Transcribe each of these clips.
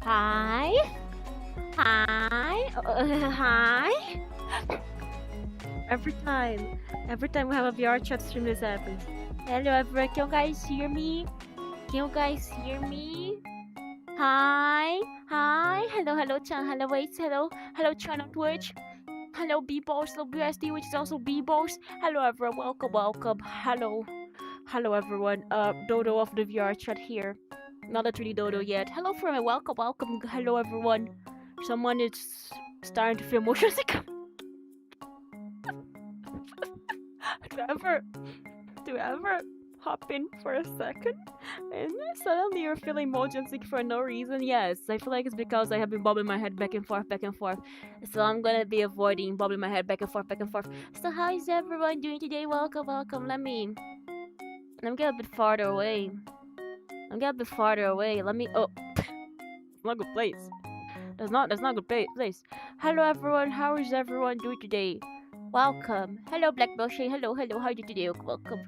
Hi. Hi. Hi. Every time we have a VR chat stream, this happens. Hello, everyone. Can you guys hear me? Can you guys hear me? Hi. Hi. Hello, hello, Chan. Hello, wait. Hello. Hello, Chan on Twitch. Hello, B-Boss. Hello, BSD, which is also B-Boss. Hello, everyone. Welcome, welcome. Hello. Hello, everyone. Dodo of the VR chat here. Not a 3D Dodo yet. Hello, friend. Welcome, welcome. Hello, everyone. Someone is starting to feel motion sick. Do you ever hop in for a second and suddenly you're feeling motion sick for no reason? Yes, I feel like it's because I have been bobbing my head back and forth. So I'm gonna be avoiding bobbing my head back and forth. So how is everyone doing today? Welcome, welcome. Let me get a bit farther away. Let me. Oh, it's not a good place. That's not a good place. Hello, everyone. How is everyone doing today? Welcome. Hello, Black Bullshit. Hello. How are you today? Welcome.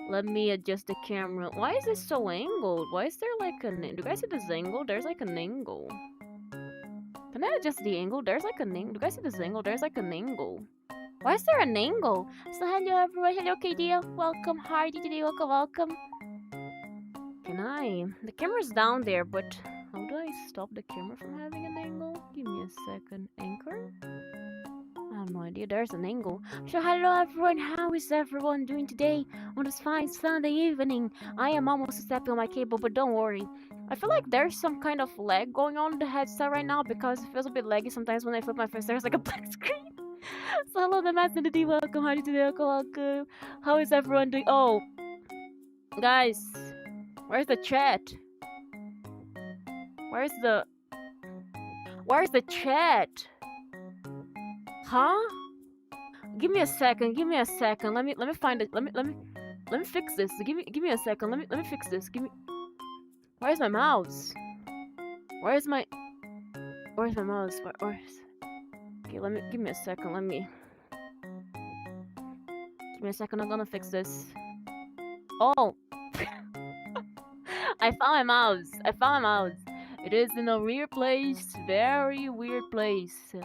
Let me adjust the camera. Why is this so angled? Why is there like an... Do you guys see this angle? There's like an angle. Can I adjust the angle? There's like an angle. Do you guys see this angle? There's like an angle. Why is there an angle? So hello, everyone. Hello, KD. Welcome. How are you today? Welcome. Can I... The camera's down there, but... How do I stop the camera from having an angle? Give me a second. Anchor? I have no idea. There's an angle. So hello everyone. How is everyone doing today on this fine Sunday evening? I am almost stepping on my cable, but don't worry. I feel like there's some kind of lag going on in the headset right now because it feels a bit laggy sometimes when I flip my face. There's like a black screen. So hello, the master the D. Welcome. How are you today? Welcome. How is everyone doing? Oh, guys, where's the chat? Where's the chat? Huh? Give me a second. Let me find it. Let me fix this. Give me a second. Let me fix this. Where's my mouse? Where's my mouse? Okay, give me a second. Give me a second. I'm gonna fix this. Oh. I found my mouse. It is in a weird place. Very weird place.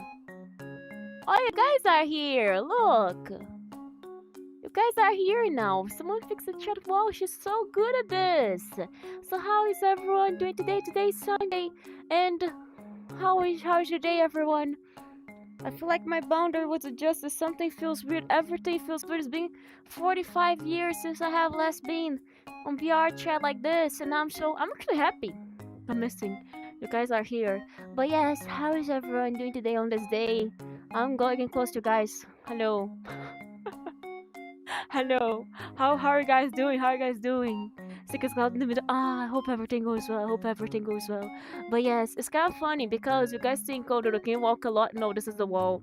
Oh, you guys are here. Look. You guys are here now. Someone fix the chat. Wow, she's so good at this. So how is everyone doing today? Today's Sunday. And how is your day, everyone? I feel like my boundary was adjusted. Something feels weird. Everything feels weird. It's been 45 years since I have last been on VR chat like this. And I'm actually happy. I'm missing. You guys are here. But yes, how is everyone doing today on this day? I'm going close to you guys. Hello. Hello. How are you guys doing? Sick as God in the middle. I hope everything goes well. But yes, it's kind of funny because you guys think, oh, the can walk a lot. No, this is the wall.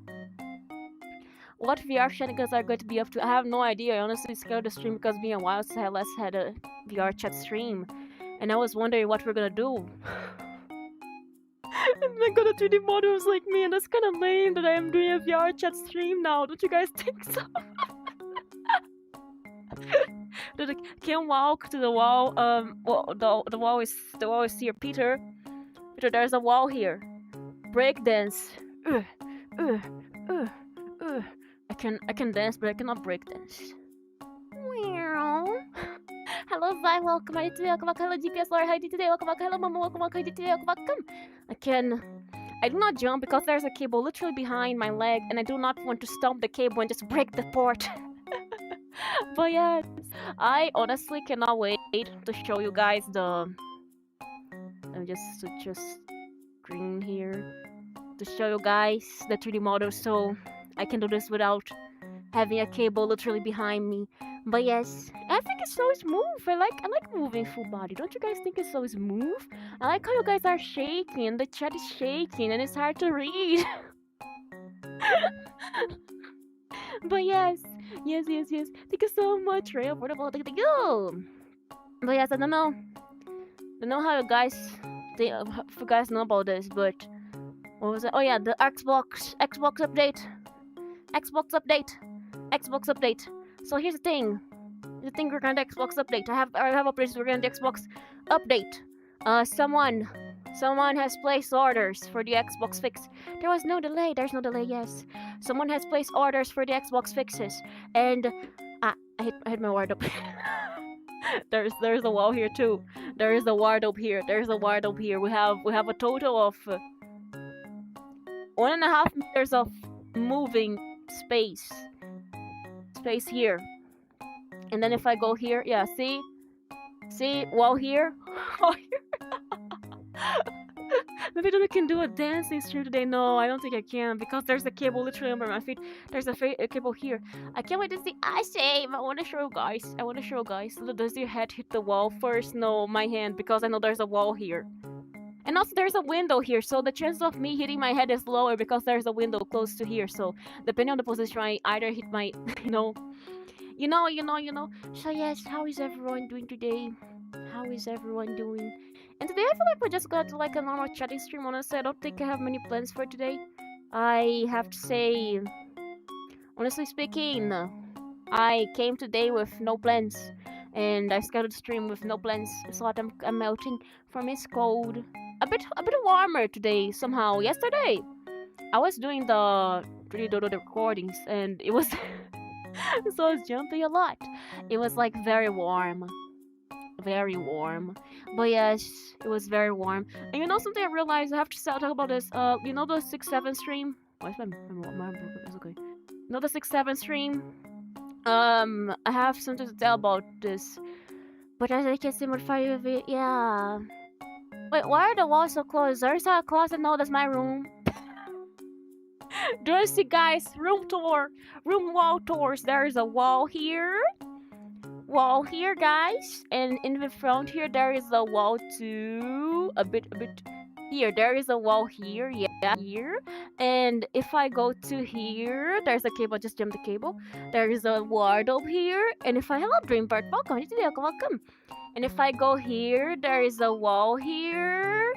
What VR shenanigans are going to be up to? I have no idea. I honestly scared the stream because it's been a while since I last had a VR chat stream. And I was wondering what we're gonna do. And then got a 3D model was like me, and that's kind of lame that I am doing a VR chat stream now. Don't you guys think so? That I can walk to the wall. Well, the wall is here. Peter, there's a wall here. Breakdance. I can dance, but I cannot breakdance. Hello, Zai, welcome. How are you today? Welcome. Hello, GPS Lord. How are you today? Welcome. Hello, Mama. Welcome. How are you today? Welcome. I do not jump because there's a cable literally behind my leg, and I do not want to stomp the cable and just break the port. But yes, I honestly cannot wait to show you guys the... Let me just switch screen here to show you guys the 3D model so I can do this without having a cable literally behind me. But yes, I think it's so smooth. I like moving full body. Don't you guys think it's so smooth? I like how you guys are shaking. The chat is shaking and it's hard to read. But yes. Thank you so much, Ray. Affordable. Thank you. But yes, I don't know how you guys think, if you guys know about this, but what was it? Oh yeah, the Xbox update. Xbox update. So here's the thing. Regarding the Xbox update. I have a place regarding the Xbox update. Someone Someone has placed orders for the Xbox fix. There was no delay. There's no delay. Yes. Someone has placed orders for the Xbox fixes, and I hit my wardrobe. There's a wall here too. There is a wardrobe here. There's a wardrobe here. We have a total of 1.5 meters of moving space here. And then if I go here, yeah, see wall here. Maybe I can do a dancing stream today. No, I don't think I can because there's a cable literally under my feet. There's a cable here. I can't wait to see ice shave. I want to show you guys. Does your head hit the wall first? No, my hand, because I know there's a wall here. And also there's a window here, so the chance of me hitting my head is lower because there's a window close to here. So depending on the position, I either hit my, you know. So yes, how is everyone doing today? How is everyone doing? And today I feel like we just got like a normal chatting stream. Honestly, I don't think I have many plans for today. I have to say, honestly speaking, I came today with no plans, and I scheduled stream with no plans. It's hot. I'm melting. For me, it's cold. A bit warmer today somehow. Yesterday, I was doing the 3D Dodo recordings, and it was so I was jumping a lot. It was like very warm. But yes, it was very warm. And you know something I realized, I have to talk about this. You know the 6-7 stream? Why is my it's okay. You know the 6-7 stream? I have something to tell about this. But as I can see modify of it, yeah. Wait, why are the walls so close? There's a closet. No, that's my room. Do you see, guys? Room wall tours. There's a wall here, guys, and in the front here there is a wall too. A bit here. There is a wall here, yeah, here. And if I go to here, there's a cable. Just jump the cable. There is a wardrobe here, and if I hello Dreambird, welcome. And if I go here, there is a wall here.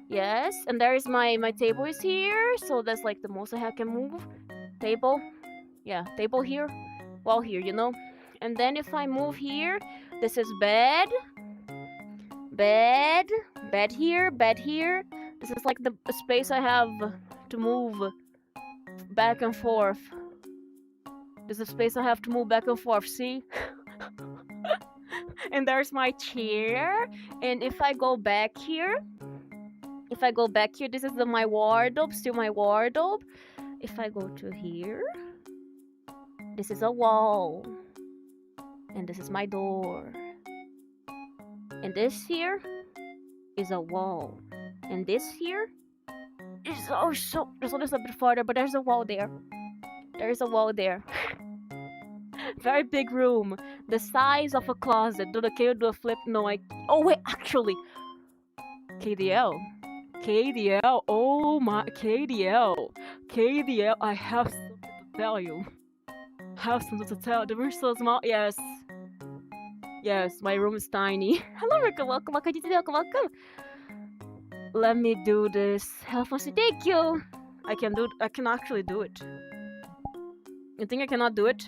Yes, and there is my table is here, so that's like the most I can move. Table, yeah, table here, wall here, you know. And then if I move here, this is bed here. This is like the space I have to move back and forth. This is space I have to move back and forth, see? And there's my chair. And if I go back here, this is my wardrobe, still my wardrobe. If I go to here, this is a wall. And this is my door. And this here is a wall. And this here is also, this one is a bit farther, but there's a wall there. There's a wall there. Very big room. The size of a closet. Can you do a flip? No, oh wait, actually. KDL. Oh my, KDL. I have something to tell you. The room's so small. Yes, my room is tiny. Hello, Rika. Welcome. Let me do this. Thank you. I can actually do it. You think I cannot do it?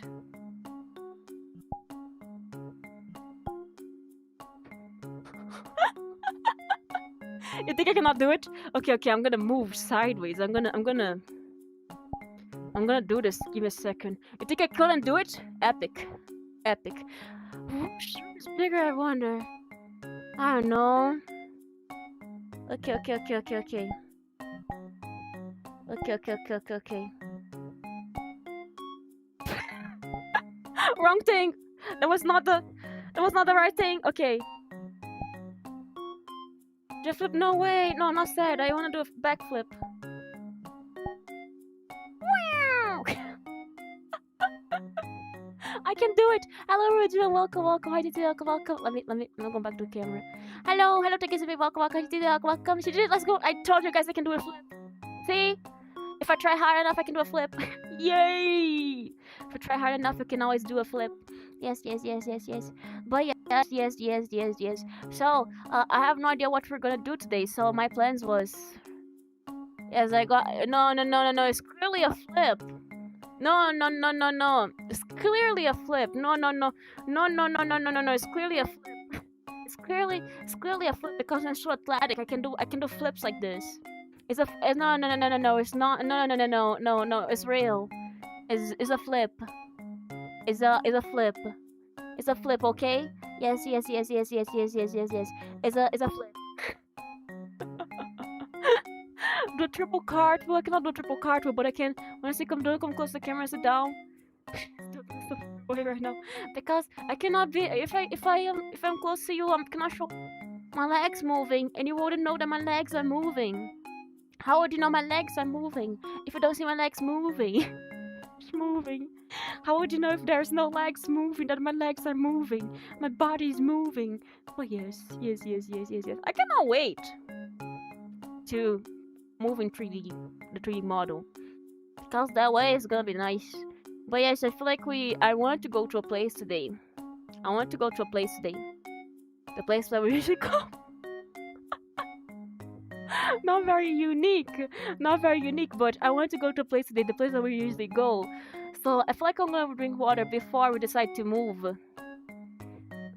You think I cannot do it? Okay, I'm gonna move sideways. I'm gonna do this. Give me a second. You think I couldn't do it? Epic. Whose room is bigger, I wonder? I don't know. Okay. Wrong thing. That was not the right thing. Okay. Just flip. No way. No, not sad. I wanna do a backflip. I can do it. Hello, Rudy. Welcome. Hi, Titi. Welcome. Let me go back to the camera. Hello, Takisubi. Welcome. Hi, Titi. Welcome. She did it. Let's go. I told you guys I can do a flip. See? If I try hard enough, I can do a flip. Yay! If I try hard enough, I can always do a flip. Yes. But yes. So, I have no idea what we're gonna do today. So my plans was, yes, I got no. It's clearly a flip. No. It's clearly a flip. No. It's clearly a flip. It's clearly a flip because I'm so athletic. I can do flips like this. No, no, no, no, no, no. It's not. No, no, no, no, no, no. It's real. It's a flip. It's a flip. It's a flip. Okay. Yes, yes, yes, yes, yes, yes, yes, yes, yes. It's a flip. Do triple cartwheel. I cannot do triple cartwheel, but I can. When I see come doing, come close to the camera, sit down. Away right now because I cannot be if I'm close to you, I cannot show my legs moving, and you wouldn't know that my legs are moving. How would you know my legs are moving if you don't see my legs moving? Moving. How would you know if there's no legs moving that my legs are moving? My body's moving. Oh yes, yes, yes, yes, yes, yes. I cannot wait to move in 3D, the 3D model, because that way it's gonna be nice. But yes, I feel like I want to go to a place today. I want to go to a place today. The place where we usually go. Not very unique, but I want to go to a place today, the place where we usually go. So I feel like I'm gonna drink water before we decide to move.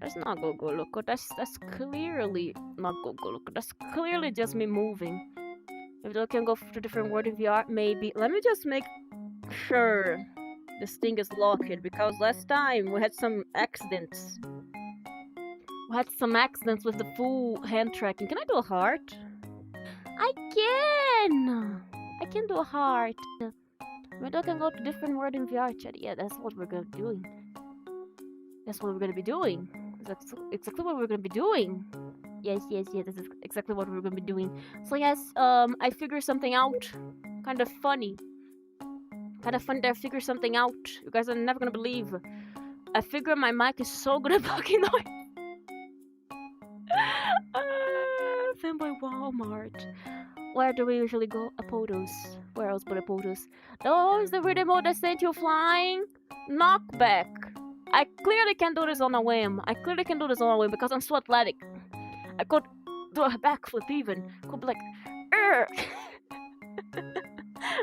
That's not Go Loco. That's clearly not Go Loco. That's clearly just me moving. If we can go to different world in VR, maybe. Let me just make sure this thing is locked, because last time we had some accidents. We had some accidents with the full hand tracking. Can I do a heart? I can do a heart. Maybe I can go to different world in VRCHAT. Yeah, that's what we're gonna be doing. That's what we're gonna be doing. That's exactly what we're gonna be doing. Yes, yes, yes. This is exactly what we're gonna be doing. So yes, I figured something out. Kind of funny. Kind of funny that I figured something out. You guys are never gonna believe. I figured my mic is so good at blocking noise. Fanboy Walmart. Where do we usually go? Apodos. Where else but Apodos? Oh, is the rhythm mode that sent you flying? Knockback. I clearly can do this on a whim. Because I'm so athletic. I could do a backflip even. Could be like,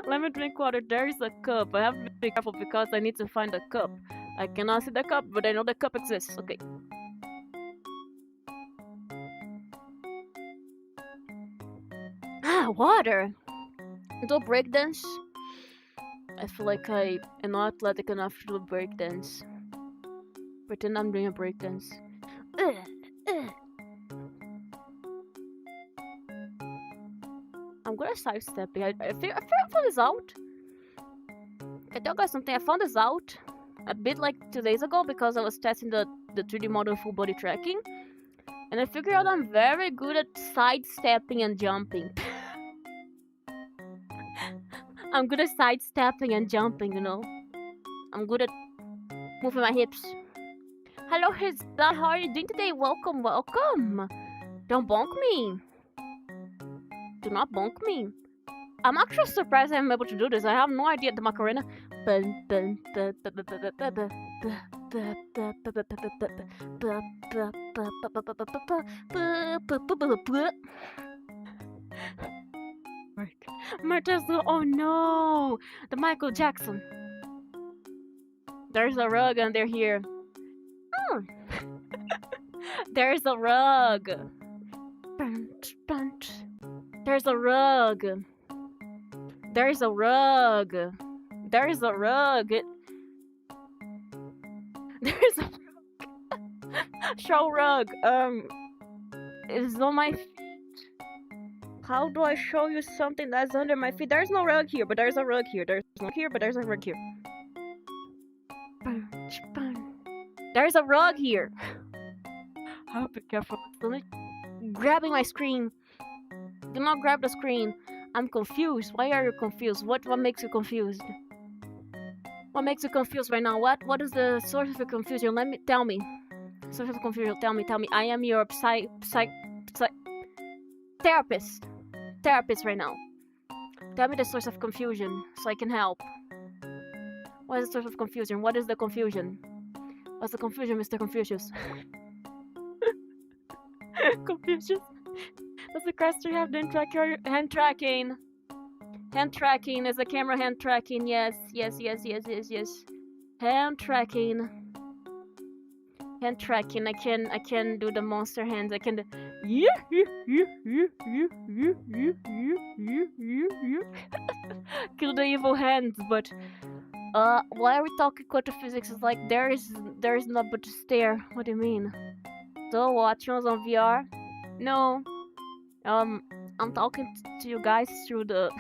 let me drink water. There is a cup. I have to be careful because I need to find the cup. I cannot see the cup, but I know the cup exists. Okay. Water. Do breakdance. I feel like I am not athletic enough to do breakdance. Pretend I'm doing a breakdance. I'm gonna sidestep it. I found this out. I tell you guys something. I found this out a bit like 2 days ago because I was testing the 3D model full body tracking, and I figured out I'm very good at sidestepping and jumping. I'm good at sidestepping and jumping, you know. I'm good at moving my hips. Hello, Hizda. How are you doing today? Welcome, welcome. Don't bonk me. Do not bonk me. I'm actually surprised I'm able to do this. I have no idea the Macarena. Oh no! The Michael Jackson. There's a rug under here. Oh. There's a rug. There's a rug. There's a rug. There's a rug. There's a rug. Show rug. It's on my feet. How do I show you something that's under my feet? There's no rug here, but there's a rug here. There's no here, but there's a rug here. There's a rug here. Oh, be careful. Grabbing my screen. Do not grab the screen. I'm confused. Why are you confused? What makes you confused? What makes you confused right now? What is the source of your confusion? Tell me. Source of confusion. Tell me. I am your therapist right now. Tell me the source of confusion so I can help. What is the source of confusion? What is the confusion? What's the confusion, Mr. Confucius? Confucius? Does the caster have the hand tracking? Hand tracking. Is the camera hand tracking? Yes. Hand tracking. Hand tracking. I can do the monster hands. I can do kill the evil hands, but why are we talking quantum physics? It's like there is not but to stare. What do you mean? So watching us on VR? No. I'm talking to you guys through the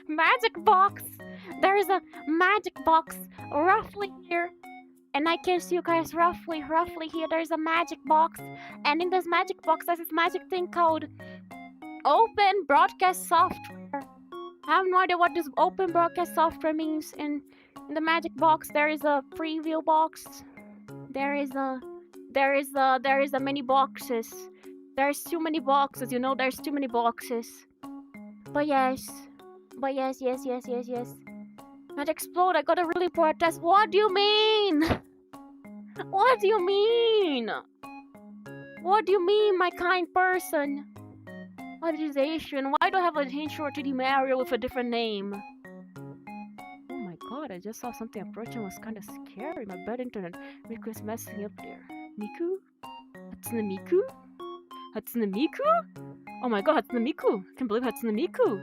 magic box. There is a magic box roughly here, and I can see you guys roughly here. There's a magic box, and in this magic box there's this magic thing called open broadcast software. I have no idea what this open broadcast software means. In the magic box there is a preview box. There is many boxes. There's too many boxes, you know, there's too many boxes. But yes. Not explode, I got a really important test. What do you mean? What do you mean? What do you mean, my kind person? What is Asian? Why do I have a hint short 2D Mario with a different name? Oh my god, I just saw something approaching. It was kind of scary. My bad internet request messing up there. Miku? Hatsune Miku? Hatsune Miku? Oh my god, Hatsune Miku! I can't believe Hatsune Miku!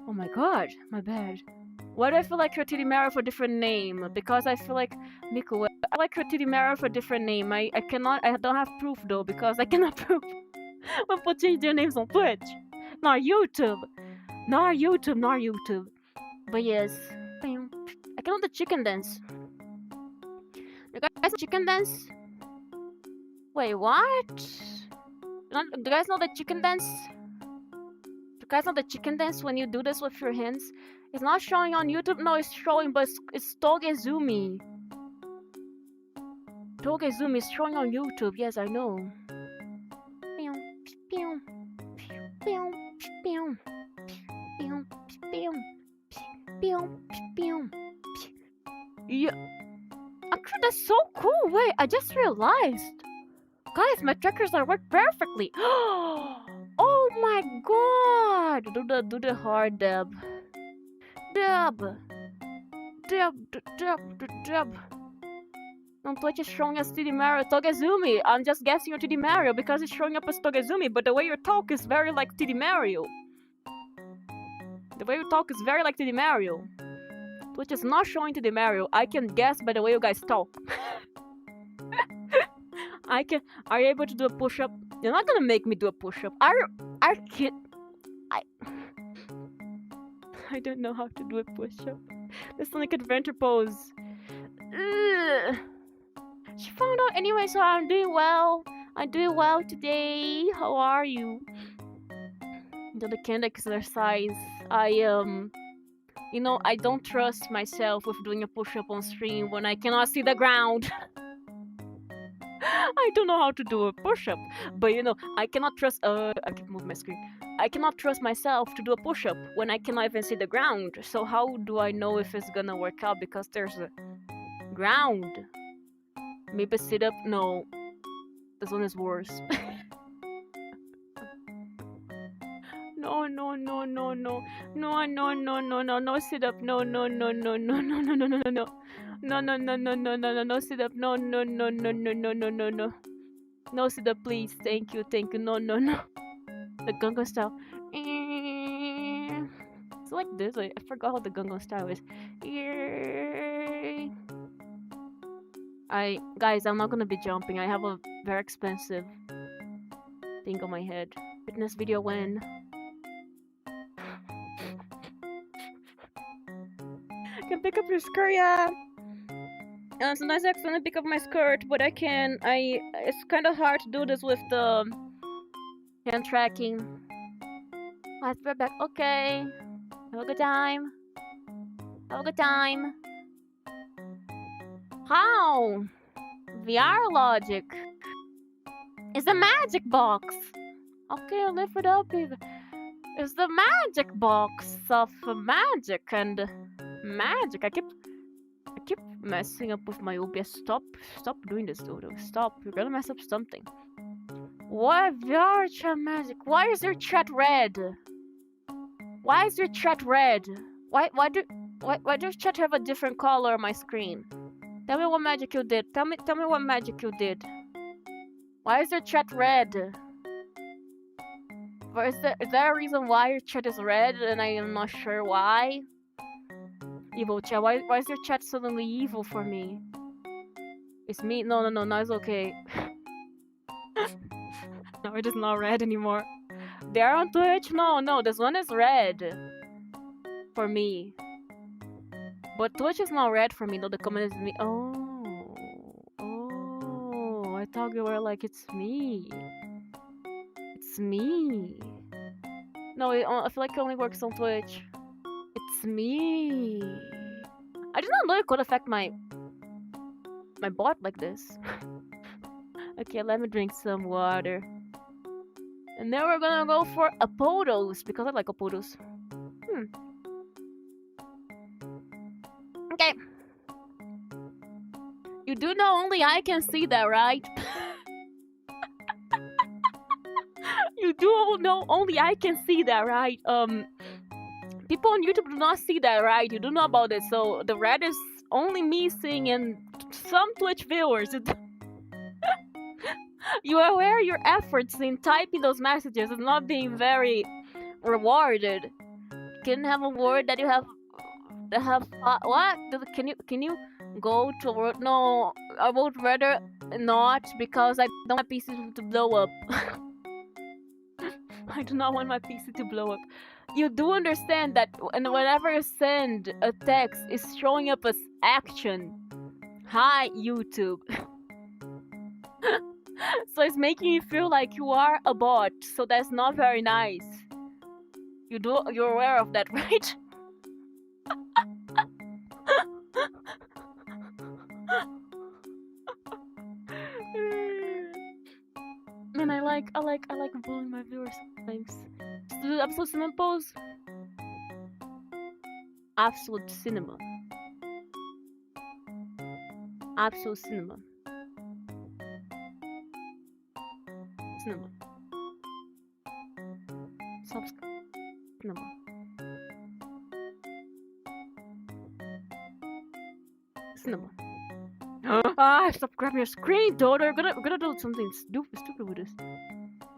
Oh my god, my bad. Why do I feel like Rotiti Mara for a different name? Because I feel like Miku. I like Rotiti Mara for a different name. I don't have proof though, because I cannot prove when people change their names on Twitch. Nor YouTube. But yes. I can do the chicken dance. You guys know chicken dance? Wait, what? Do you guys know the chicken dance? Do you guys know the chicken dance when you do this with your hands? It's not showing on YouTube. No, it's showing, but it's Togezumi. Togezumi is showing on YouTube. Yes, I know. Yeah. Actually, that's so cool. Wait, I just realized. Guys, my trackers are work perfectly. Oh my god! Do the hard dab. Dab. On Twitch is showing as 3D Mario Togezumi. I'm just guessing you're 3D Mario because it's showing up as Togezumi, but the way you talk is very like 3D Mario. The way you talk is very like 3D Mario. Twitch is not showing 3D Mario. I can guess by the way you guys talk. Are you able to do a push-up? You're not gonna make me do a push-up. I don't know how to do a push-up. This is like adventure pose. Ugh. She found out anyway, so I'm doing well. I'm doing well today. How are you? Do the kind exercise. You know, I don't trust myself with doing a push-up on stream when I cannot see the ground. I don't know how to do a push-up, but you know, I cannot trust. I can move my screen. I cannot trust myself to do a push-up when I cannot even see the ground. So how do I know if it's gonna work out? Because there's a ground. Maybe sit-up. No, this one is worse. No sit-up. No sit up. No sit up, please. Thank you. No. The Gangnam style. It's like this. I forgot how the Gangnam style is. Guys, I'm not gonna be jumping. I have a very expensive thing on my head. Fitness video when. Can pick up your skirt, yeah. Sometimes I accidentally pick up my skirt, but I can. It's kind of hard to do this with the hand tracking. Let's be back. Okay. Have a good time. How? VR logic. It's the magic box. Okay, I'll lift it up even. It's the magic box of magic and magic. I keep messing up with my OBS. Stop doing this, Dodo. Stop. You're gonna mess up something. What VRCHAT magic? Why is your chat red? Why does chat have a different color on my screen? Tell me what magic you did. Tell me what magic you did. Why is your chat red? Or is there a reason why your chat is red and I am not sure why? Evil chat, why is your chat suddenly evil for me? It's me? No, it's okay. No, it is not red anymore. They're on Twitch? No, this one is red. For me. But Twitch is not red for me, no, the comment is me. Oh, I thought you were like, it's me. It's me. No, I feel like it only works on Twitch. It's me. I did not know it could affect my bot like this. Okay, let me drink some water. And then we're gonna go for Apodos, because I like Apodos. Okay. You do know only I can see that, right? You do know only I can see that, right? People on YouTube do not see that, right? You do know about it, so the red is only me seeing and some Twitch viewers. You are aware your efforts in typing those messages is not being very rewarded. Can have a word that you have what? Can you go to word? No, I would rather not, because I don't want my PC to blow up. I do not want my PC to blow up. You do understand that whenever you send a text, it's showing up as action. Hi, YouTube. So it's making you feel like you are a bot, so that's not very nice. You're aware of that, right? Man, I like bullying my viewers sometimes. Just do absolute cinema pose. Absolute cinema. Absolute cinema. Cinema. Subscribe. Cinema. Cinema. Stop grabbing your screen, daughter. We're gonna do something stupid with this.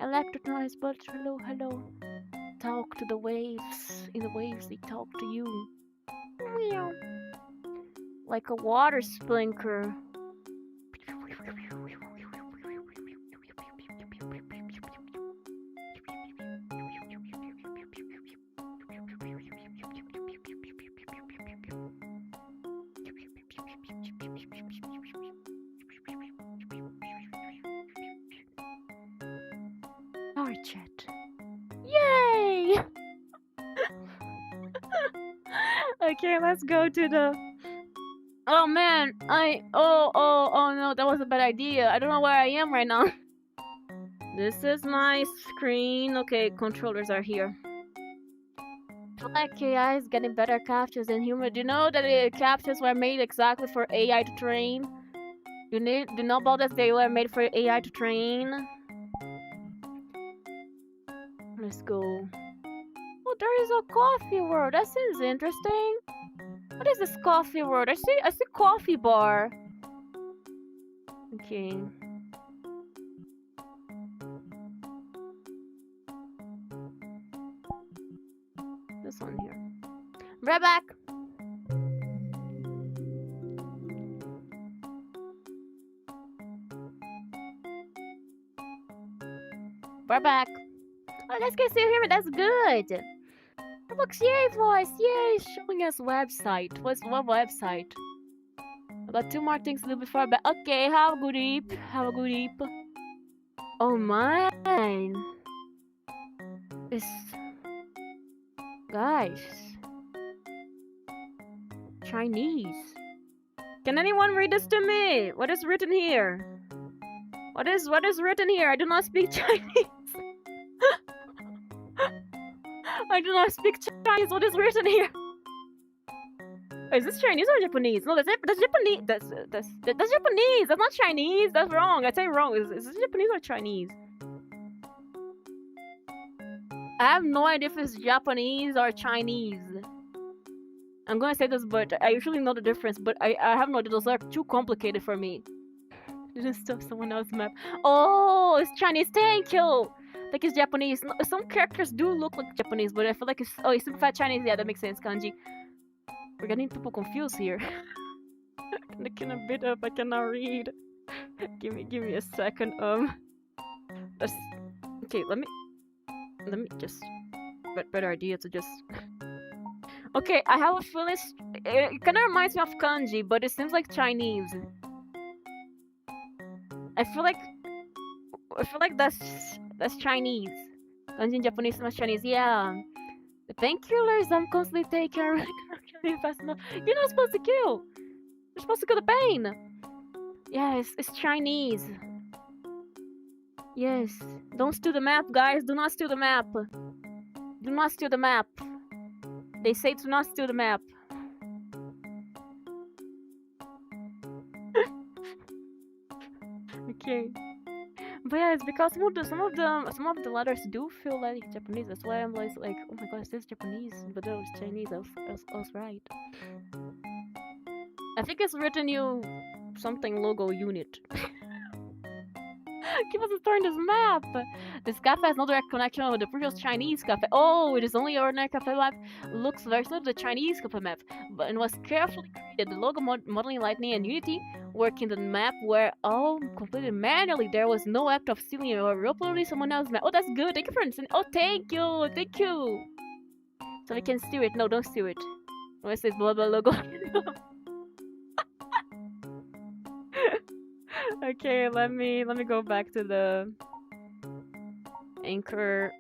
Electric noise, but hello. Talk to the waves. In the waves, they talk to you. Meow. Like a water sprinkler. VRCHAT. Yay! Okay, let's go to the... Oh man, oh no, that was a bad idea. I don't know where I am right now. This is my screen. Okay, controllers are here. I feel like AI is getting better captures than human. Do you know that the captures were made exactly for AI to train? Do you know about that they were made for AI to train? Let's go. Oh, there is a coffee word. That seems interesting. What is this coffee word? I see coffee bar. Okay. This one here. Right back. We're back. Oh, let's get see here. That's good. Looks, yay, voice, yay, showing us website. What website? I got 2 more things to do before, but okay, have a good eep. Have a good eep. Oh, mine. It's... Guys. Chinese. Can anyone read this to me? What is written here? What is written here? I do not speak Chinese. I do not speak Chinese. What is written here? Is this Chinese or Japanese? No, that's Japanese. That's Japanese. That's not Chinese. That's wrong. I say wrong. Is this Japanese or Chinese? I have no idea if it's Japanese or Chinese. I'm gonna say this, but I usually know the difference, but I have no idea. Those are too complicated for me. Didn't stuff someone else's map. Oh, it's Chinese. Thank you. Like it's Japanese. Some characters do look like Japanese, but I feel like it's simplified Chinese. Yeah, that makes sense. Kanji. We're getting people confused here. Looking a bit up, I cannot read. Give me a second. That's okay. Let me just better idea to just. Okay, I have a feeling it kind of reminds me of kanji, but it seems like Chinese. I feel like that's Chinese. Kanji in Japanese smells Chinese. Yeah. The painkillers I'm constantly taking are really fast enough. You're not supposed to kill. You're supposed to kill the pain. Yeah, it's Chinese. Yes. Don't steal the map, guys. Do not steal the map. Do not steal the map. They say to not steal the map. Okay. But yeah, it's because some of the letters do feel like Japanese. That's why I'm like, oh my god, is this Japanese? But that was Chinese. I was right. I think it's written you something logo unit. Keep us storing this map. This cafe has no direct connection with the previous Chinese cafe. Oh, it is only ordinary cafe map. Looks very similar to the Chinese cafe map, but it was carefully created. The logo, modeling, lightning, and Unity work in the map were all completed manually. There was no act of stealing or uploading someone else's map. Oh, that's good. Thank you for listening. Oh, thank you. Thank you. So we can steal it. No, don't steal it. When it says blah blah logo. Okay, let me go back to the anchor.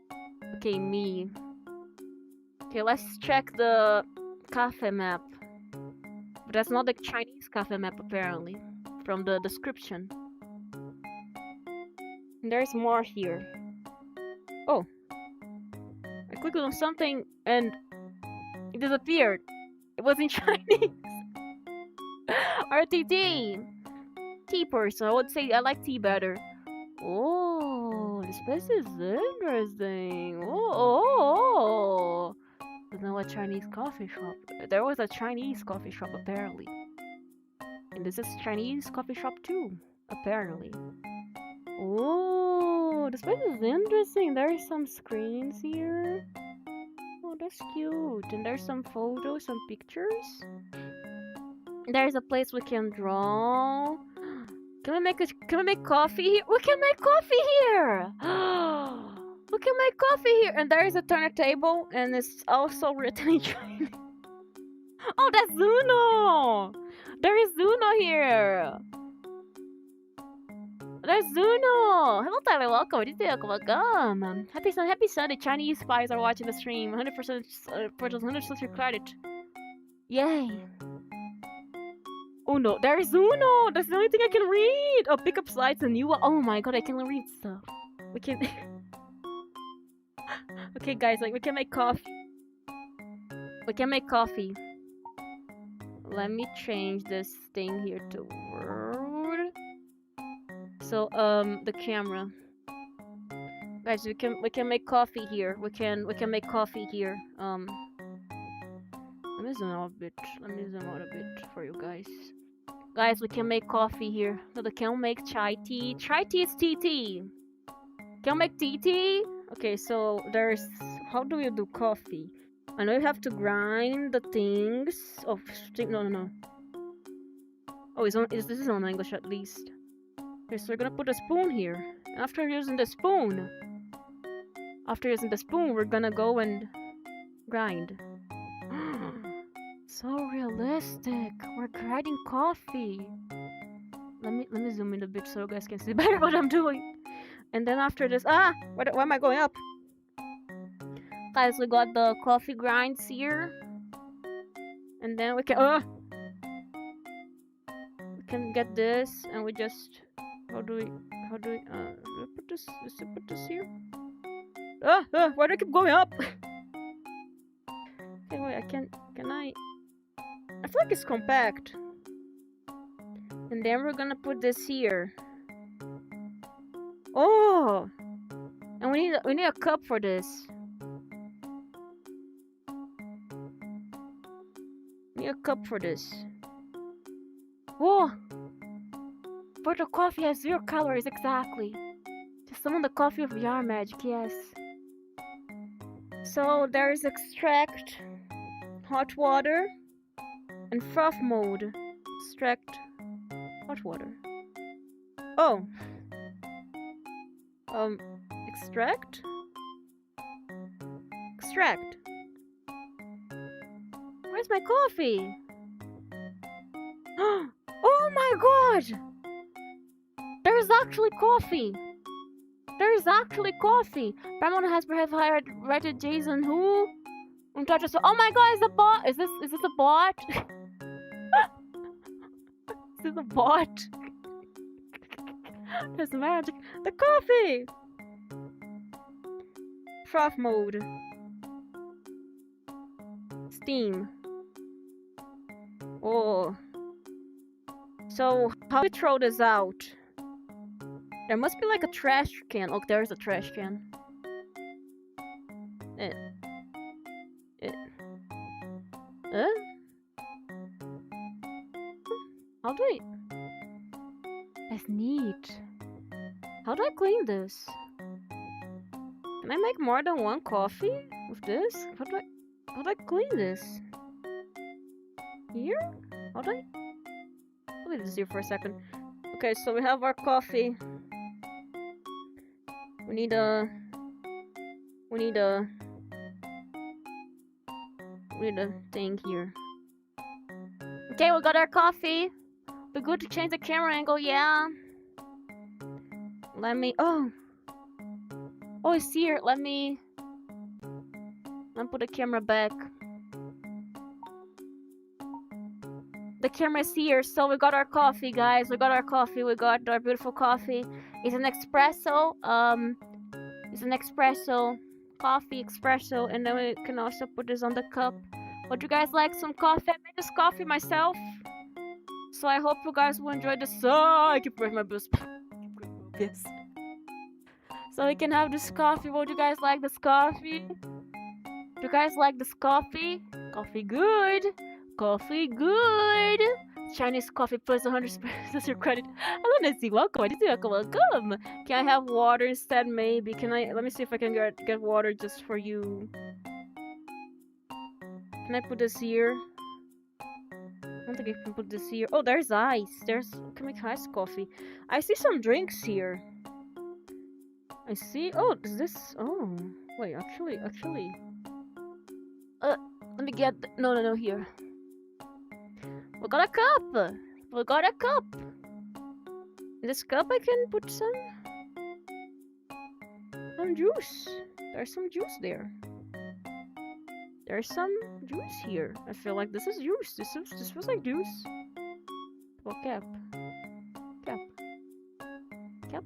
Okay, me. Okay, let's check the cafe map. But that's not the Chinese cafe map apparently, from the description. And there's more here. Oh. I clicked on something and it disappeared. It was in Chinese. RTT. Tea person. I would say I like tea better. Oh, this place is interesting. Oh. There's no a Chinese coffee shop. There was a Chinese coffee shop apparently. And this is Chinese coffee shop too, apparently. Oh, this place is interesting. There are some screens here. Oh, that's cute. And there's some photos, some pictures. There's a place we can draw. Can we make coffee here? We can make coffee here! We can make coffee here! And there is a turntable, and it's also written in Chinese. Oh, that's Zuno! There is Zuno here! There's Zuno! Hello, Tyler. Welcome. Welcome. Happy Sunday. Chinese spies are watching the stream. 100% 100% credit. Yay! Oh no, there is Uno! That's the only thing I can read! Oh, pick up slides and you. Oh my god, I can read stuff. We can. Okay, guys, like, we can make coffee. We can make coffee. Let me change this thing here to word. So, the camera. Guys, we can make coffee here. We can make coffee here. Let me zoom out a bit. Let me zoom out a bit for you guys. Guys, we can make coffee here. No, we can make chai tea. Chai tea is tea tea. Can make tea tea? Okay, so there's... How do you do coffee? I know you have to grind the things. Oh, no. Oh, this is on English at least. Okay, so we're gonna put a spoon here. After using the spoon, we're gonna go and grind. So realistic. We're grinding coffee. Let me zoom in a bit so you guys can see better what I'm doing. And then after this, why am I going up? Guys, we got the coffee grinds here. And then we can get this, and we just how do we put this? Let's put this here. Why do I keep going up? Okay, wait, can I? I feel like it's compact. And then we're gonna put this here. Oh! And we need a cup for this. need a cup for this. Whoa! But the coffee has 0 calories, exactly. Just summon the coffee of VR magic, yes. So there's extract, hot water, and froth mode. Extract, hot water. Oh. Extract? Extract. Where's my coffee? Oh my god! There's actually coffee! There's actually coffee! Paramount has perhaps hired Jason who? Oh my god, is a bot? Is this a bot? Is this a bot? There's magic. The coffee! Froth mode. Steam. Oh. So, how do we throw this out? There must be like a trash can. Oh, there's a trash can. How do I... That's neat. How do I clean this? Can I make more than one coffee with this? How do I clean this? Here? How do I... I'll leave this here for a second. Okay, so we have our coffee. We need a thing here. Okay, we got our coffee. Be good to change the camera angle, yeah. Let me... Oh, it's here. Let me put the camera back. The camera is here, so we got our coffee, guys. We got our coffee. We got our beautiful coffee. It's an espresso. It's an espresso. Coffee espresso. And then we can also put this on the cup. Would you guys like some coffee? I made this coffee myself. So I hope you guys will enjoy this. Oh, I keep breaking my boost. Yes. So we can have this coffee. Would you guys like this coffee? Do you guys like this coffee? Coffee good. Coffee good. Chinese coffee plus 100% your credit. Hello Nancy, welcome. I did say welcome. Can I have water instead? Maybe. Can I? Let me see if I can get water just for you. Can I put this here? I don't think I can put this here. Oh, there's ice. Can make iced coffee. I see some drinks here. I see. Oh, is this? Oh, wait. Actually. Let me get. No. Here. We got a cup. We got a cup. In this cup, I can put some juice. There's some juice there. There's some juice here. I feel like this is juice. This feels like juice. Well, cap. How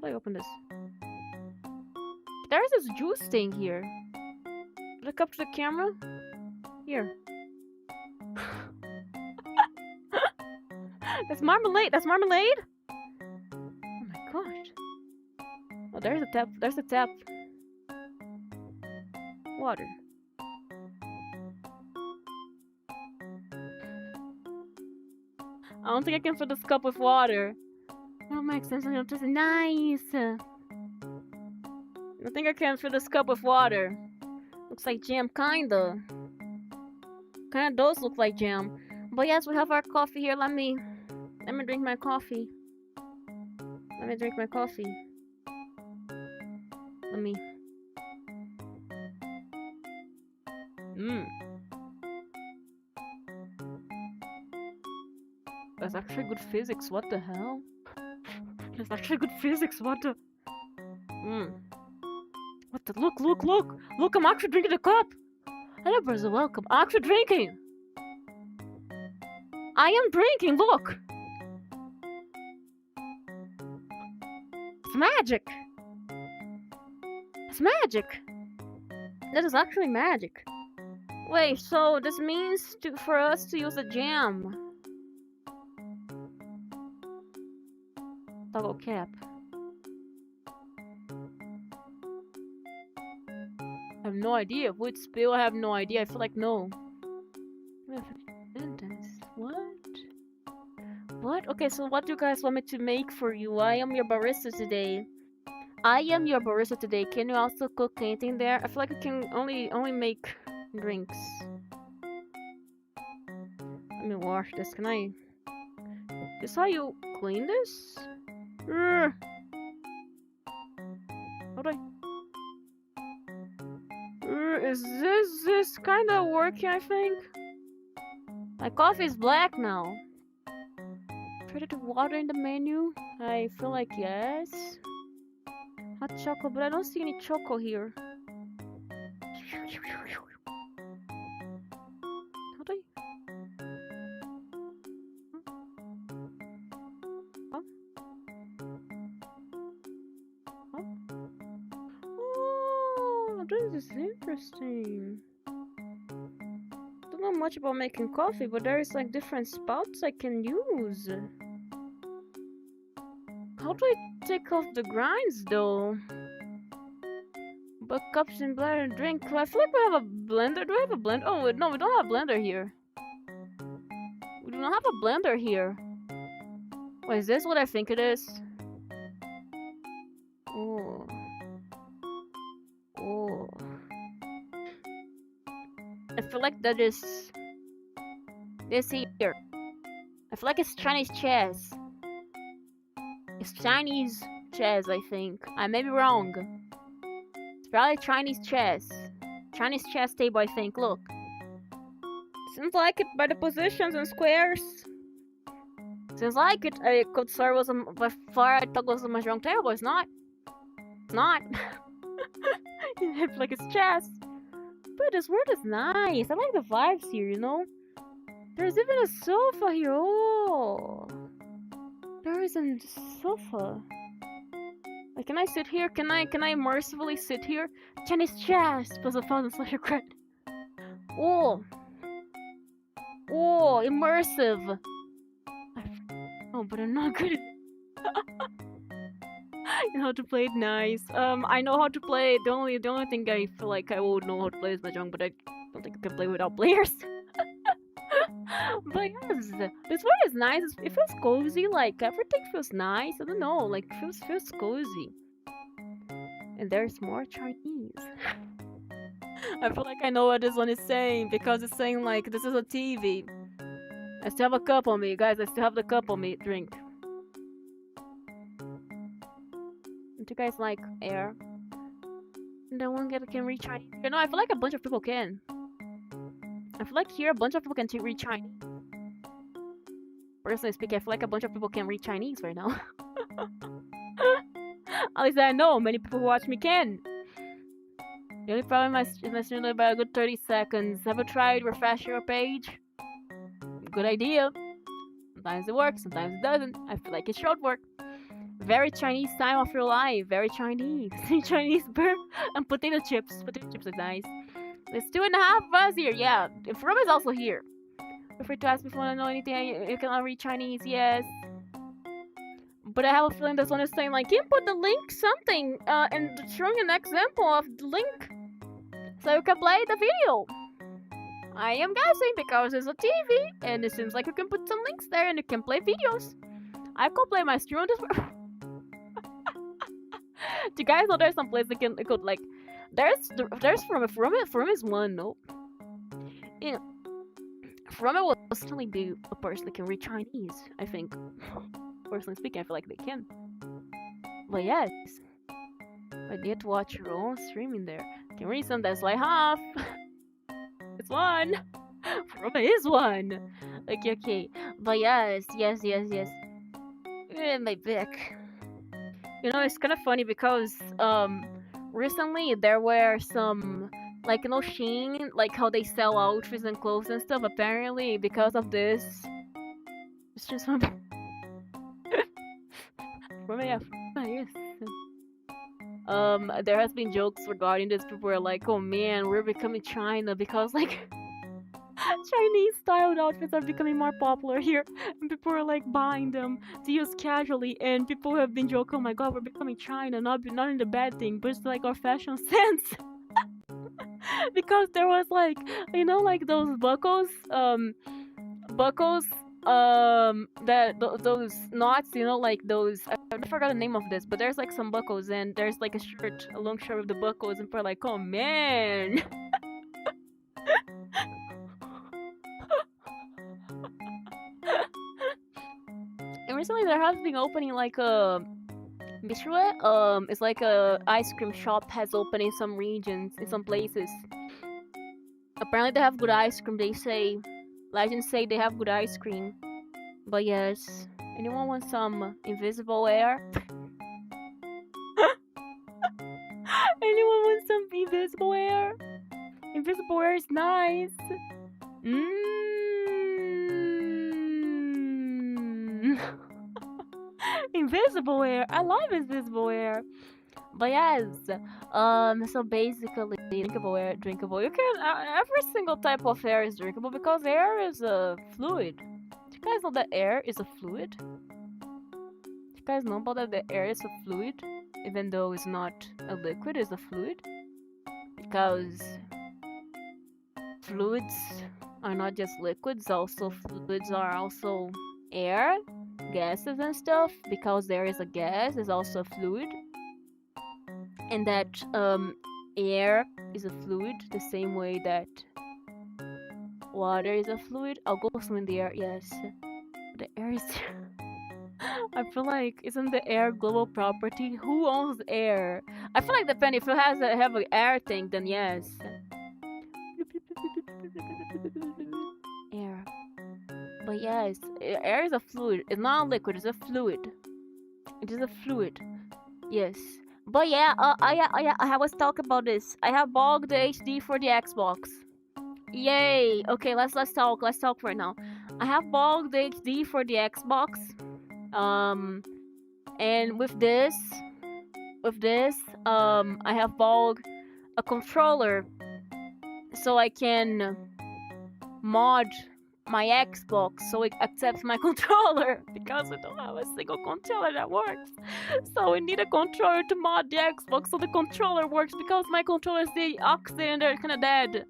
do I open this? There's this juice thing here. Put a cup to the camera. Here. That's marmalade. That's marmalade. Oh my gosh. Oh, there's a tap. There's a tap. Water. I don't think I can fill this cup with water. That makes sense. This is nice. I think I can fill this cup with water. Looks like jam, kinda. Kinda does look like jam. But yes, we have our coffee here. Let me drink my coffee. Let me drink my coffee. Let me. That's actually good physics. What the hell? That's actually good physics. What the? What the? Look! I'm actually drinking the cup. Hello, brother. Welcome. I'm actually drinking. I am drinking. Look. It's magic. It's magic. That is actually magic. Wait, so this means for us to use a jam. Double cap. I have no idea. Would spill? I have no idea. I feel like no. Sentence. What? What? Okay, so what do you guys want me to make for you? I am your barista today. I am your barista today. Can you also cook anything there? I feel like I can only make drinks. Let me wash this. Can I? Is this how you clean this? How do I? Is this kind of working? I think. My coffee is black now. Traded water in the menu? I feel like yes. Hot chocolate, but I don't see any choco here. How do I? Huh? Huh? Oh, this is interesting. Don't know much about making coffee, but there is like different spouts I can use. How do I take off the grinds though? But cups and blender drink. I feel like we have a blender. Do we have a blender? Oh wait, no, we don't have a blender here. We do not have a blender here. Wait, is this what I think it is? Oh. Oh. I feel like that is this here. I feel like it's Chinese chess. It's Chinese chess, I think. I may be wrong. It's probably Chinese chess. Chinese chess table, I think. Look. Seems like it by the positions and squares. Seems like it. I could serve as by far I thought it was a mahjong table, but it's not. It's not. I feel like it's chess. But this world is nice. I like the vibes here, you know? There's even a sofa here. Oh. There is a sofa. Like, can I sit here? Can I mercifully sit here? Chinese chess plus a $1,000 Oh. Oh, immersive. Oh, but I'm not good at You know how to play it nice. I know how to play. The only thing I feel like I would know how to play is mahjong, but I don't think I can play without players. But yes, this one is nice. It feels cozy. Like everything feels nice. I don't know. Like feels cozy. And there's more Chinese. I feel like I know what this one is saying because it's saying like this is a TV. I still have a cup on me, guys. I still have the cup on me. Drink. Do you guys like air? No one can read Chinese. You know, I feel like a bunch of people can. I feel like here a bunch of people can read Chinese. Personally speaking, I feel like a bunch of people can read Chinese right now. At least I know many people who watch me can. The only problem is my stream is about a good 30 seconds. Have you tried refreshing your page? Good idea. Sometimes it works, sometimes it doesn't. I feel like it should work. Very Chinese time of your life. Very Chinese. Chinese burn and potato chips. Potato chips is nice. There's 2.5 of us here. Yeah. From is also here. Feel free to ask me if you want to know anything. You cannot read Chinese. Yes. But I have a feeling this one is saying like, input the link something and showing an example of the link so you can play the video. I am guessing because it's a TV and it seems like you can put some links there and you can play videos. I could play my stream on this. Do you guys know there's some place that can like there's from is one, no. Yeah. From it will certainly be a person that can read Chinese, I think. Personally speaking, I feel like they can. But yes. I get to watch your own streaming there. Can read some that's like half. It's one. From it is one. Okay. But yes. My back. You know, it's kind of funny because recently there were some like Shein, like how they sell outfits and clothes and stuff. Apparently, because of this, it's just one. Yes. There has been jokes regarding this. People were like, "Oh man, we're becoming China because like." Chinese styled outfits are becoming more popular here, and people are like buying them to use casually. And people have been joking, "Oh my god, we're becoming China, not in the bad thing, but it's like our fashion sense." because there was like, you know, like those buckles, buckles, those knots, you know, like those. I forgot the name of this, but there's like some buckles, and there's like a shirt, a long shirt with the buckles, and we're like, oh man. And recently there has been opening like a bistro. It's like a ice cream shop has opened in some regions, in some places. Apparently they have good ice cream. They say, legends say they have good ice cream. But yes, anyone want some invisible air? Anyone want some invisible air? Invisible air is nice. Invisible air. I love invisible air. But yes, so basically, drinkable air, drinkable. You can every single type of air is drinkable because air is a fluid. Do you guys know that air is a fluid? Do you guys know about that the air is a fluid, even though it's not a liquid, it's a fluid? Because fluids are not just liquids. Also, fluids are also air, gases and stuff. Because there is a gas, is also a fluid. And that air is a fluid the same way that water is a fluid. I'll go swim in the air, yes. The air is... I feel like, isn't the air global property? Who owns air? I feel like depending, if it has have an air thing, then yes. Air. But yes, air is a fluid. It's not a liquid, it's a fluid. It is a fluid. Yes. But yeah, I was talking about this. I have bogged the HD for the Xbox. Yay! Okay, let's talk. Let's talk right now. I have bogged the HD for the Xbox. And with this, I have bogged a controller, so I can mod my Xbox so it accepts my controller, because we don't have a single controller that works. So we need a controller to mod the Xbox so the controller works, because my controllers, the aux and they're kinda dead.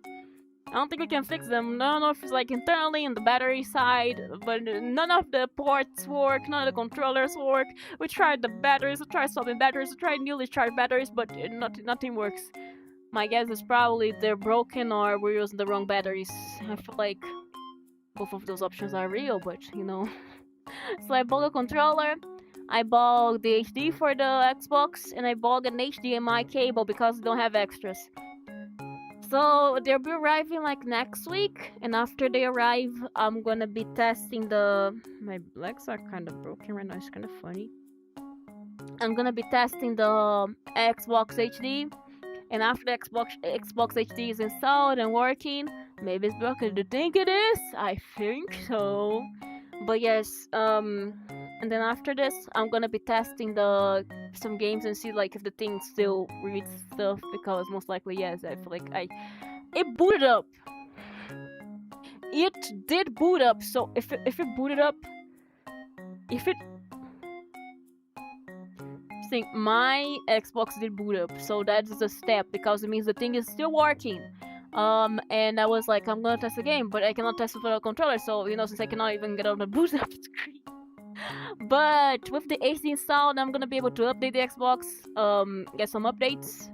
I don't think we can fix them. I don't know if it's like internally in the battery side, but none of the ports work, none of the controllers work. We tried the batteries, we tried swapping batteries, we tried newly charged batteries, but nothing works. My guess is probably they're broken or we're using the wrong batteries. I feel like both of those options are real, but you know. So I bought a controller, I bought the HD for the Xbox, and I bought an HDMI cable because we don't have extras. So they'll be arriving like next week, and after they arrive, I'm gonna be testing the... My legs are kind of broken right now, it's kind of funny. I'm gonna be testing the Xbox HD, and after the Xbox HD is installed and working, maybe it's broken. Do you think it is? I think so. But yes, and then after this, I'm gonna be testing some games and see like if the thing still reads stuff, because most likely yes. I feel like it booted up. It did boot up. So if it booted up, think my Xbox did boot up, so that's a step, because it means the thing is still working. And I was like, I'm gonna test the game, but I cannot test it without a controller, so you know, since I cannot even get on the boot up screen. But with the HD installed, I'm gonna be able to update the Xbox, get some updates,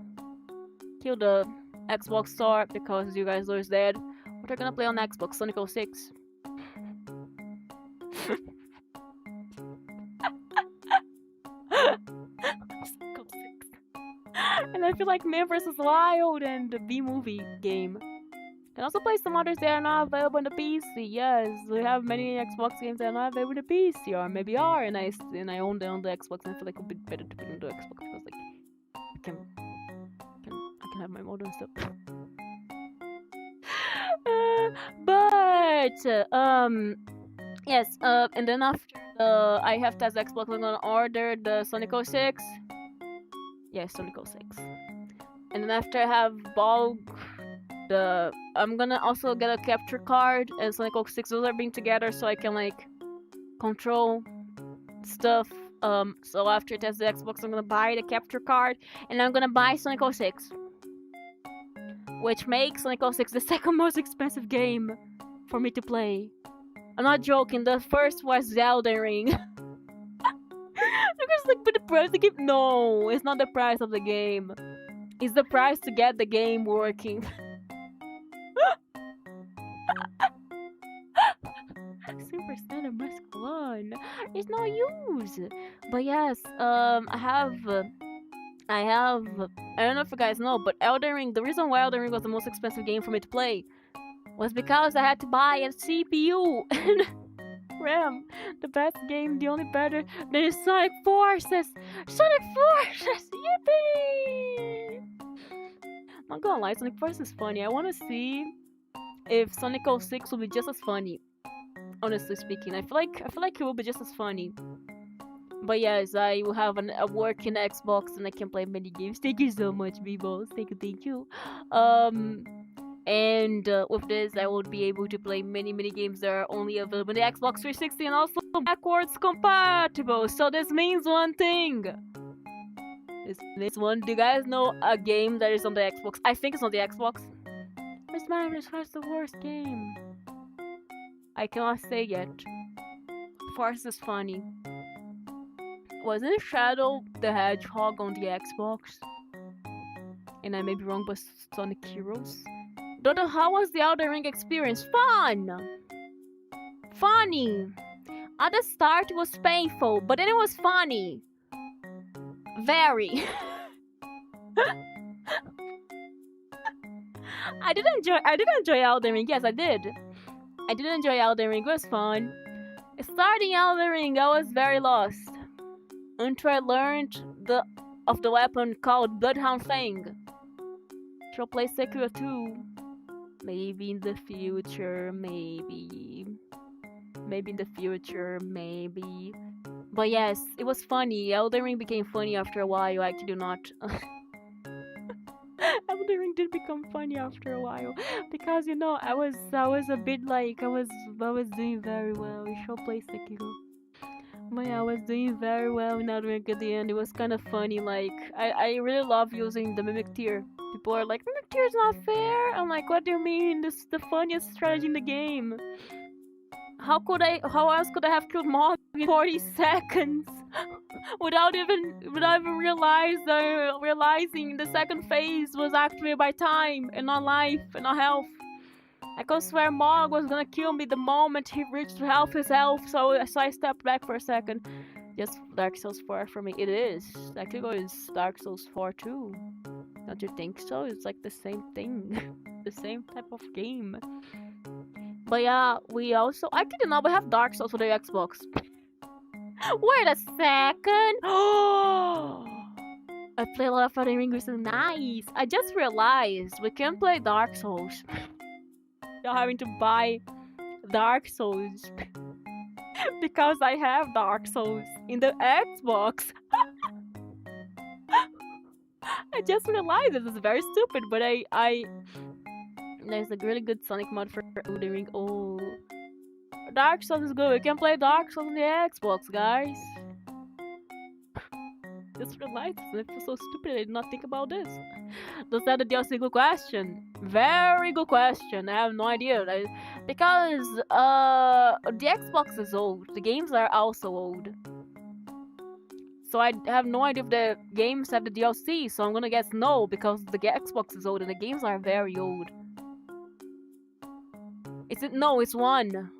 kill the Xbox store, because you guys know it's dead. What are gonna play on Xbox? Sonic 06. And I feel like Man vs. Wild and the B-movie game. Can also play some others that are not available on the PC. Yes, we have many Xbox games that are not available on the PC, or maybe are, and I own them on the Xbox, and I feel like it would be better to put it on the Xbox, because like I can have my mode and stuff. Yes, and then after I have test Xbox, I'm gonna order the Sonic 06. Yes, Sonic 06. And then after I have bought I'm gonna also get a capture card and Sonic 06. Those are being together so I can like control stuff. So after I test the Xbox, I'm gonna buy the capture card and I'm gonna buy Sonic 06. which makes Sonic 06 the second most expensive game for me to play. I'm not joking, the first was Elden Ring. Because like, but the price of the game? No, it's not the price of the game. It's the price to get the game working. Super Standard Mask 1. It's no use. But yes, I don't know if you guys know, but Elden Ring, the reason why Elden Ring was the most expensive game for me to play was because I had to buy a CPU and RAM. The best game, the only better than Sonic Forces. Sonic Forces, yippee! I'm not gonna lie, Sonic Forces is funny. I wanna see if Sonic 06 will be just as funny. Honestly speaking, I feel like it will be just as funny. But yes, I will have a working Xbox and I can play many games. Thank you so much, B-Balls. Thank you. And with this, I will be able to play many games that are only available on the Xbox 360 and also backwards compatible. So this means one thing. This one. Do you guys know a game that is on the Xbox? I think it's on the Xbox. This man is the worst game. I cannot say yet. Force is funny. Wasn't Shadow the Hedgehog on the Xbox? And I may be wrong, but Sonic Heroes? Dodo, how was the Elden Ring experience? Fun! Funny! At the start it was painful, but then it was funny. Very. I did enjoy Elden Ring, yes I did. I did enjoy Elden Ring, it was fun. Starting Elden Ring, I was very lost. Until I learned of the weapon called Bloodhound Fang. Shall play Sekiro 2. Maybe in the future, maybe. Maybe in the future, maybe. But yes, it was funny. Elden Ring became funny after a while, I do not. Elden Ring did become funny after a while. Because you know, I was a bit like I was doing very well. You shall play Sekiro. But yeah, I was doing very well in Elden Ring at the end. It was kind of funny. Like, I really love using the Mimic Tear. People are like, Mimic Tear is not fair. I'm like, what do you mean? This is the funniest strategy in the game. How else could I have killed Mog in 40 seconds? without even realizing the second phase was activated by time and not life and not health. I could swear Mog was gonna kill me the moment he reached his health, so I stepped back for a second. Just Dark Souls 4 for me. It is. Sekiro is Dark Souls 4 too. Don't you think so? It's like the same thing. The same type of game. But yeah, we also... I didn't know we have Dark Souls for the Xbox. Wait a second! I play a lot of Elden Ring recently. Nice! I just realized we can play Dark Souls. You're having to buy Dark Souls. Because I have Dark Souls in the Xbox. I just realized this is very stupid, but there's a really good Sonic mod for Elden Ring. Oh, Dark Souls is good. We can play Dark Souls on the Xbox, guys. Just realized I feel so stupid. I did not think about this. Does that a DLC? Good question. Very good question. I have no idea. Because the Xbox is old. The games are also old. So I have no idea if the games have the DLC. So I'm gonna guess no, because the Xbox is old and the games are very old. No, it's one.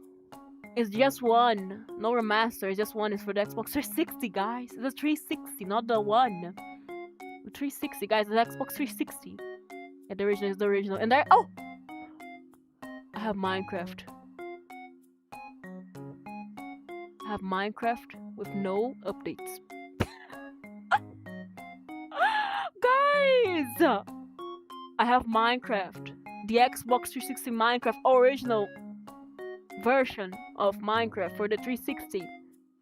It's just one. No remaster, it's just one. It's for the Xbox 360, guys. It's a 360, not the one. The 360, guys. The Xbox 360. Yeah, the original is the original. And I have Minecraft. I have Minecraft with no updates. Guys! I have Minecraft. The Xbox 360 Minecraft original version of Minecraft for the 360.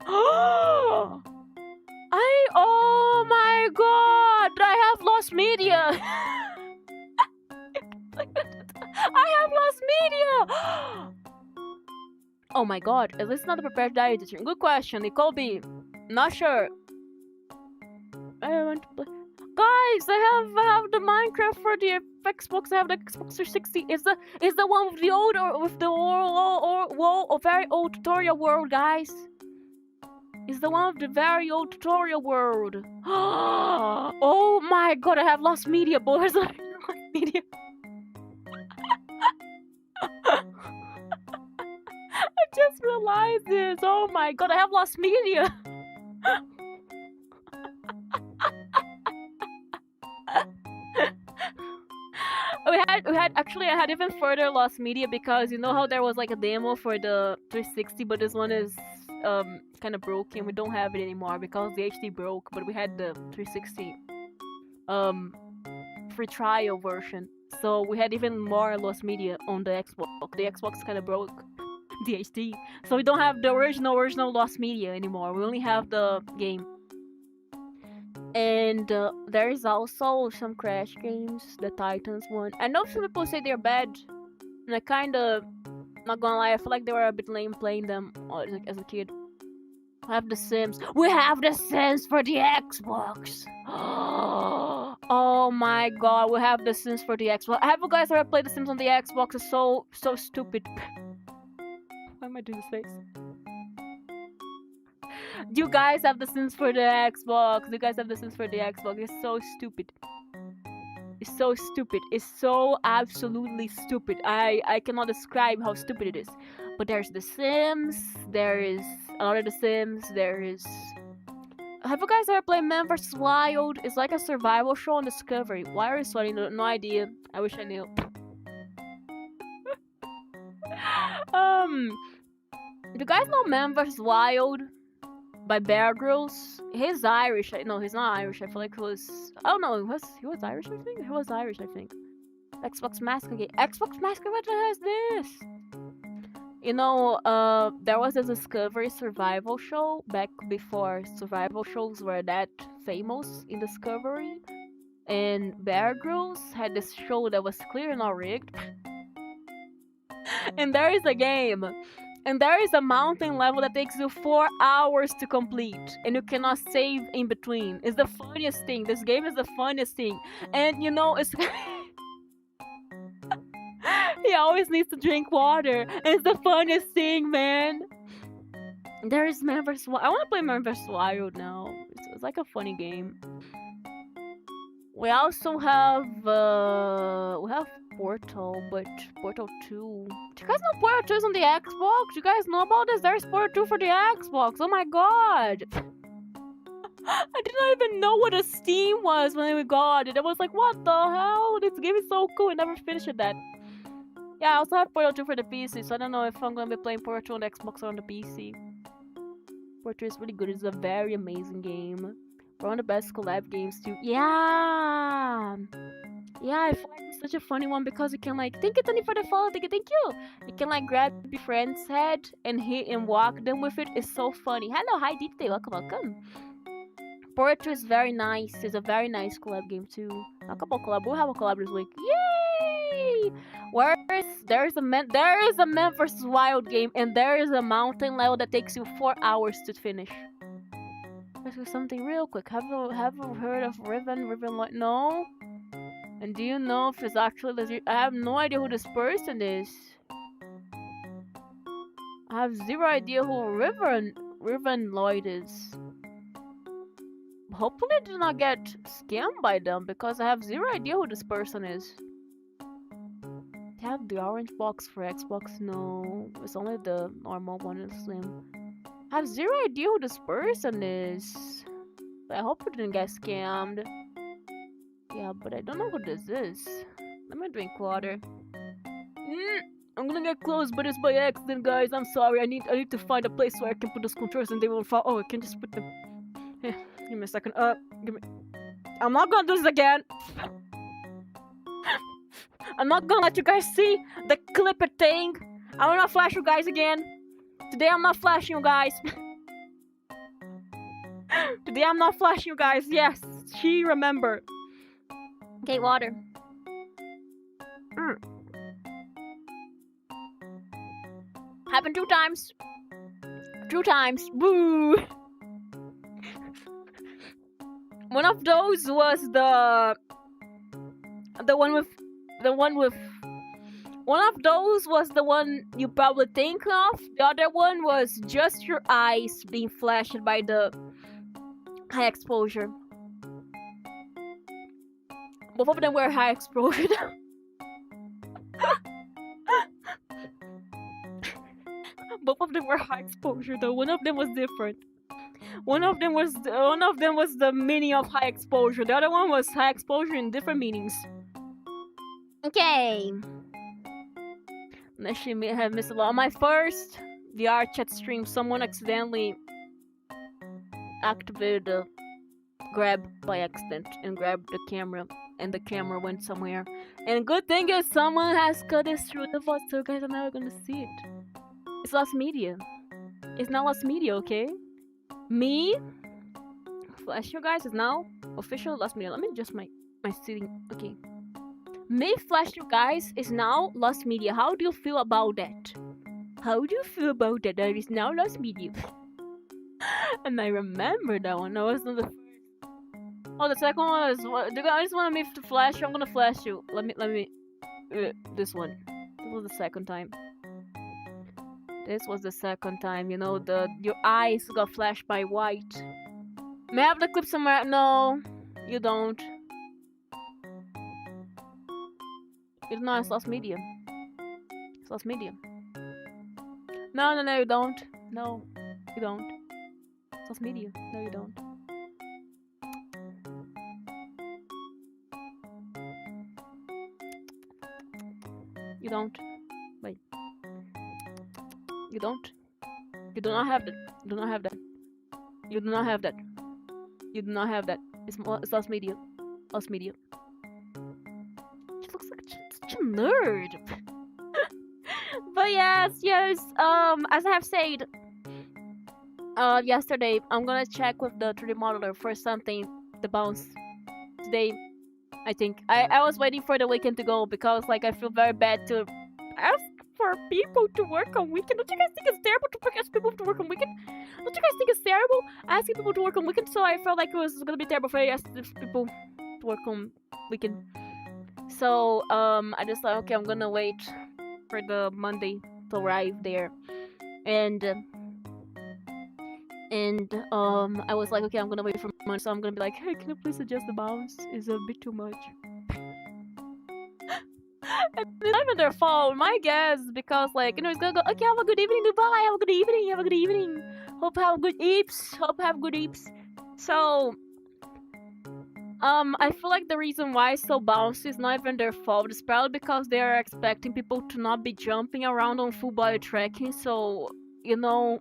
Oh my god! I have lost media! I have lost media! Oh my god, is this not a prepared diet? Good question, it could be. Not sure. I want to play. guys, I have the Minecraft for the Xbox. I have the Xbox 360. Is the one with the old or very old tutorial world, guys. Is the one with the very old tutorial world. Oh my god, I have lost media, boys. I have lost media. I just realized this. Oh my god, I have lost media. I had even further lost media because you know how there was like a demo for the 360, but this one is kind of broken. We don't have it anymore because the HD broke, but we had the 360 free trial version, so we had even more lost media on the Xbox. The Xbox kind of broke the HD, so we don't have the original lost media anymore. We only have the game. And there is also some Crash games, the Titans one. I know some people say they're bad, and I kinda, not gonna lie, I feel like they were a bit lame playing them as a kid. I have the Sims. We have the Sims for the Xbox! Oh my god, we have the Sims for the Xbox. Have you guys ever played the Sims on the Xbox? It's so stupid. Why am I doing this face? You guys have the Sims for the Xbox. You guys have the Sims for the Xbox. It's so stupid. It's so stupid. It's so absolutely stupid. I cannot describe how stupid it is. But there's the Sims. There is another The Sims. There is... Have you guys ever played Man vs. Wild? It's like a survival show on Discovery. Why are you sweating? No idea. I wish I knew. Do you guys know Man vs. Wild? By Bear Grylls. He's Irish. No, he's not Irish. I feel like he was... Oh no, he was Irish, I think? He was Irish, I think. Xbox Massacre game. Xbox Massacre? What the hell is this? You know, there was a Discovery survival show back before survival shows were that famous in Discovery. And Bear Grylls had this show that was clearly not rigged. And there is a game. And there is a mountain level that takes you 4 hours to complete. And you cannot save in between. It's the funniest thing. This game is the funniest thing. And you know, it's... He always needs to drink water. It's the funniest thing, man. There is Man vs. Wild. I want to play Man vs. Wild now. It's like a funny game. We also have... we have Portal, but Portal 2. Do you guys know Portal 2 is on the Xbox? Do you guys know about this? There's Portal 2 for the Xbox. Oh my god. I did not even know what a Steam was when we got it. I was like, what the hell? This game is so cool. I never finished that. Yeah, I also have Portal 2 for the PC, so I don't know if I'm gonna be playing Portal 2 on the Xbox or on the PC. Portal is really good. It's a very amazing game. One of the best collab games too. Yeah! Yeah, I find it's such a funny one because you can like, thank you Tony for the follow, thank you. You can like grab your friend's head and hit and walk them with it. It's so funny. Hello, hi Dite, welcome. Portal is very nice. It's a very nice collab game too. A couple collab. We'll have a collab this week. Yay! There is a Man vs. Wild game and there is a mountain level that takes you 4 hours to finish. Let's do something real quick. Have you heard of Riven Lloyd? No? And do you know if it's actually legit? I have no idea who this person is. I have zero idea who Riven Lloyd is. Hopefully I did not get scammed by them because I have zero idea who this person is. They have the orange box for Xbox? No, it's only the normal one and slim. I have zero idea who this person is. I hope we didn't get scammed. Yeah, but I don't know who this is. Let me drink water. I'm gonna get close, but it's by accident, guys. I'm sorry. I need to find a place where I can put those controls and they won't fall. Oh, I can just put them. Give me a second. Give me. I'm not gonna do this again. I'm not gonna let you guys see the clipper thing. I will not flash you guys again. Today I'm not flashing you guys. Today I'm not flashing you guys. Yes, she remember. Okay, water. Happened 2 times. 2 times. Boo. One of those was the one with one of those was the one you probably think of. The other one was just your eyes being flashed by the high exposure. Both of them were high exposure. Both of them were high exposure though. One of them was different. One of them was the meaning of high exposure. The other one was high exposure in different meanings. Okay. Actually, may have missed a lot. On my first VRCHAT stream, someone accidentally activated the grab by accident and grabbed the camera, and the camera went somewhere. And good thing is someone has cut it through the voice, so guys are never gonna see it. It's lost media. It's not lost media, okay? Me flash you guys is now official lost media. Let me adjust my seating. Okay. Me flash you guys is now lost media. How do you feel about that? How do you feel about that? That is now lost media. And I remember that one. That was not the first. Oh, the second one was. You guys want me to flash you? I'm gonna flash you. Let me. This one. This was the second time. This was the second time. You know, your eyes got flashed by white. May I have the clip somewhere? No, you don't. It's not. It's lost media. It's lost media. No, you don't. No, you don't. It's lost media. No, you don't. You don't. Wait. You don't. You do not have that. You do not have that. You do not have that. You do not have that. It's lost media. Lost media. She looks like such a nerd. But yes. As I have said, yesterday, I'm gonna check with the 3D modeler for something to bounce today. I think I was waiting for the weekend to go because like I feel very bad to ask for people to work on weekend. Don't you guys think it's terrible to ask people to work on weekend? Don't you guys think it's terrible asking people to work on weekend? So I felt like it was gonna be terrible if I asked people to work on weekend. So I just thought, okay, I'm gonna wait for the Monday to arrive there, and I was like, okay, I'm gonna wait for Monday, so I'm gonna be like, hey, can you please adjust the bounce? It's a bit too much. And it's not even their fault, my guess, because like, you know, it's gonna go, okay, have a good evening, goodbye, have a good evening, have a good evening. Hope have good eeps, hope have good eeps. So I feel like the reason why it's so bouncy is not even their fault. It's probably because they are expecting people to not be jumping around on full body tracking, so you know.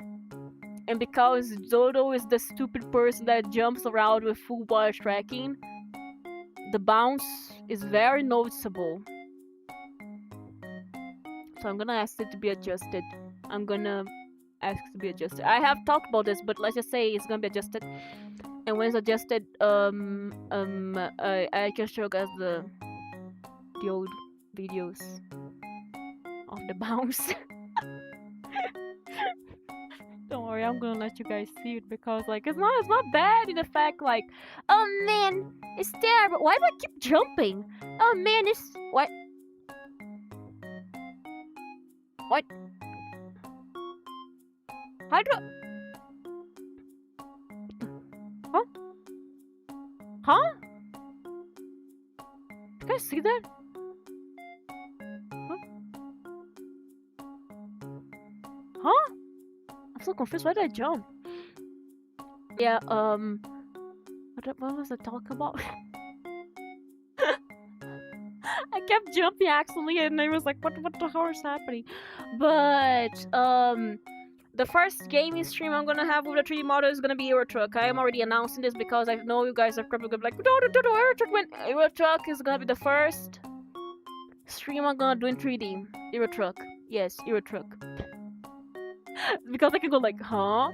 And because Dodo is the stupid person that jumps around with full body tracking, the bounce is very noticeable. So I'm gonna ask it to be adjusted. I'm gonna ask it to be adjusted. I have talked about this, but let's just say it's gonna be adjusted. And when it's adjusted, I can show you guys the old videos of the bounce. Don't worry, I'm gonna let you guys see it because like it's not bad in the fact like, oh man, it's terrible. Why do I keep jumping? Oh man, it's what? How do I... Huh? You guys see that? Huh? I'm so confused. Why did I jump? Yeah, what was I talking about? I kept jumping accidentally and I was like, what the hell is happening? But, the first gaming stream I'm gonna have with the 3D model is gonna be VRCHAT. I am already announcing this because I know you guys are probably gonna be like, no, VRCHAT is gonna be the first stream I'm gonna do in 3D. VRCHAT. Yes, VRCHAT. Because I can go like, huh?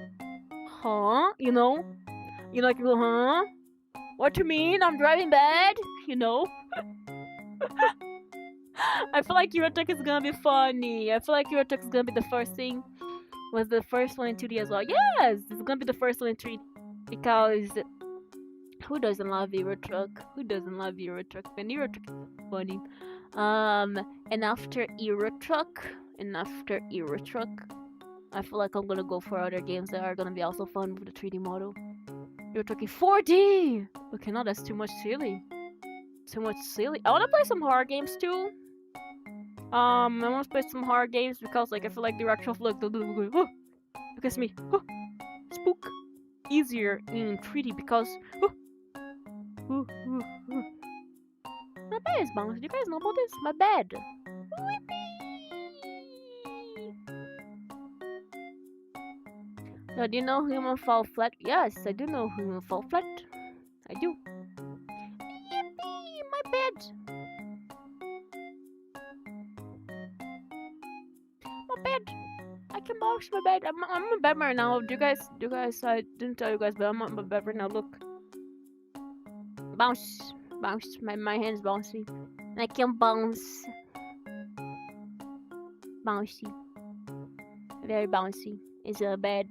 You know, I can go, huh? What you mean? I'm driving bad? You know? I feel like VRCHAT is gonna be funny. I feel like VRCHAT is gonna be the first thing. Was the first one in 2D as well. Yes! It's gonna be the first one in 3D. Because Who doesn't love VRCHAT? Who doesn't love VRCHAT? Man, VRCHAT is funny. And after VRCHAT, I feel like I'm gonna go for other games that are gonna be also fun with the 3D model. VRCHAT in 4D! Okay, no, that's too much silly. Too much silly. I wanna play some horror games too. I wanna play some horror games because like I feel like the actual like look at me. Spook. Easier in 3D because my bed is bounced. Do you guys know about this? My bed. Now, do you know human fall flat? Yes, I do know human fall flat. I do. Yippee! My bed. My bed. I can bounce my bed. I'm in bed right now. Do you guys? I didn't tell you guys, but I'm on my bed right now. Look. Bounce. My hand's bouncy. I can bounce. Bouncy. Very bouncy. It's a bed.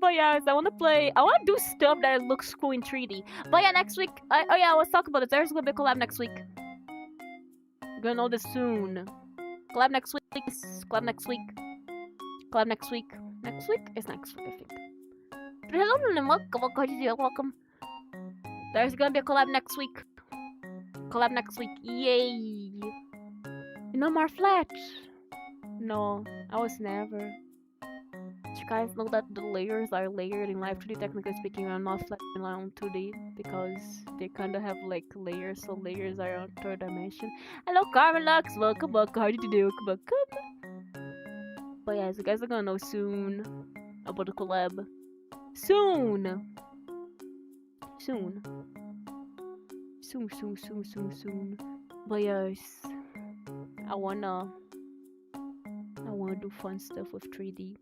But yeah, I want to do stuff that looks cool in 3D. But yeah, next week, I was talking about this. There's gonna be a collab next week. You're gonna know this soon. Collab next week. Next week is next week, I think. Hello, welcome. There's gonna be a collab next week. Yay! No more flat. No, I was never. You guys know that the layers are layered in Live 2D. Technically speaking, I'm not flat on 2D because they kind of have like layers, so layers are on third dimension. Hello, Carmelux, welcome. How did you do? Welcome. But yeah, you guys are gonna know soon about the collab. Soon. But yes, I wanna do fun stuff with 3D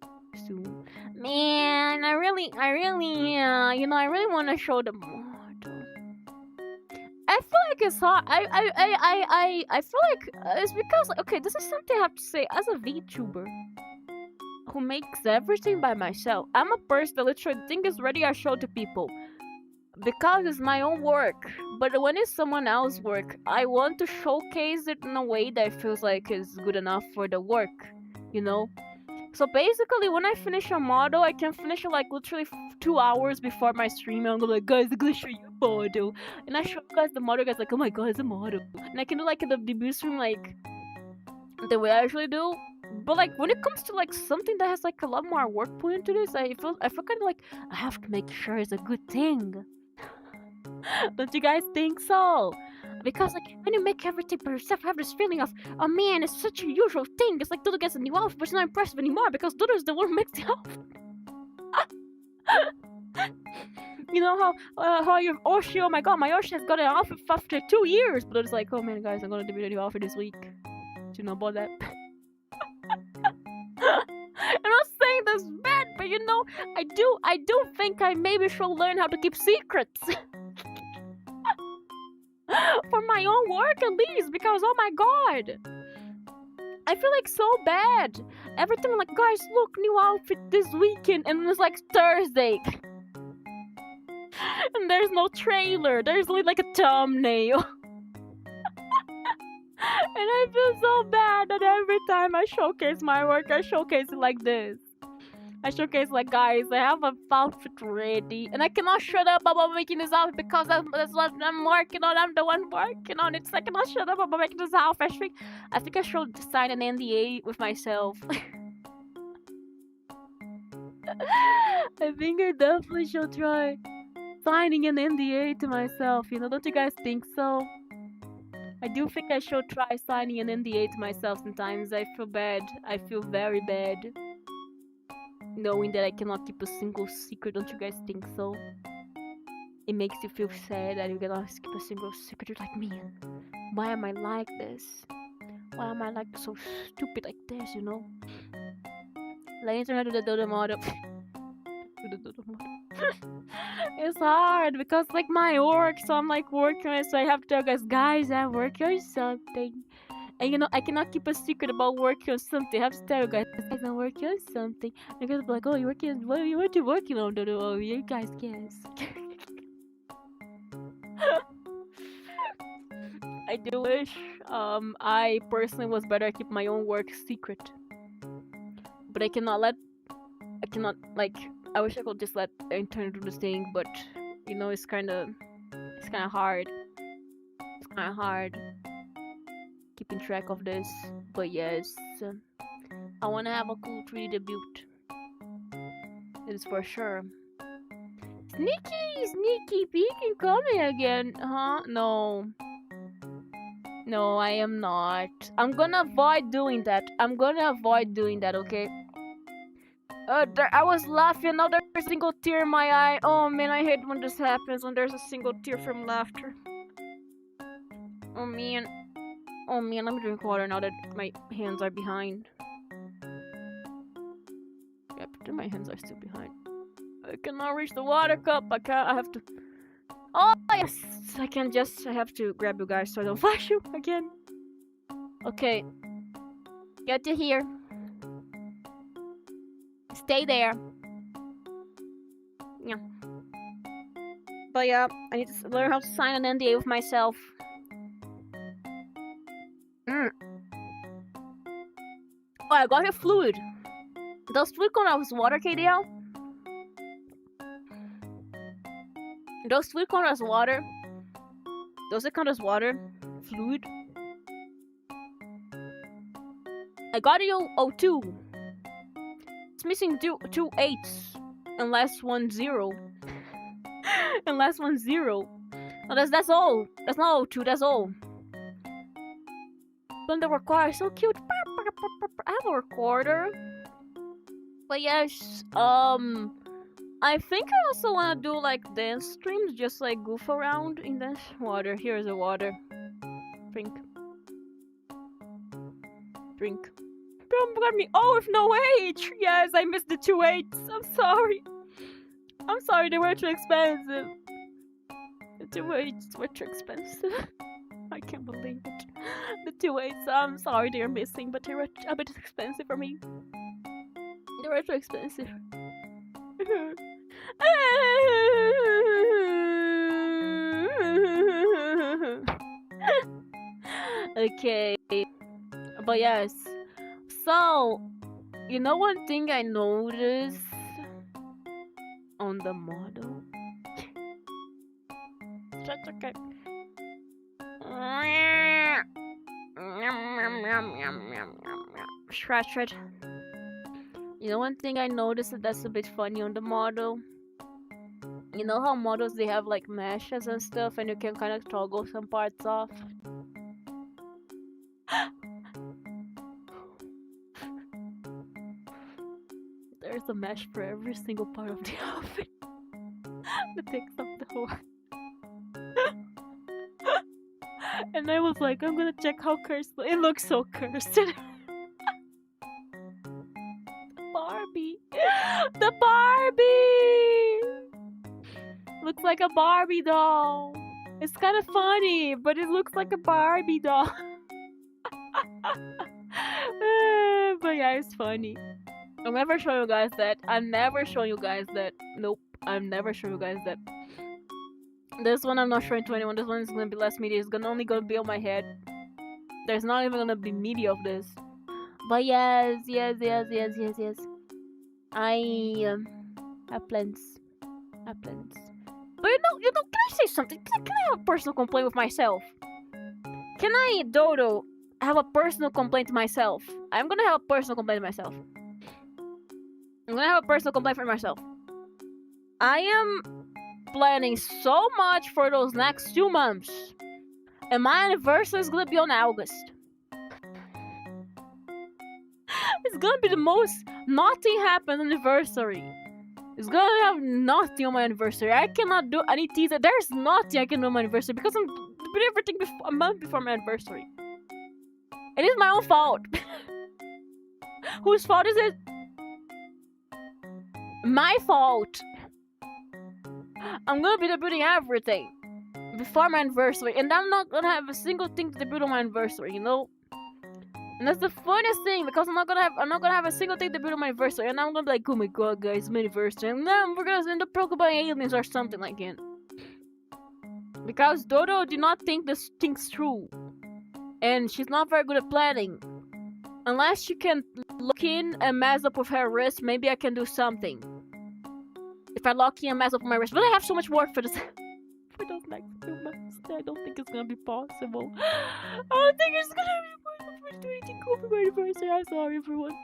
soon. Man, I really want to show the model. I feel like it's hard. I feel like it's because okay, this is something I have to say as a VTuber who makes everything by myself. I'm a person that literally think it's ready. I show to people because it's my own work. But when it's someone else's work, I want to showcase it in a way that feels like it's good enough for the work. You know. So basically, when I finish a model, I can finish it like literally 2 hours before my stream. And I'm like, guys, I'm gonna show you a model. And I show you guys the model, guys like, oh my god, it's a model. And I can do like the debut stream like the way I usually do. But like when it comes to like something that has like a lot more work put into this, I feel kind of like I have to make sure it's a good thing. Don't you guys think so? Because like when you make everything by yourself, I have this feeling of, oh man, it's such a usual thing. It's like Dodo gets a new outfit, but it's not impressive anymore because Dodo's the one who makes the outfit. You know how your Oshi, oh my god, my Oshi has got an outfit after 2 years, but it's like, oh man, guys, I'm gonna do a new outfit this week. Do you know about that? I'm not saying that's bad, but you know, I do think I maybe should learn how to keep secrets. For my own work at least, because oh my god, I feel like so bad. Every time I'm like, guys, look, new outfit this weekend, and it's like Thursday. And there's no trailer, there's only like a thumbnail. And I feel so bad that every time I showcase my work, I showcase it like this. I showcase like, guys, I have an outfit ready, and I cannot shut up about making this outfit because that's what I'm working on. I'm the one working on it. So I cannot shut up about making this outfit. I think I should sign an NDA with myself. I think I definitely should try signing an NDA to myself. You know, don't you guys think so? I do think I should try signing an NDA to myself sometimes. I feel bad. I feel very bad. Knowing that I cannot keep a single secret, don't you guys think so? It makes you feel sad that you cannot keep a single secret. You're like, man, why am I like this? Why am I like so stupid like this, you know? Let me turn to the Dodo model. It's hard because like my work, so I'm like working on it, so I have to tell guys, I'm working on something. And you know, I cannot keep a secret about working on something. I have to tell you guys, I'm working on something. And you guys be like, oh, you're working on, what are you working on? Oh, you guys guess. I do wish I personally was better at keep my own work secret. But I cannot like, I wish I could just let the intern do this thing, but you know, it's kinda hard. It's kinda hard keeping track of this. But yes, I wanna have a cool 3D debut. It is for sure. Sneaky peeking coming again, huh? No, I am not. I'm gonna avoid doing that. Okay? I was laughing, now there's a single tear in my eye. Oh man, I hate when this happens, when there's a single tear from laughter. Oh man, let me drink water now that my hands are behind. Yep, my hands are still behind. I cannot reach the water cup. I have to. Oh yes, I have to grab you guys so I don't flash you again. Okay, get to here. Stay there. Yeah. But yeah, I need to learn how to sign an NDA with myself. Oh, I got here fluid. Does fluid count as water, KDL? Does fluid count as water? Does it count as water? Fluid? I got it O2. It's missing two 8s. And last one 0. And last one 0. No, that's all. That's not O2, that's all. Blender recorder, so cute. I have a recorder. But yes, I think I also wanna do like dance streams, just like goof around in dance. Water, here's the water. Drink. Don't let me. Oh, with no H. Yes, I missed the 2 8s. I'm sorry, they were too expensive. The 2 8s were too expensive. I can't believe it. The 2 8s, I'm sorry they're missing, but they were a bit expensive for me. They were too expensive. Okay, but yes. So, you know one thing I noticed on the model? That's okay. Scratch it. You know one thing I noticed that's a bit funny on the model? You know how models, they have like meshes and stuff and you can kind of toggle some parts off? There's a mesh for every single part of the outfit. That takes up the whole. And I was like, I'm gonna check how cursed. It looks so cursed. Barbie! The Barbie! Looks like a Barbie doll. It's kind of funny, but it looks like a Barbie doll. But yeah, it's funny. I'll never show you guys that. Nope, I'm never showing you guys that. This one I'm not showing to anyone. This one is gonna be less media. It's only gonna be on my head. There's not even gonna be media of this. But yes. I have plans. But you know, can I say something? Can I have a personal complaint with myself? Can I, Dodo, have a personal complaint to myself? I'm gonna have a personal complaint to myself. For myself. I am planning so much for those next 2 months. And my anniversary is gonna be on August. It's gonna be the most nothing happened anniversary. It's gonna have nothing on my anniversary. I cannot do any teaser. There's nothing I can do on my anniversary because I'm doing everything a month before my anniversary. It is my own fault. Whose fault is it? My fault. I'm gonna be debuting everything before my anniversary, and I'm not gonna have a single thing to debut on my anniversary, you know? And that's the funniest thing, because I'm not gonna have a single thing to build on my anniversary, and I'm gonna be like, oh my god, guys, it's my anniversary, and then we're gonna end up talking about aliens or something like it. Because Dodo did not think this thing's true, and she's not very good at planning. Unless she can lock in and mess up with her wrist, maybe I can do something. If I lock in and mess up my wrist, but I have so much work for this. For those next 2 months, I don't think it's gonna be possible. I don't think it's gonna be possible to do anything cool for my anniversary. I'm sorry, everyone.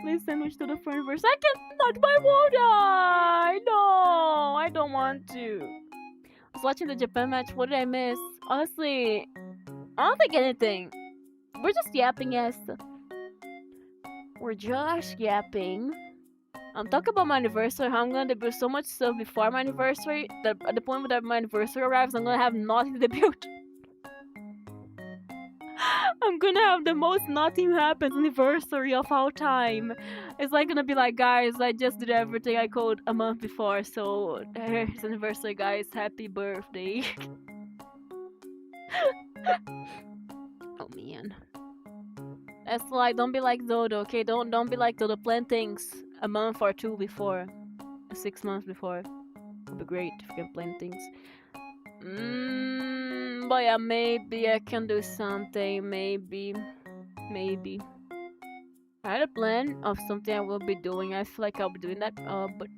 Please send me to the front anniversary. I cannot. Why won't I? No, I don't want to. I was watching the Japan match. What did I miss? Honestly, I don't think anything. We're just yapping, yes. We're just yapping. I'm talking about my anniversary, how I'm gonna build so much stuff before my anniversary that at the point that my anniversary arrives, I'm gonna have nothing to build. I'm gonna have the most nothing happens anniversary of all time. It's like gonna be like, guys, I just did everything I could a month before, so here's anniversary, guys. Happy birthday. Oh man. That's like, don't be like Dodo, okay? Don't be like Dodo. Plan things a month or 2 before, 6 months before. It'd be great if you can plan things. But yeah, maybe I can do something. Maybe. I had a plan of something I will be doing. I feel like I'll be doing that. But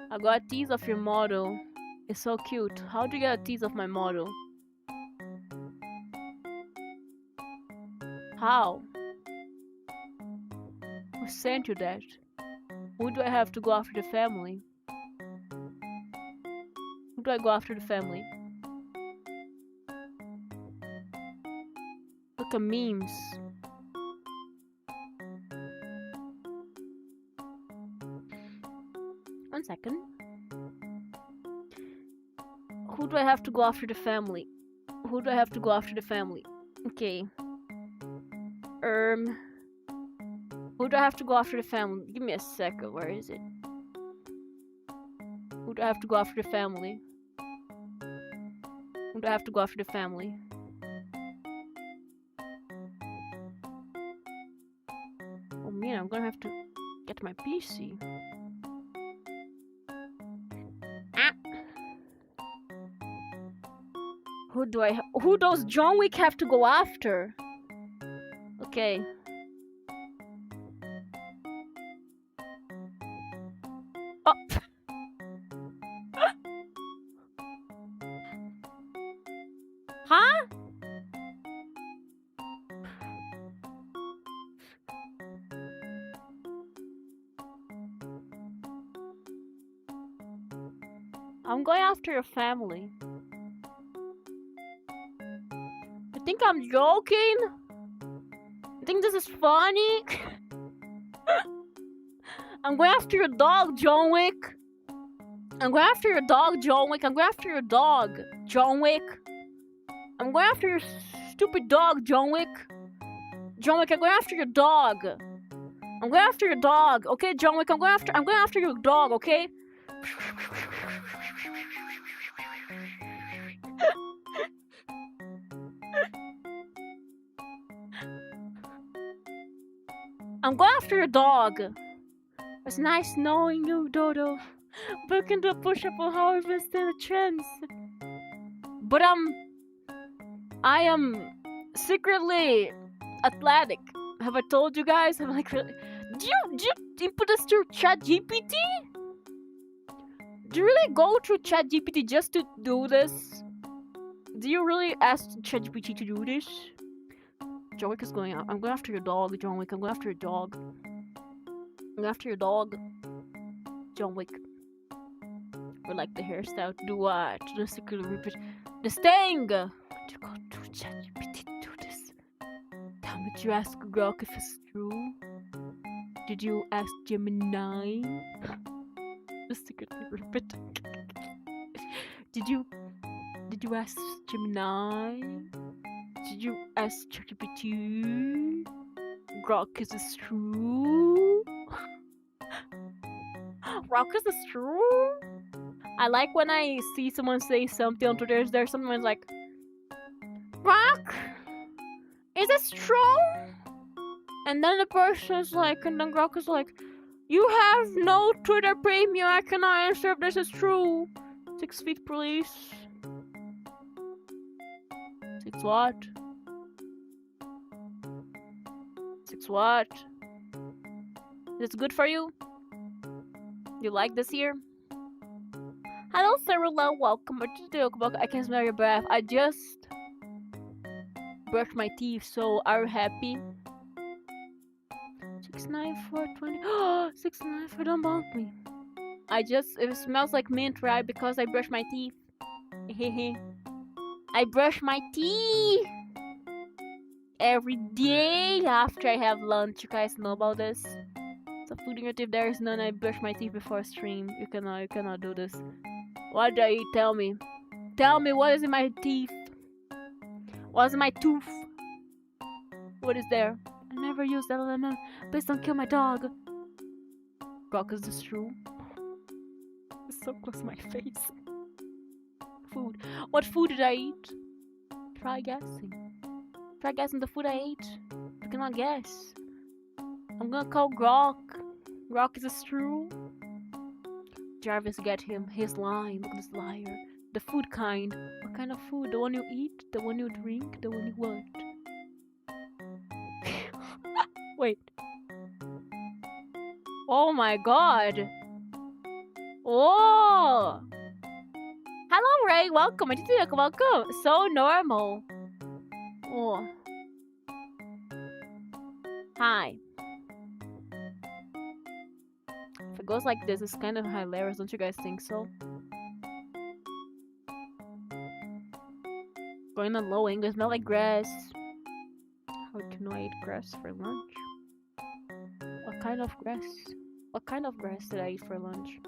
I got a tease of your model. It's so cute. How do you get a tease of my model? How? Who sent you that? Who do I have to go after the family? Who do I go after the family? Look at memes. One second. Who do I have to go after the family? Who do I have to go after the family? Okay. Who do I have to go after the family? Give me a second, where is it? Who do I have to go after the family? Who do I have to go after the family? Oh man, I'm gonna have to get my PC. Who does John Wick have to go after? Okay. Oh. Huh? I'm going after your family. You think I'm joking? You think this is funny? I'm going after your dog, John Wick. I'm going after your dog, John Wick. I'm going after your dog, John Wick. I'm going after your stupid dog, John Wick. John Wick, I'm going after your dog. I'm going after your dog, okay, John Wick? I'm going after your dog, okay? I'm going after your dog. It's nice knowing you, Dodo. But I can do a push-up on how I stand the trends. But I am secretly athletic. Have I told you guys? I'm like, really? Do you input this through ChatGPT? Do you really go through ChatGPT just to do this? Do you really ask ChatGPT to do this? John Wick is going out. I'm going after your dog, John Wick. I'm going after your dog. I'm going after your dog, John Wick. Or like the hairstyle. Do what? The secret repeat. The sting! To go to ChatGPT to do this. Tell me, did you ask Grok if it's true? Did you ask Gemini? The secret repeat. Did you ask Gemini? Did you ask ChatGPT? Grok, is this true? Grok, is this true? I like when I see someone say something on Twitter. There's someone like, Grok, is this true? And then the person's like, and then Grok is like, you have no Twitter premium, I cannot answer if this is true. 6 feet, please. 6 what? 6 what? Is this good for you? You like this here? Hello, Sarah, welcome to Doko. I can smell your breath. I just brushed my teeth, so are you happy? 69420. 694, don't bonk me. It smells like mint, right? Because I brushed my teeth. I brush my teeth every day after I have lunch. You guys know about this? So food in your teeth, there is none. I brush my teeth before stream. You cannot do this. What do you tell me? Tell me what is in my teeth? What's in my tooth? What is there? I never use that lemon. Please don't kill my dog. Grok, is this true? It's so close to my face. Food. What food did I eat? Try guessing. Try guessing the food I ate. You cannot guess. I'm gonna call Grok. Grok, is this true? Jarvis, get him. He's lying. Look at this liar. The food kind. What kind of food? The one you eat? The one you drink? The one you what? Wait. Oh my god. Oh. Hello, Ray. Welcome. Welcome. So normal. Oh. Hi. If it goes like this, it's kind of hilarious. Don't you guys think so? Going on low angle. Smell like grass. How to know I ate grass for lunch? What kind of grass? What kind of grass did I eat for lunch?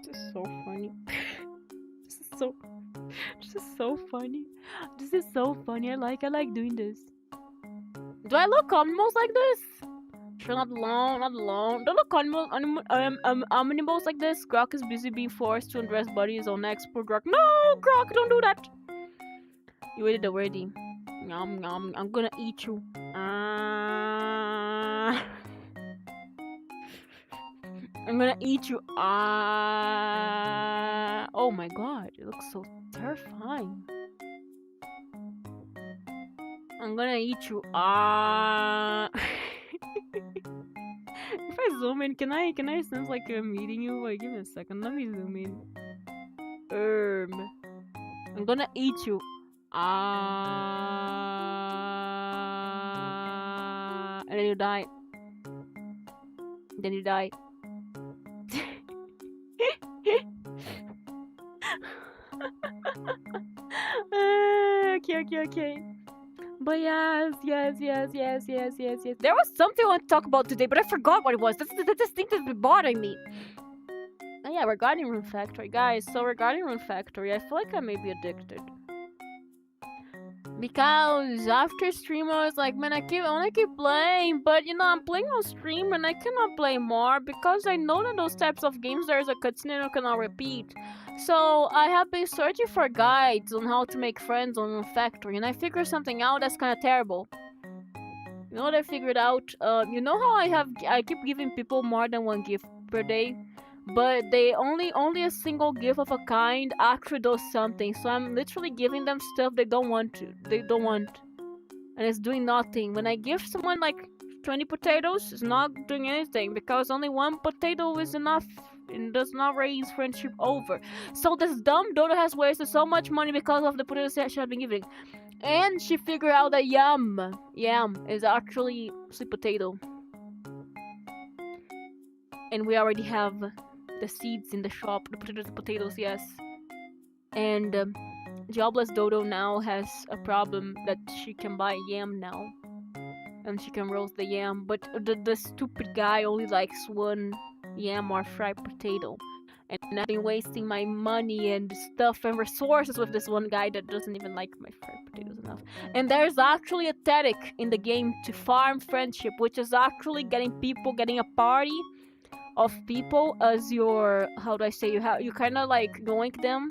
This is so funny. This is so funny. This is so funny. I like doing this. Do I look almost like this? Sure, not alone. Don't look animals like this. Grok is busy being forced to undress bodies on export. Grok, no, Grok, don't do that. You ate it already. Nom nom. I'm gonna eat you. I'm gonna eat you. Oh my god, it looks so terrifying. I'm gonna eat you. If I zoom in, can I sense like I'm eating you? Wait, give me a second. Let me zoom in. I'm gonna eat you. And then you die. Then you die. Okay. But yes. There was something I want to talk about today, but I forgot what it was. This thing that's been bothering me. Oh yeah, regarding Rune Factory, guys. So regarding Rune Factory, I feel like I may be addicted. Because after stream, I was like, man, I wanna keep playing, but you know, I'm playing on stream and I cannot play more because I know that those types of games there's a cutscene and I cannot repeat. So I have been searching for guides on how to make friends on Rune Factory, and I figured something out that's kind of terrible. You know what I figured out? You know how I keep giving people more than one gift per day? But they only a single gift of a kind actually does something. So I'm literally giving them stuff they don't want, and it's doing nothing. When I give someone like 20 potatoes, it's not doing anything because only one potato is enough and does not raise friendship over. So this dumb dodo has wasted so much money because of the potatoes that she has been giving, and she figured out that yam is actually sweet potato, and we already have the seeds in the shop, the potatoes, yes. And Jobless Dodo now has a problem that she can buy yam now, and she can roast the yam, but the stupid guy only likes one yam or fried potato, and I've been wasting my money and stuff and resources with this one guy that doesn't even like my fried potatoes enough. And there's actually a tactic in the game to farm friendship, which is actually getting a party of people as your, how do I say, you kind of like yoink them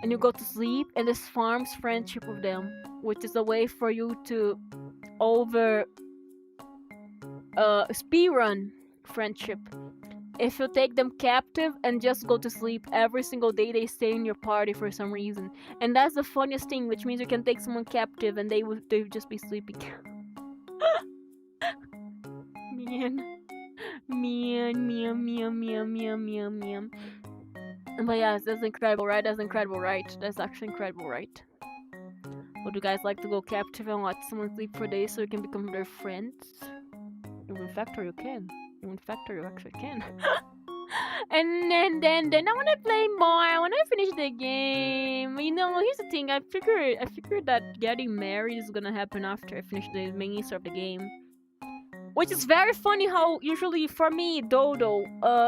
and you go to sleep, and this farms friendship with them, which is a way for you to over speedrun friendship. If you take them captive and just go to sleep every single day, they stay in your party for some reason, and that's the funniest thing. Which means you can take someone captive and they would just be sleeping. Man. But yeah, that's incredible, right? That's incredible, right? That's actually incredible, right? Would you guys like to go captive and watch someone sleep for days so you can become their friends? In Factor, you can. In Factor, you actually can. And then I wanna play more. I wanna finish the game. You know, here's the thing. I figured that getting married is gonna happen after I finish the main of the game. Which is very funny how usually for me, Dodo,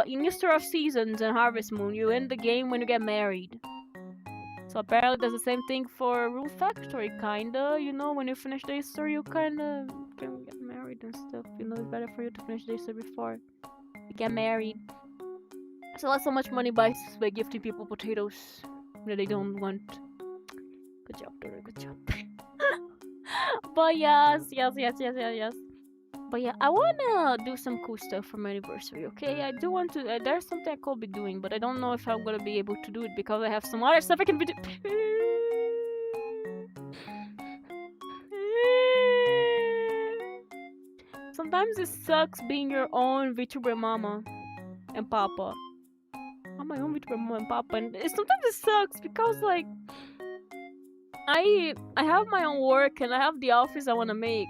in Easter of Seasons and Harvest Moon, you end the game when you get married. So apparently there's the same thing for Rule Factory, kinda. You know, when you finish the Easter, you kinda can get married and stuff. You know, it's better for you to finish the Easter before you get married. So not so much money by gifting people potatoes that they don't want. Good job, Dodo, good job. But yes. But yeah, I wanna do some cool stuff for my anniversary, okay? I do want to. There's something I could be doing, but I don't know if I'm gonna be able to do it because I have some other stuff I can be doing. Sometimes it sucks being your own VTuber mama and papa. I'm my own VTuber mama and papa, and sometimes it sucks because like I have my own work and I have the office I wanna make.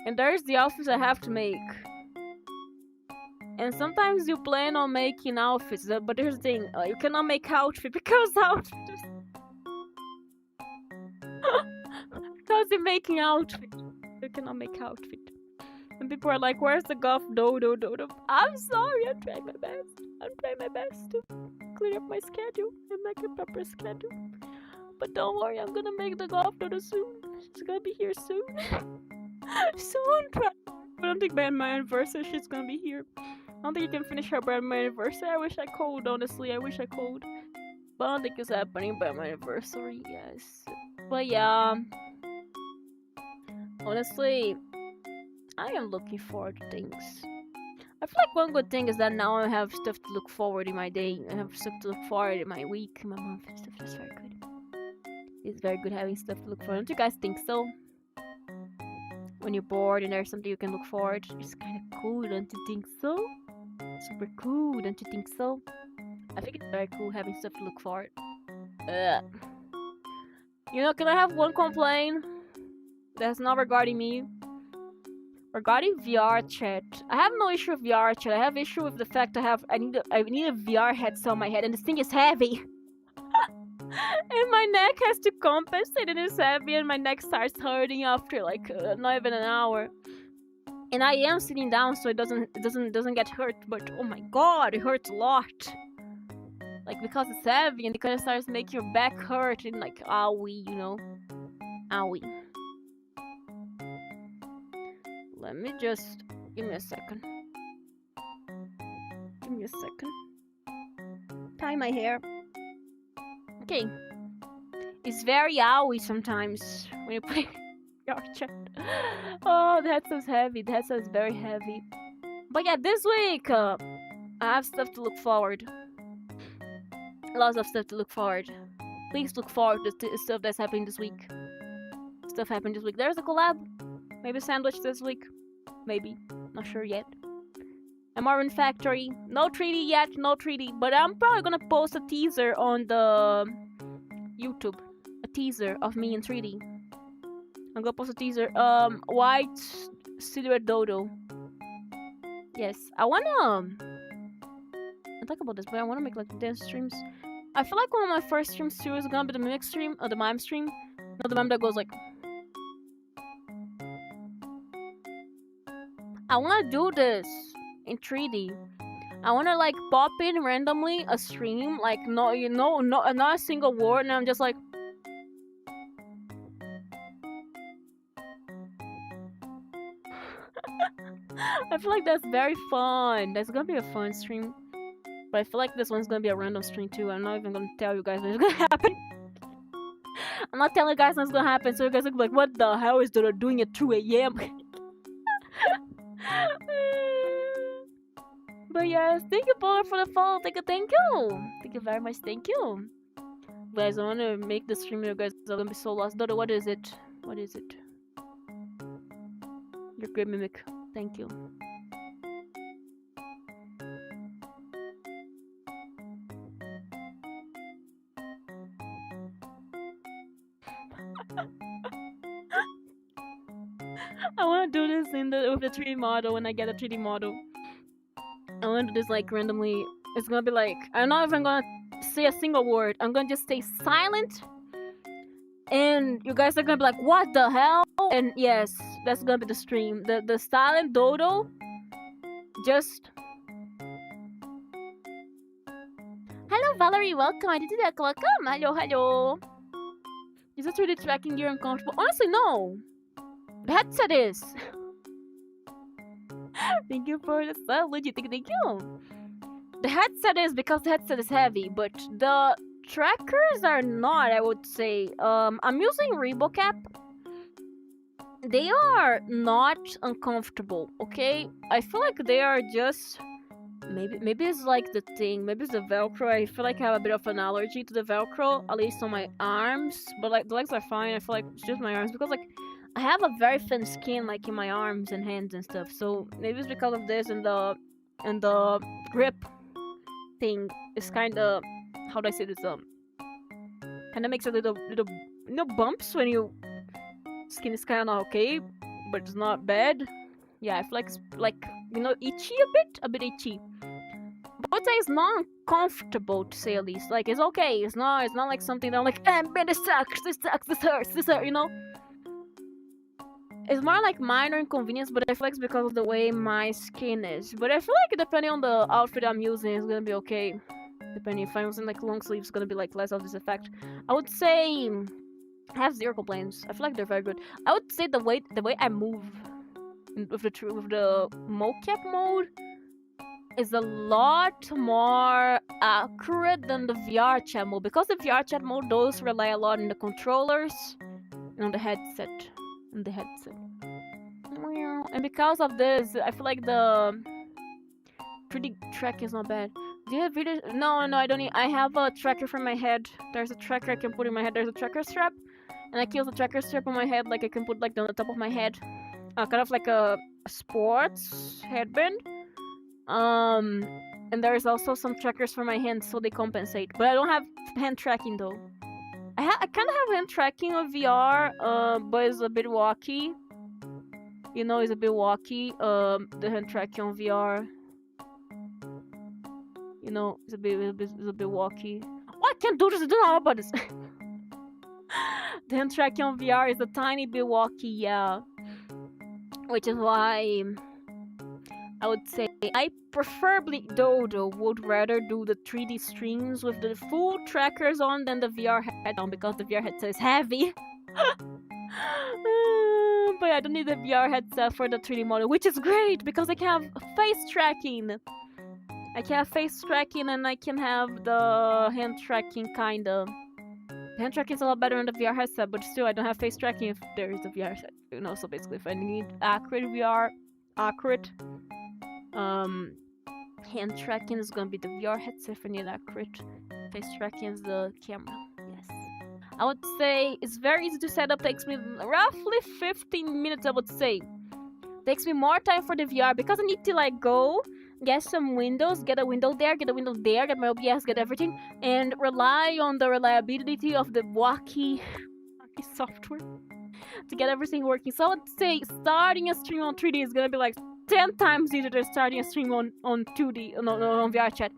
And there's the outfits I have to make. And sometimes you plan on making outfits, but here's the thing, you cannot make outfit because outfits. Because you're making outfit. You cannot make outfit. And people are like, where's the golf Dodo? I'm sorry, I'm trying my best. I'm trying my best to clean up my schedule and make a proper schedule. But don't worry, I'm gonna make the golf Dodo soon. She's gonna be here soon. Soon, I don't think by my anniversary she's gonna be here. I don't think you can finish her by my anniversary. I wish I could, honestly. I wish I could. But I don't think it's happening by my anniversary, yes. But yeah. Honestly, I am looking forward to things. I feel like one good thing is that now I have stuff to look forward in my day. I have stuff to look forward in my week, in my month, and stuff. That's very good. It's very good having stuff to look forward. Don't you guys think so? When you're bored and there's something you can look forward, it's kind of cool, don't you think so? Super cool, don't you think so? I think it's very cool having stuff to look forward. You know, can I have one complaint that's not regarding me? Regarding VRCHAT, I have no issue with VRCHAT. I have issue with the fact I need a VR headset on my head, and this thing is heavy. And my neck has to compensate, and it's heavy, and my neck starts hurting after like not even an hour. And I am sitting down, so it doesn't get hurt. But oh my god, it hurts a lot. Like because it's heavy, and it kind of starts making your back hurt, and like owie, you know, owie. Let me just give me a second. Tie my hair. Okay. It's very owie sometimes when you play VRCHAT. Oh, that sounds heavy. That sounds very heavy. But yeah, this week I have stuff to look forward. Lots of stuff to look forward. Please look forward to stuff that's happening this week. Stuff happened this week. There's a collab. Maybe a sandwich this week. Maybe. Not sure yet. I'm Marvin Factory. No 3D yet. No 3D. But I'm probably gonna post a teaser on the YouTube. A teaser of me in 3D. I'm gonna post a teaser. White silhouette Dodo. Yes. I wanna talk about this, but I wanna make like dance streams. I feel like one of my first streams too is gonna be the mimic stream, or the mime stream. Not the mime that goes like. I wanna do this in 3D. I wanna like pop in randomly a stream, like not a single word, and I'm just like. I feel like that's very fun. That's gonna be a fun stream. But I feel like this one's gonna be a random stream too. I'm not even gonna tell you guys what's gonna happen. I'm not telling you guys what's gonna happen, so you guys are like, what the hell is Dora doing at 2 a.m.? But yes, thank you, Paula, for the follow. Thank you. Thank you very much. Thank you. Guys, I wanna make the stream. You guys are gonna be so lost. Dora, what is it? What is it? Your great mimic. Thank you. I want to do this with the 3D model when I get a 3D model. I want to do this like randomly. It's gonna be like, I'm not even gonna say a single word. I'm gonna just stay silent. And you guys are gonna be like, what the hell? And yes, that's gonna be the stream. The silent dodo. Just... Hello, Valerie. Welcome. I did that. Welcome. Hello. Is it 3D tracking gear uncomfortable? Honestly, no. The headset is. Thank you for the sub, Luigi. Thank you. The headset is because the headset is heavy, but the trackers are not, I would say. I'm using Reebok app. They are not uncomfortable, okay? I feel like they are just... Maybe it's like the thing. Maybe it's the Velcro. I feel like I have a bit of an allergy to the Velcro, at least on my arms. But like the legs are fine. I feel like it's just my arms because like I have a very thin skin like in my arms and hands and stuff. So maybe it's because of this, and the grip thing is kind of, how do I say this? Kind of makes a little bumps when you skin is kind of okay, but it's not bad. Yeah, I feel like it's like, you know, itchy a bit itchy. But I would say it's not uncomfortable, to say at least. Like, it's okay. It's not like something that I'm like, man, this sucks, this hurts, you know? It's more like minor inconvenience, but I feel like it's because of the way my skin is. But I feel like depending on the outfit I'm using, it's gonna be okay. Depending if I'm using like long sleeves, it's gonna be like less of this effect. I would say I have zero complaints. I feel like they're very good. I would say the way I move with the mocap mode is a lot more accurate than the VRCHAT mode, because the VRCHAT mode does rely a lot on the controllers and on the headset. And because of this, I feel like the 3D track is not bad. Do you have videos? No, I don't need. I have a tracker for my head. There's a tracker I can put in my head. There's a tracker strap, and I can use the tracker strap on my head, like I can put like on the top of my head, kind of like a sports headband. And there's also some trackers for my hands, so they compensate. But I don't have hand tracking though. I kind of have hand tracking of VR, but it's a bit wacky. You know, it's a bit wacky. The hand tracking on VR. You know, it's a bit wacky. Oh, I can't do this. I don't know about this. The hand tracking on VR is a tiny bit wacky, yeah. Which is why I would say I preferably Dodo would rather do the 3D streams with the full trackers on than the VR head on, because the VR headset is heavy. But I don't need the VR headset for the 3D model, which is great because I can have face tracking. I can have face tracking and I can have the hand tracking kinda. The hand tracking is a lot better on the VR headset, but still I don't have face tracking if there is a VR headset. You know, so basically if I need accurate hand tracking is gonna be the VR headset. If I need accurate face tracking is the camera. Yes. I would say it's very easy to set up. Takes me roughly 15 minutes, I would say. Takes me more time for the VR because I need to like go get some windows, get a window there, get my OBS, get everything, and rely on the reliability of the wacky software to get everything working. So I would say starting a stream on 3D is gonna be like 10 times easier than starting a stream on 2D, on VRChat.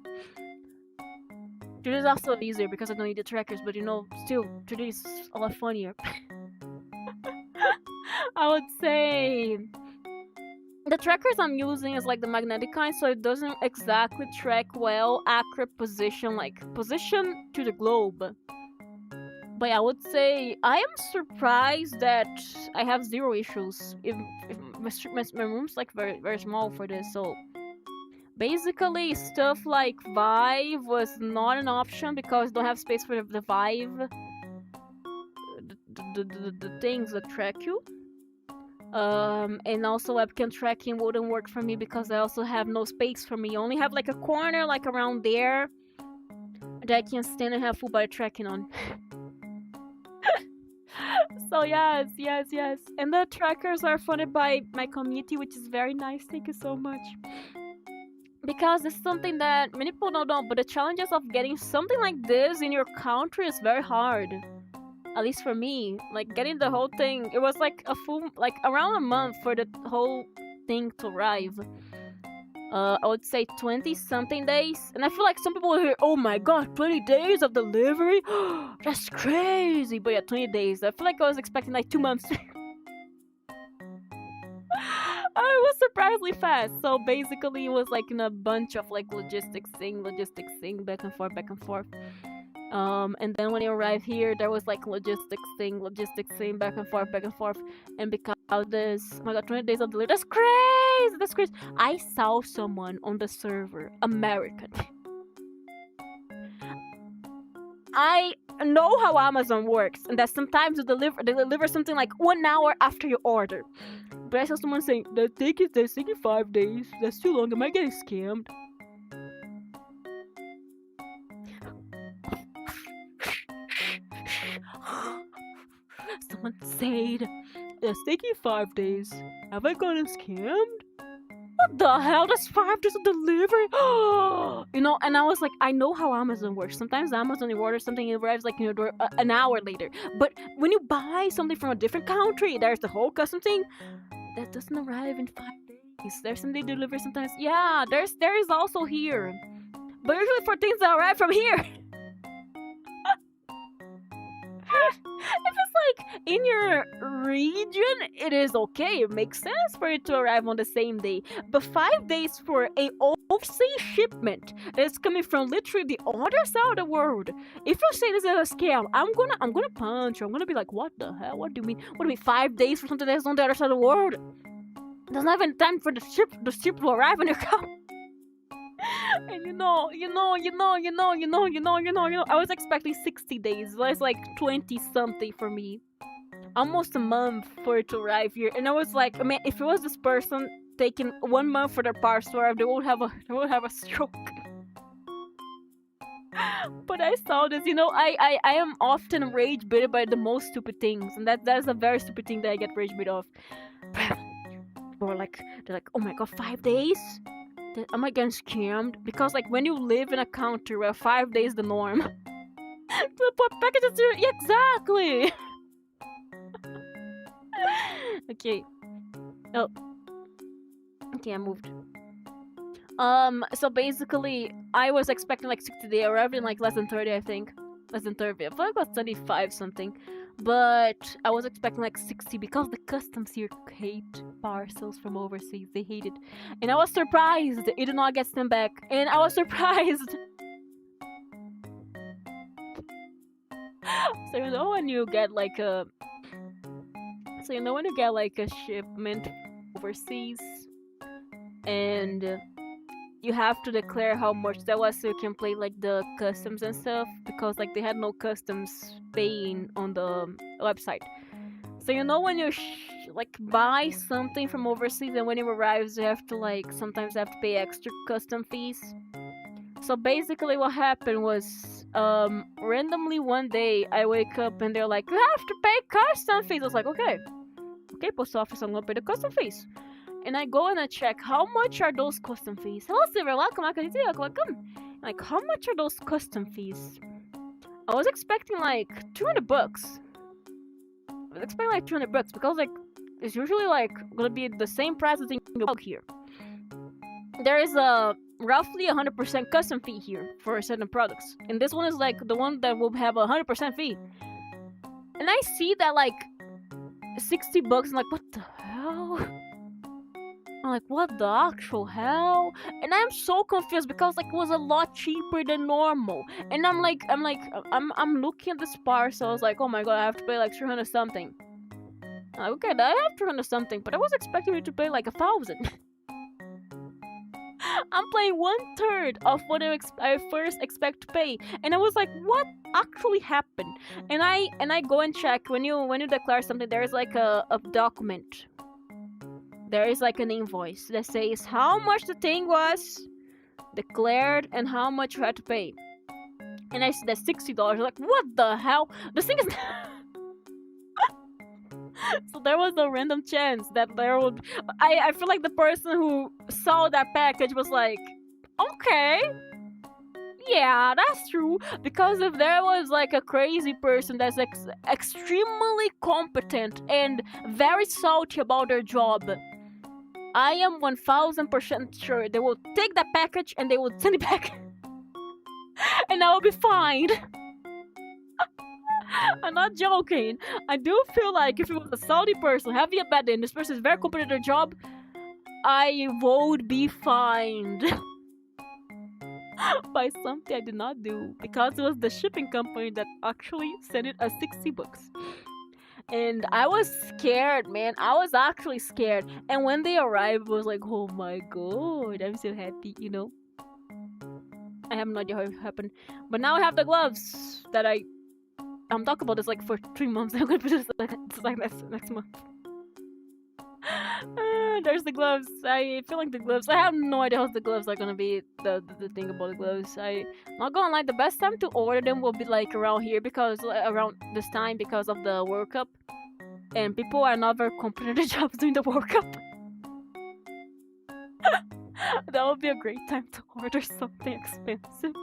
3D is also easier because I don't need the trackers, but you know, still, 3D is a lot funnier. I would say the trackers I'm using is like the magnetic kind, so it doesn't exactly track well accurate position, like position to the globe. But I would say I am surprised that I have zero issues. If my room's like very, very small for this, so Basically, stuff like Vive was not an option because don't have space for the Vive, the things that track you. And also webcam tracking wouldn't work for me because I also have no space for me. I only have like a corner like around there that I can stand and have full body tracking on. So yes. And the trackers are funded by my community, which is very nice. Thank you so much. Because it's something that many people don't know, but the challenges of getting something like this in your country is very hard. At least for me, like getting the whole thing, it was like a full, like around a month for the whole thing to arrive. I would say 20 something days. And I feel like some people will hear, oh my god, 20 days of delivery? That's crazy. But yeah, 20 days. I feel like I was expecting like 2 months. It was surprisingly fast. So basically, it was like in a bunch of like logistics thing, back and forth. And then when you arrive here, there was like logistics thing, back and forth. And because this, oh my god, 20 days of delivery, that's crazy. I saw someone on the server, American. I know how Amazon works, and that sometimes they deliver something like 1 hour after you order. But I saw someone saying, that's taking 5 days, that's too long, am I getting scammed? Someone said, it's taking 5 days. Have I gotten scammed? What the hell? That's 5 days of delivery? You know, and I was like, I know how Amazon works. Sometimes Amazon, you order something, it arrives like in your door an hour later. But when you buy something from a different country, there's the whole custom thing that doesn't arrive in 5 days. There's something delivered sometimes. Yeah, there is also here. But usually for things that arrive from here. If it's like in your region, it is okay. It makes sense for it to arrive on the same day. But 5 days for a overseas shipment that's coming from literally the other side of the world. If you say this is a scam, I'm gonna punch you. I'm gonna be like, what the hell? What do you mean? What do you mean 5 days for something that's on the other side of the world? There's not even time for the ship to arrive on your account. And you know, I was expecting 60 days. It's like 20 something for me. Almost a month for it to arrive here. And I was like, I mean, if it was this person taking 1 month for their parcel to arrive, they would have a stroke. But I saw this, you know, I am often rage baited by the most stupid things, and that is a very stupid thing that I get rage baited of. Or like, they're like, oh my god, 5 days? Am I getting scammed? Because like when you live in a country where 5 days the norm, to put packages to exactly. Okay. Oh. Okay, I moved. So basically, I was expecting like 60 days, arrived in like less than 30, I think. Less than 30. I feel like it was 35 something. But I was expecting like 60 because the customs here hate parcels from overseas. They hate it. And I was surprised it did not get sent back. And I was surprised. So you know when you get like a shipment overseas and you have to declare how much that was so you can play like the customs and stuff, because like they had no customs paying on the website. So you know when you like buy something from overseas and when it arrives you have to like sometimes have to pay extra custom fees. So basically what happened was randomly one day I wake up and they're like, you have to pay custom fees. I was like, okay, post office, I'm gonna pay the custom fees. And I go and I check how much are those custom fees. Hello, Silver, welcome. Like, how much are those custom fees? I was expecting like $200. I was expecting like $200 because like it's usually like gonna be the same price as in here. There is a roughly 100% custom fee here for certain products, and this one is like the one that will have 100% fee. And I see that like $60. I'm like, what the hell? I'm like, what the actual hell? And I'm so confused because like it was a lot cheaper than normal. And I'm looking at this parcel. I was like, oh my god, I have to pay like 300 something. I'm like, okay, I have 300 something, but I was expecting you to pay like 1,000. I'm paying 1/3 of what I first expect to pay, and I was like, what actually happened? And I go and check when you declare something. There is like a document. There is like an invoice that says how much the thing was declared and how much you had to pay. And I see that $60. Like, what the hell? This thing is. So there was a random chance that there would. I feel like the person who saw that package was like, okay, yeah, that's true. Because if there was like a crazy person that's extremely competent and very salty about their job, I am 1000% sure they will take that package and they will send it back. And I will be fine. I'm not joking. I do feel like if it was a salty person having a bad day and this person is very competent at their job, I would be fined by something I did not do, because it was the shipping company that actually sent it as $60. And I was scared, man. I was actually scared. And when they arrived, I was like, oh my god, I'm so happy, you know? I have no idea how it happened. But now I have the gloves that I'm talking about this like for 3 months. I'm gonna put this like next month. There's the gloves. I feel like the gloves. I have no idea how the gloves are gonna be. The thing about the gloves. I'm not gonna lie. The best time to order them will be like around here, because around this time, because of the World Cup, and people are not very competent at jobs during the World Cup. That would be a great time to order something expensive.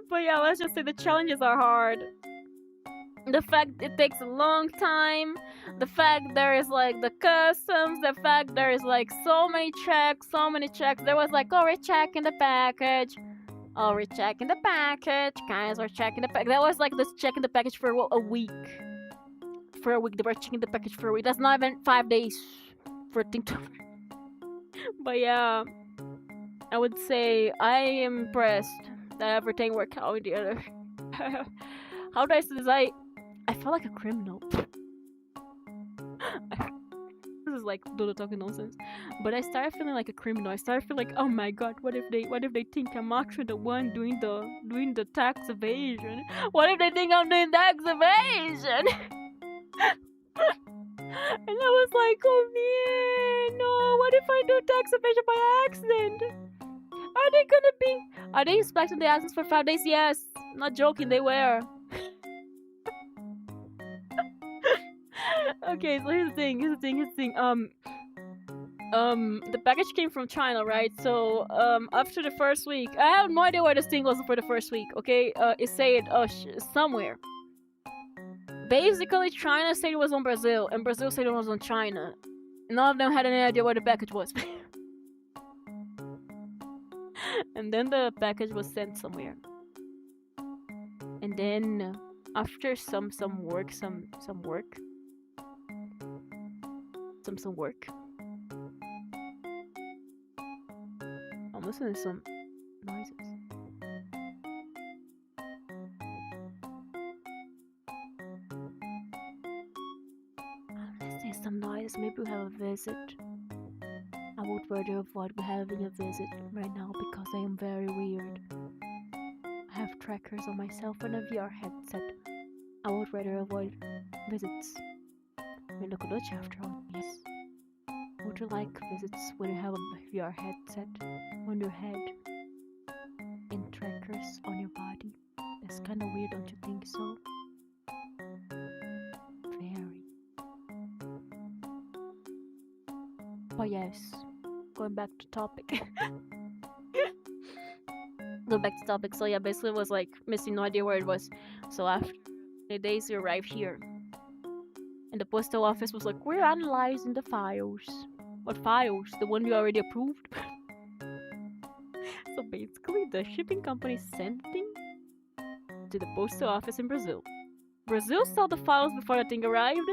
But yeah, let's just say the challenges are hard. The fact it takes a long time, the fact there is like the customs, the fact there is like so many checks. There was like, oh, we're checking the package. Oh, we're checking the package. Guys, we're checking the package. That was like this checking the package for a week. For a week, they were checking the package for a week. That's not even 5 days for a thing to. But yeah, I would say I am impressed that everything worked out in the other. How do I say this? I felt like a criminal. This is like Dodo talking nonsense. But I started feeling like a criminal. I started feeling like, oh my god, what if they think I'm actually the one doing the tax evasion? What if they think I'm doing tax evasion? And I was like, oh man, no, what if I do tax evasion by accident? Are they inspecting the assets for 5 days? Yes. Not joking, they were. Okay, so here's the thing. The package came from China, right? So, after the first week, I have no idea where this thing was for the first week, okay? It said, somewhere. Basically, China said it was on Brazil, and Brazil said it was on China. None of them had any idea where the package was. And then the package was sent somewhere. And then, after some work. I'm listening to some noises. I'm listening to some noise. Maybe we have a visit. I would rather avoid having a visit right now because I am very weird. I have trackers on myself and a VR headset. I would rather avoid visits. I mean, look at Dutch after all. Yes. Would you like visits when you have a VR headset on your head and trackers on your body? That's kind of weird, don't you think so? Very. But yes, going back to topic. So yeah, basically it was like missing no idea where it was. So after the days we arrived here, and the postal office was like, we're analyzing the files. What files? The one we already approved? So basically the shipping company sent the thing to the postal office in Brazil. Brazil saw the files before the thing arrived.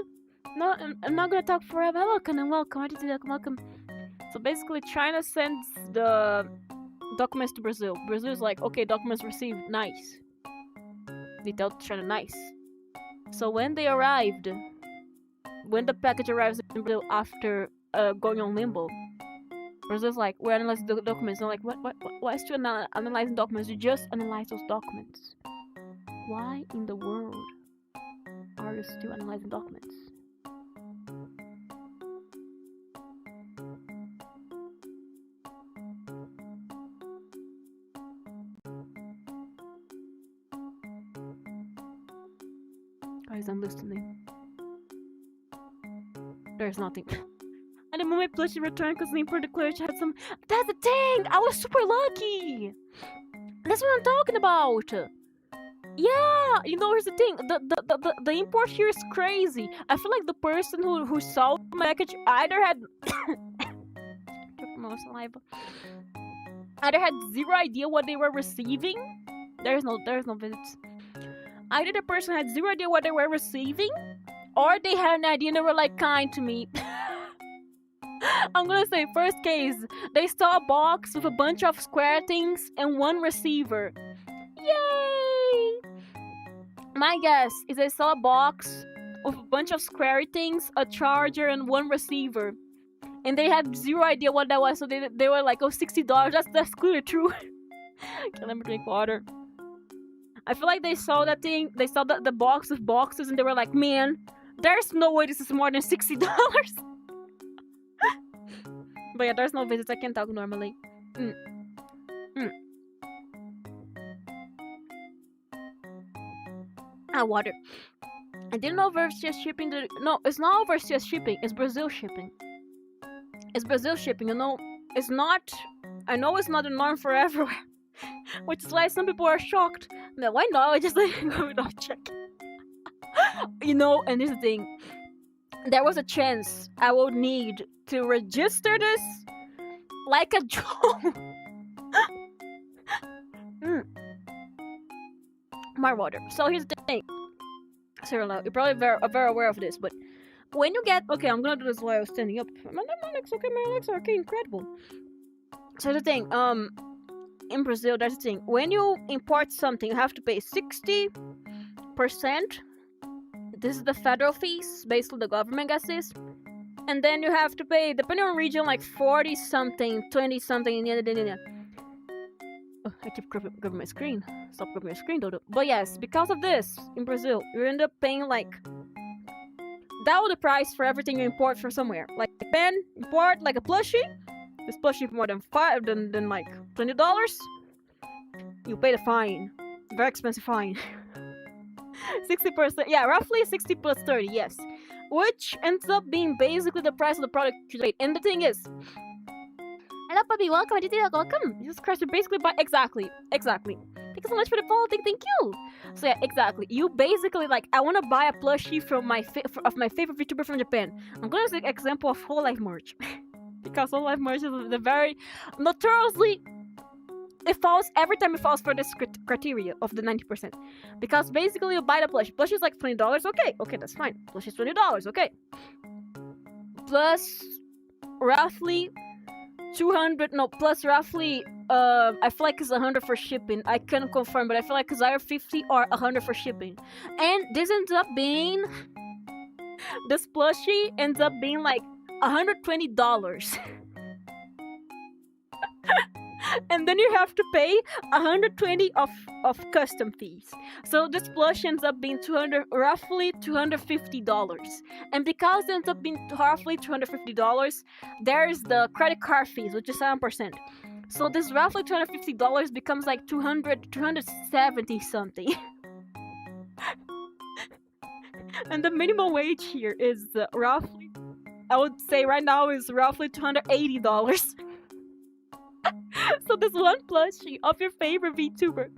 No, I'm not gonna talk forever. Welcome. I did say welcome. So basically China sends the documents to Brazil. Brazil is like, okay, documents received, nice. They tell China, nice. So when the package arrives in Brazil after going on limbo, Brazil's like, we're analyzing the documents. I'm like, why is to analyzing documents? You just analyze those documents. Why in the world are you still analyzing documents? Guys, I'm listening. There's nothing. And the moment plushie returned because the imported declared had some. That's the thing! I was super lucky! That's what I'm talking about! Yeah! You know, here's the thing. The import here is crazy. I feel like the person who saw my package either had. Took more saliva. Either had zero idea what they were receiving. There's no visits. Either the person had zero idea what they were receiving, or they had an idea and they were like kind to me. I'm gonna say first case, they saw a box with a bunch of square things and one receiver. Yay! My guess is they saw a box with a bunch of square things, a charger, and one receiver. And they had zero idea what that was, so they were like, oh, $60. That's clearly true. Can't let me drink water. I feel like they saw that thing, they saw the box with boxes, and they were like, man, there's no way this is more than $60. But yeah, there's no visits. I can't talk normally. Water. I didn't know VRCHAT shipping. No, it's not overseas shipping. It's Brazil shipping. It's Brazil shipping. You know, it's not. I know it's not the norm for everywhere, which is why some people are shocked. No, why not? I just let it go without checking. You know, and this is the thing. There was a chance I would need to register this like a drone. My water. So here's the thing. Cyril, you're probably very aware of this, but when you get... Okay, I'm gonna do this while I was standing up. My legs, okay, my legs are okay, incredible. So the thing, in Brazil, there's the thing. When you import something, you have to pay 60%. This is the federal fees, basically the government gets this. And then you have to pay, depending on region, like 40-something, 20-something, I keep grabbing my screen. Stop grabbing my screen, Dodo. But yes, because of this, in Brazil, you end up paying like double the price for everything you import from somewhere. Like a pen, import like a plushie. This plushie for more than like $20. You pay the fine. Very expensive fine. 60%, yeah, roughly 60 plus 30, yes. Which ends up being basically the price of the product you paid. And the thing is, hello, puppy, welcome, welcome. Jesus Christ, you basically buy, exactly. Thank you so much for the follow, thank you. So yeah, exactly. You basically, like, I want to buy a plushie from my favorite VTuber from Japan. I'm going to use an example of Whole Life merch. Because Whole Life merch is the very, notoriously, it falls, every time it falls for this criteria of the 90%. Because basically you buy the plushie. Plushie is like $20, okay, that's fine. Plushie is $20, okay. Plus roughly 200, no, plus roughly, I feel like it's 100 for shipping. I can't confirm, but I feel like it's either 50 or 100 for shipping. And this ends up being, this plushie ends up being like $120. And then you have to pay $120 of custom fees. So this plush ends up being roughly $250. And because it ends up being roughly $250, there's the credit card fees, which is 7%. So this roughly $250 becomes like $270 something. And the minimum wage here is roughly, I would say right now is roughly $280. So this one plushie of your favorite VTuber,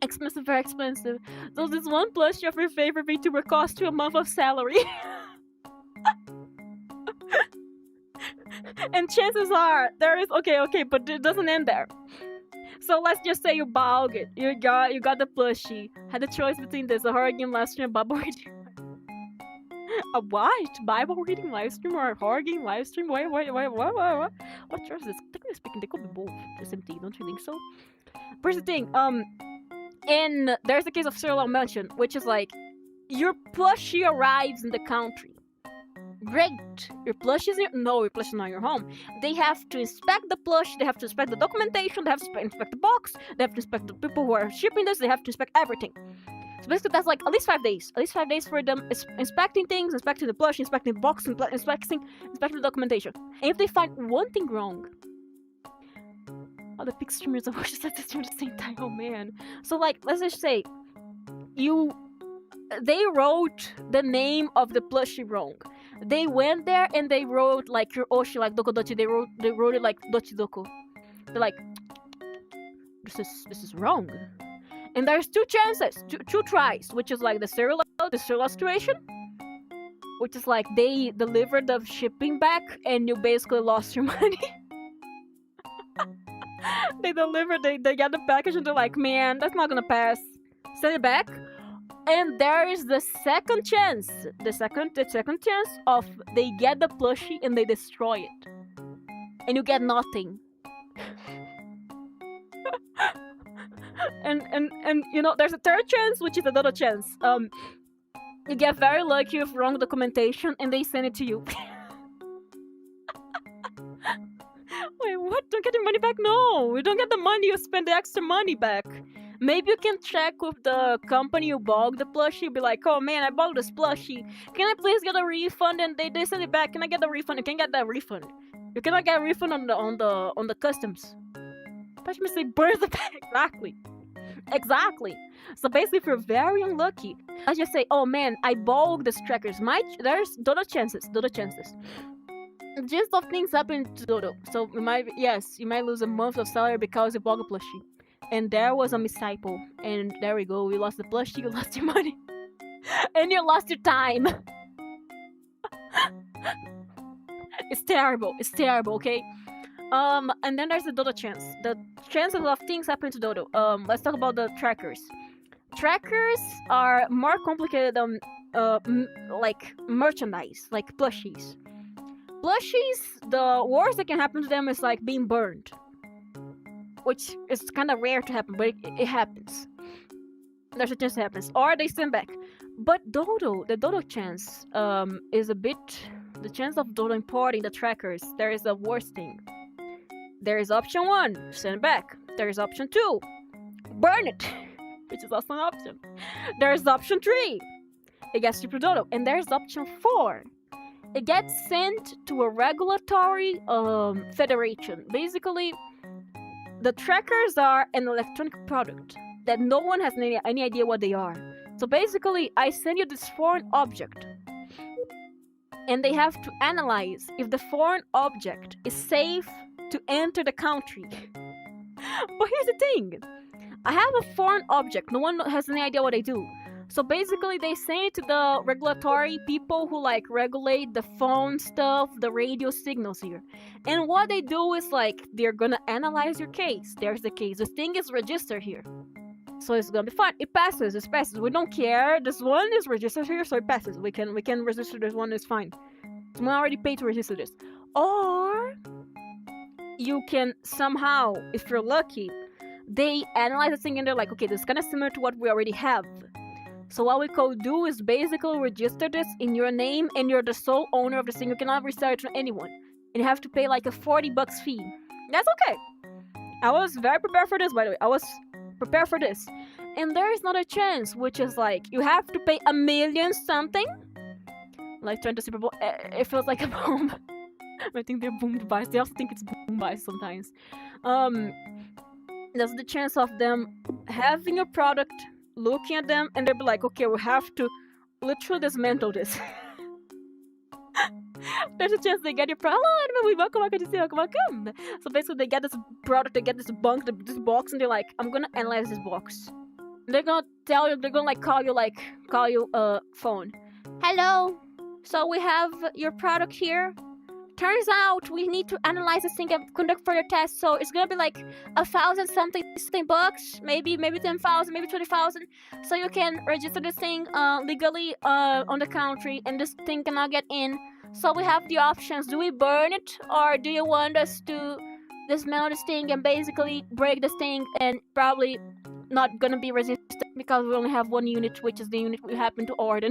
expensive, very expensive. So this one plushie of your favorite VTuber costs you a month of salary. And chances are there is okay, but it doesn't end there. So let's just say you bought it. You got the plushie. Had the choice between this, a horror game live stream, a Bible reading. A what? Bible reading live stream or a horror game live stream? What? What choice is this? Technically speaking, they could be both the same thing, don't you think so? Here's the thing, and there's the case of Cyril mentioned, which is like, your plushie arrives in the country. Great. Your plush is no, your plush is not your home. They have to inspect the plush. They have to inspect the documentation. They have to inspect the box. They have to inspect the people who are shipping this. They have to inspect everything. So basically, that's like at least 5 days. At least 5 days for them inspecting things, inspecting the plush, inspecting the box, inspecting the documentation. And if they find one thing wrong, the big streamers are just at the same time. Oh man. So like, let's just say they wrote the name of the plushie wrong. They went there and they wrote like your Oshi, like Doko Dochi. They wrote it like Dochi Doko. They're like, this is wrong. And there's 2 chances, two tries, which is like the serial situation, which is like they delivered the shipping back and you basically lost your money. They got the package and they're like, man, that's not gonna pass. Send it back. And there is the second chance. The second chance of they get the plushie and they destroy it. And you get nothing. and you know, there's a third chance, which is another chance. You get very lucky with wrong documentation and they send it to you. Wait, what? Don't get your money back? No, you don't get the money, you spend the extra money back. Maybe you can check with the company you bought the plushie. Be like, oh man, I bought this plushie. Can I please get a refund? And they send it back. Can I get the refund? You can't get that refund. You cannot get a refund on the customs. But you say burn the bag. Exactly. So basically, if you're very unlucky, let's just say, oh man, I bought these trackers. There's Dodo chances. Just of things happen to Dodo. So you might lose a month of salary because you bought a plushie. And there was a mistypo. And there we go. You lost the plushie, you lost your money. And you lost your time. It's terrible, okay? And then there's the Dodo chance. The chances of things happen to Dodo. Let's talk about the trackers. Trackers are more complicated than like merchandise, like plushies. Plushies, the worst that can happen to them is like being burned, which is kind of rare to happen, but it happens. There's a chance it happens, or they send back. But the Dodo chance is a bit. The chance of Dodo importing the trackers, there is a worse thing. There is option 1, send back. There is option 2, burn it, which is also an option. There is option 3, it gets to Dodo, and there's option 4. It gets sent to a regulatory federation. Basically, the trackers are an electronic product that no one has any idea what they are. So basically, I send you this foreign object, and they have to analyze if the foreign object is safe to enter the country. But here's the thing. I have a foreign object. No one has any idea what they do. So basically, they send it to the regulatory people who like regulate the phone stuff, the radio signals here. And what they do is like, they're gonna analyze your case. There's the case. The thing is registered here. So it's gonna be fine. It passes. We don't care. This one is registered here, so it passes. We can register this one, it's fine. Someone already paid to register this. Or you can somehow, if you're lucky, they analyze the thing and they're like, okay, this is kind of similar to what we already have. So what we could do is basically register this in your name and you're the sole owner of the thing. You cannot resell it to anyone. And you have to pay like a $40 fee. That's okay. I was very prepared for this, by the way. I was prepared for this. And there is not a chance, which is like, you have to pay $1 million something. Like trying to Super Bowl. It feels like a bomb. I think they're boom buys. They also think it's boom buys sometimes. There's the chance of them having a product, looking at them, and they'll be like, okay, we have to literally dismantle this. There's a chance they get your product. Welcome. So basically, they get this product, they get this box, and they're like, I'm gonna analyze this box. And they're gonna tell you, they're gonna like call you phone. Hello. So we have your product here. Turns out we need to analyze this thing and conduct further tests. So it's gonna be like 1,000 something bucks, maybe 10,000, maybe 20,000. So you can register this thing legally on the country, and this thing cannot get in. So we have the options: do we burn it, or do you want us to dismantle this thing and basically break this thing and probably not gonna be resistant because we only have one unit, which is the unit we happen to order.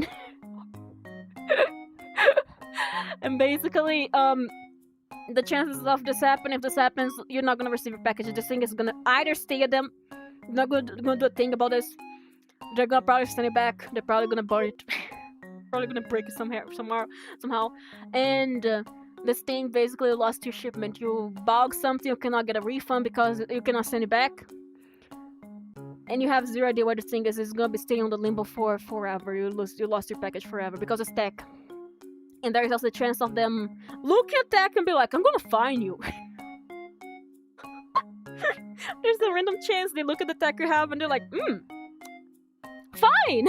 And basically, the chances of this happening, if this happens, you're not gonna receive your package. This thing is gonna either stay at them, not gonna do a thing about this. They're gonna probably send it back. They're probably gonna burn it. Probably gonna break it somehow. And this thing basically lost your shipment. You bought something, you cannot get a refund because you cannot send it back. And you have zero idea where this thing is. It's gonna be staying on the limbo for forever. You lost your package forever because it's tech. And there is also the chance of them looking at tech and be like, I'm gonna fine you. There's a random chance they look at the tech you have and they're like, fine.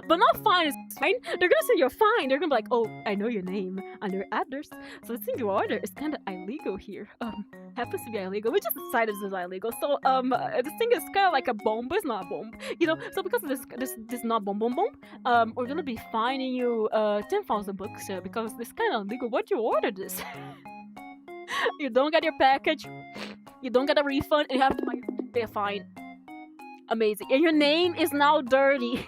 But not fine, it's fine. They're gonna say you're fine. They're gonna be like, oh, I know your name and your address. So the thing you order is kind of illegal here. Happens to be illegal. We just decided this is illegal. So this thing is kind of like a bomb, but it's not a bomb. You know. So because of this not bomb, we're gonna be fining you 10,000 bucks because this kind of illegal. Why'd you order this? You don't get your package. You don't get a refund. And you have to pay a fine. Amazing. And your name is now dirty.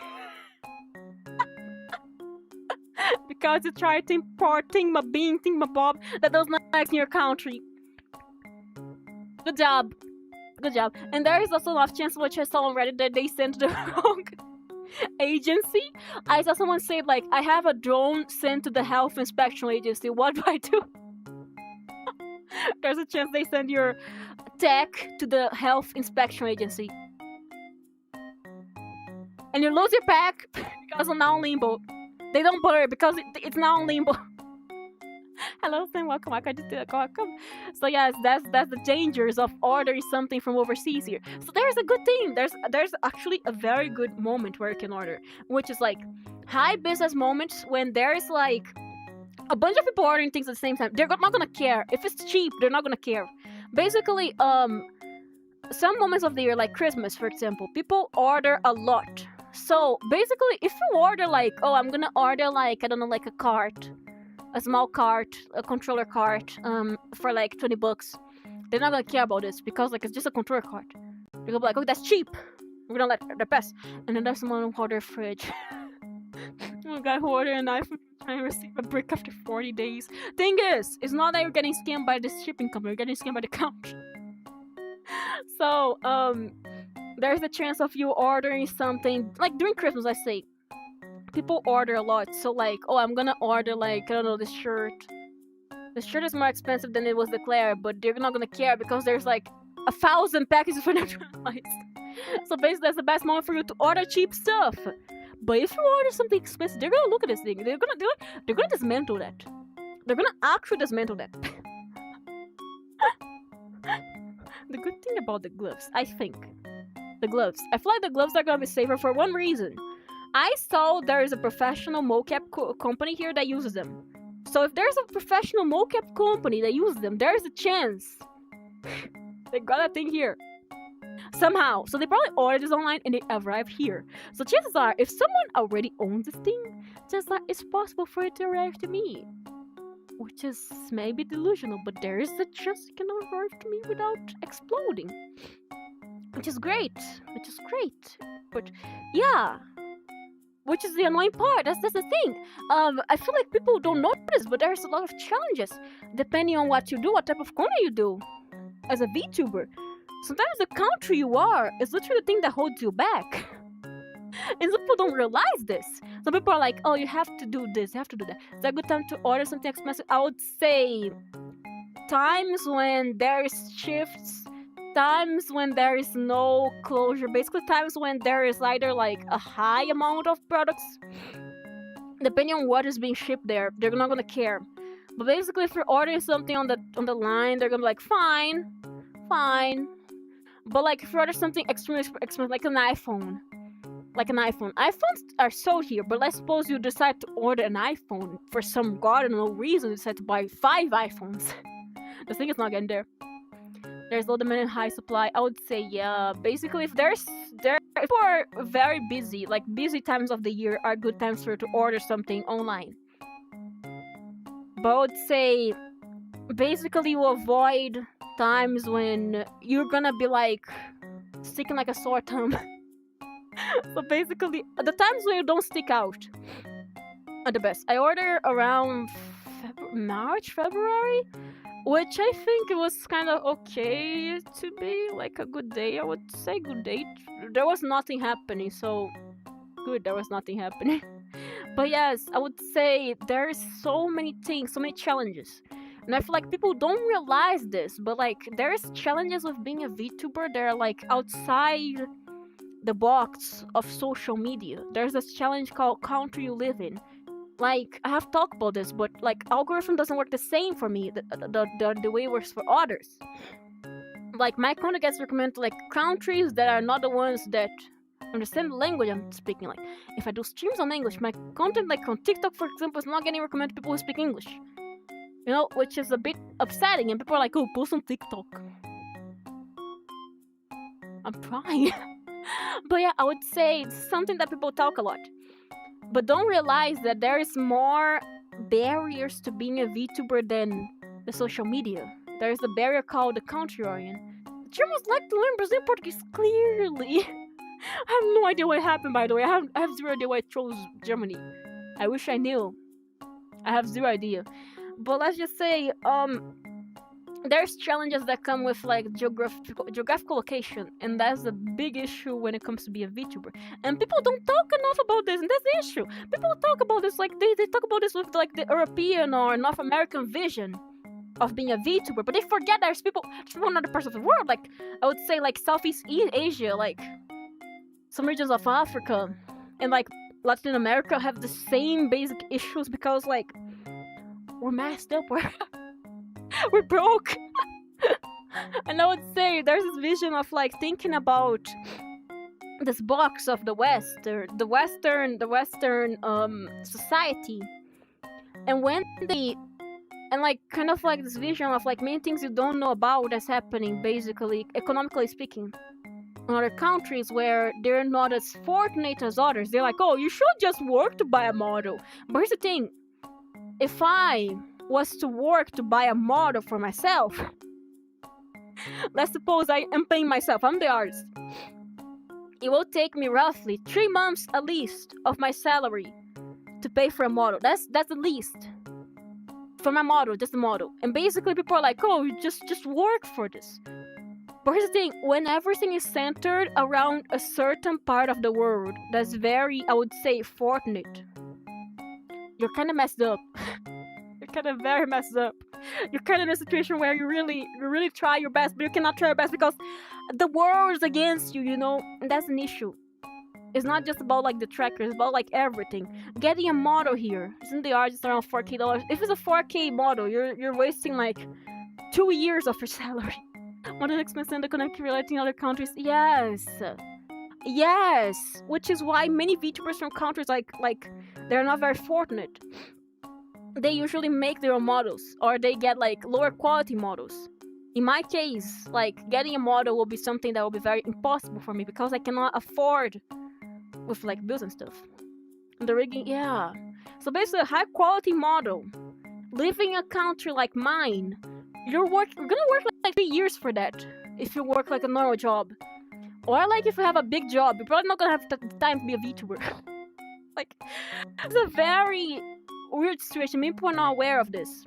Because you tried to import thing my bean, thing my bob that does not exist in your country. Good job. Good job. And there is also a lot of chance, which I saw on Reddit, that they sent the wrong agency. I saw someone say, like, I have a drone sent to the health inspection agency. What do I do? There's a chance they send your tech to the health inspection agency. And you lose your pack because it's now in limbo. They don't blur it because it's now in limbo. Hello, Sam. Welcome. Welcome. So yes, that's the dangers of ordering something from overseas here. So there's a good thing. There's actually a very good moment where you can order, which is like high business moments when there's like a bunch of people ordering things at the same time. They're not gonna care if it's cheap. They're not gonna care. Basically, some moments of the year, like Christmas, for example, people order a lot. So basically, if you order like, oh, I'm gonna order like, I don't know, like a cart, a small cart, a controller cart, for like 20 bucks, they're not gonna care about this because like it's just a controller cart. They're gonna be like, oh, that's cheap. We're gonna let that pass. And then there's someone who ordered a fridge. A guy who ordered a knife trying to receive a brick after 40 days. Thing is, it's not that you're getting scammed by this shipping company, you're getting scammed by the country. So, there's a chance of you ordering something, like during Christmas, I say, people order a lot. So like, oh, I'm gonna order like, I don't know, this shirt. The shirt is more expensive than it was declared, but they're not gonna care because there's like 1,000 packages for them to realize. So basically, that's the best moment for you to order cheap stuff. But if you order something expensive, they're gonna look at this thing. They're gonna dismantle that. They're gonna actually dismantle that. The good thing about the gloves, I think, I feel like the gloves are gonna be safer for one reason. I saw there is a professional mocap company here that uses them. So if there's a professional mocap company that uses them, there's a chance they got a thing here somehow. So they probably ordered this online and it arrived here. So chances are, if someone already owns this thing, just like it's possible for it to arrive to me. Which is maybe delusional, but there is a chance it can arrive to me without exploding. Which is great. But yeah. Which is the annoying part. That's the thing. I feel like people don't notice, but there's a lot of challenges depending on what you do, what type of content you do as a VTuber. Sometimes the country you are is literally the thing that holds you back. And some people don't realize this. Some people are like, oh, you have to do this, you have to do that. It's a good time to order something expensive. I would say times when there is shifts, times when there is no closure, basically times when there is either like a high amount of products, depending on what is being shipped there, they're not gonna care. But basically, if you're ordering something on the line, they're gonna be like, fine. But like if you order something extremely expensive, like an iPhone, iPhones are sold here. But let's suppose you decide to order an iPhone for some god unknown reason, you decide to buy 5 iPhones. The thing is not getting there. There's low demand and high supply. I would say, yeah. Basically, if people are very busy, like busy times of the year are good times for to order something online. But I would say, basically, you avoid times when you're gonna be like sticking like a sore thumb. So basically, the times when you don't stick out, The best. I ordered around March, February, which I think it was kind of okay to be like a good day. I would say good day. There was nothing happening, so good. There was nothing happening. But yes, I would say there's so many things, so many challenges. And I feel like people don't realize this, but like there's challenges with being a VTuber that are like outside the box of social media. There's this challenge called country you live in. Like I have talked about this, but like algorithm doesn't work the same for me the way it works for others. Like my content gets recommended to like countries that are not the ones that understand the language I'm speaking. Like if I do streams on English, my content like on TikTok for example is not getting recommended to people who speak English. You know, which is a bit upsetting, and people are like, oh, post on TikTok. I'm trying. But yeah, I would say it's something that people talk a lot. But don't realize that there is more barriers to being a VTuber than the social media. There is a barrier called the country origin. The Germans like to learn Brazilian Portuguese clearly. I have no idea what happened, by the way. I have zero idea why I chose Germany. I wish I knew. I have zero idea. But let's just say, there's challenges that come with like geographical location, and that's a big issue when it comes to be a VTuber. And people don't talk enough about this, and that's the issue. People talk about this like they talk about this with like the European or North American vision of being a VTuber, but they forget there's people from other parts of the world. Like I would say like Southeast Asia, like some regions of Africa, and like Latin America have the same basic issues because like we're messed up. We're broke. And I would say there's this vision of like thinking about this box of the West, or the Western society, and when they and like kind of like this vision of like many things you don't know about that's happening, basically economically speaking, in other countries where they're not as fortunate as others. They're like, oh, you should just work to buy a model. But here's the thing: if I was to work to buy a model for myself, let's suppose I am paying myself, I'm the artist, it will take me roughly 3 months at least of my salary to pay for a model. That's the least for my model, just the model. And basically people are like, oh, you just work for this. But here's the thing: when everything is centered around a certain part of the world that's very, I would say, fortunate, you're kind of messed up. You're kind of very messed up. You're kind of in a situation where you really try your best, but you cannot try your best because the world is against you, you know? And that's an issue. It's not just about like the trackers, it's about like everything. Getting a model here, isn't the art just around $4K? If it's a 4K model, you're wasting like 2 years of your salary. What is expensive in the connect relating other countries? Yes. Which is why many VTubers from countries like they're not very fortunate. They usually make their own models, or they get like lower quality models. In my case, like getting a model will be something that will be very impossible for me because I cannot afford with like bills and stuff. And the rigging, yeah. So basically, a high quality model, living in a country like mine, you're gonna work like 3 years for that if you work like a normal job. Or like if you have a big job, you're probably not gonna have time to be a VTuber. Like, it's a very weird situation. Many people are not aware of this.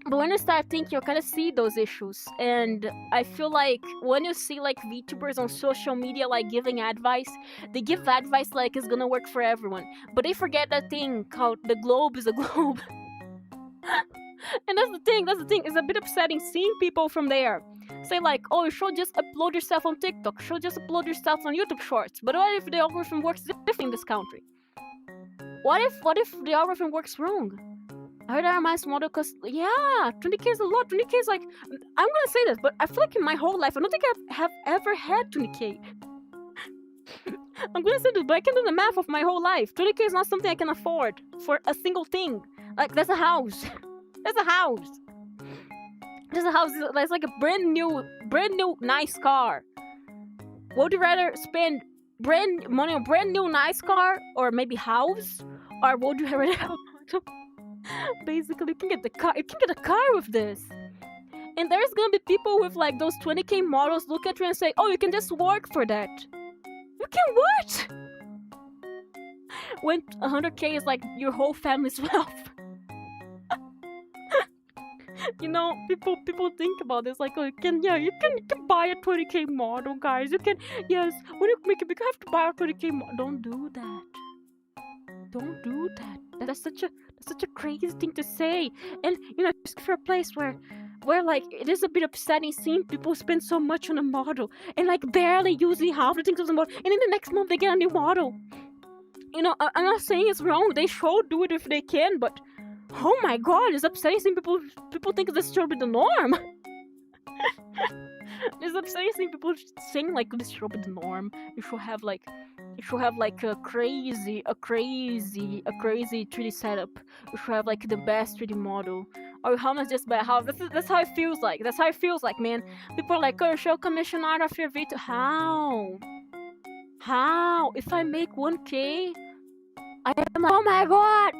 But when you start thinking, you kind of see those issues. And I feel like when you see like VTubers on social media like giving advice, they give advice like it's gonna work for everyone. But they forget that thing called the globe is a globe. And that's the thing. It's a bit upsetting seeing people from there say like, oh, you should just upload yourself on TikTok, you should just upload yourself on YouTube Shorts. But what if the algorithm works differently in this country? What if the algorithm works wrong? I heard I'm my model because, yeah, 20K is a lot. 20K is like, I'm gonna say this, but I feel like in my whole life, I don't think I have ever had 20K. I'm gonna say this, but I can do the math of my whole life. 20K is not something I can afford for a single thing. Like, that's a house. That's a house. There's a house that's like a brand new, nice car. Would you rather spend money on brand new, nice car, or maybe house, or would you rather have basically you can get the car? You can get a car with this. And there's gonna be people with like those 20K models look at you and say, "Oh, you can just work for that." You can what? when 100K is like your whole family's wealth. You know, people think about this like, oh, you can buy a 20K model, guys. You can, yes, when you make it big, you have to buy a 20K model. Don't do that. Don't do that. That's such a crazy thing to say. And you know, just for a place where like it is a bit upsetting seeing people spend so much on a model and like barely using half the things of the model, and in the next month they get a new model. You know, I'm not saying it's wrong. They should do it if they can, but oh my god, it's upsetting seeing people think this should be the norm. It's upsetting seeing people saying like this should be the norm. You should have like a crazy 3D setup. You should have like the best 3D model. Or how much just buy a house. That's how it feels like. That's how it feels like, man. People are like, oh, show commission art of your video. How? If I make 1K, I am like, oh my god,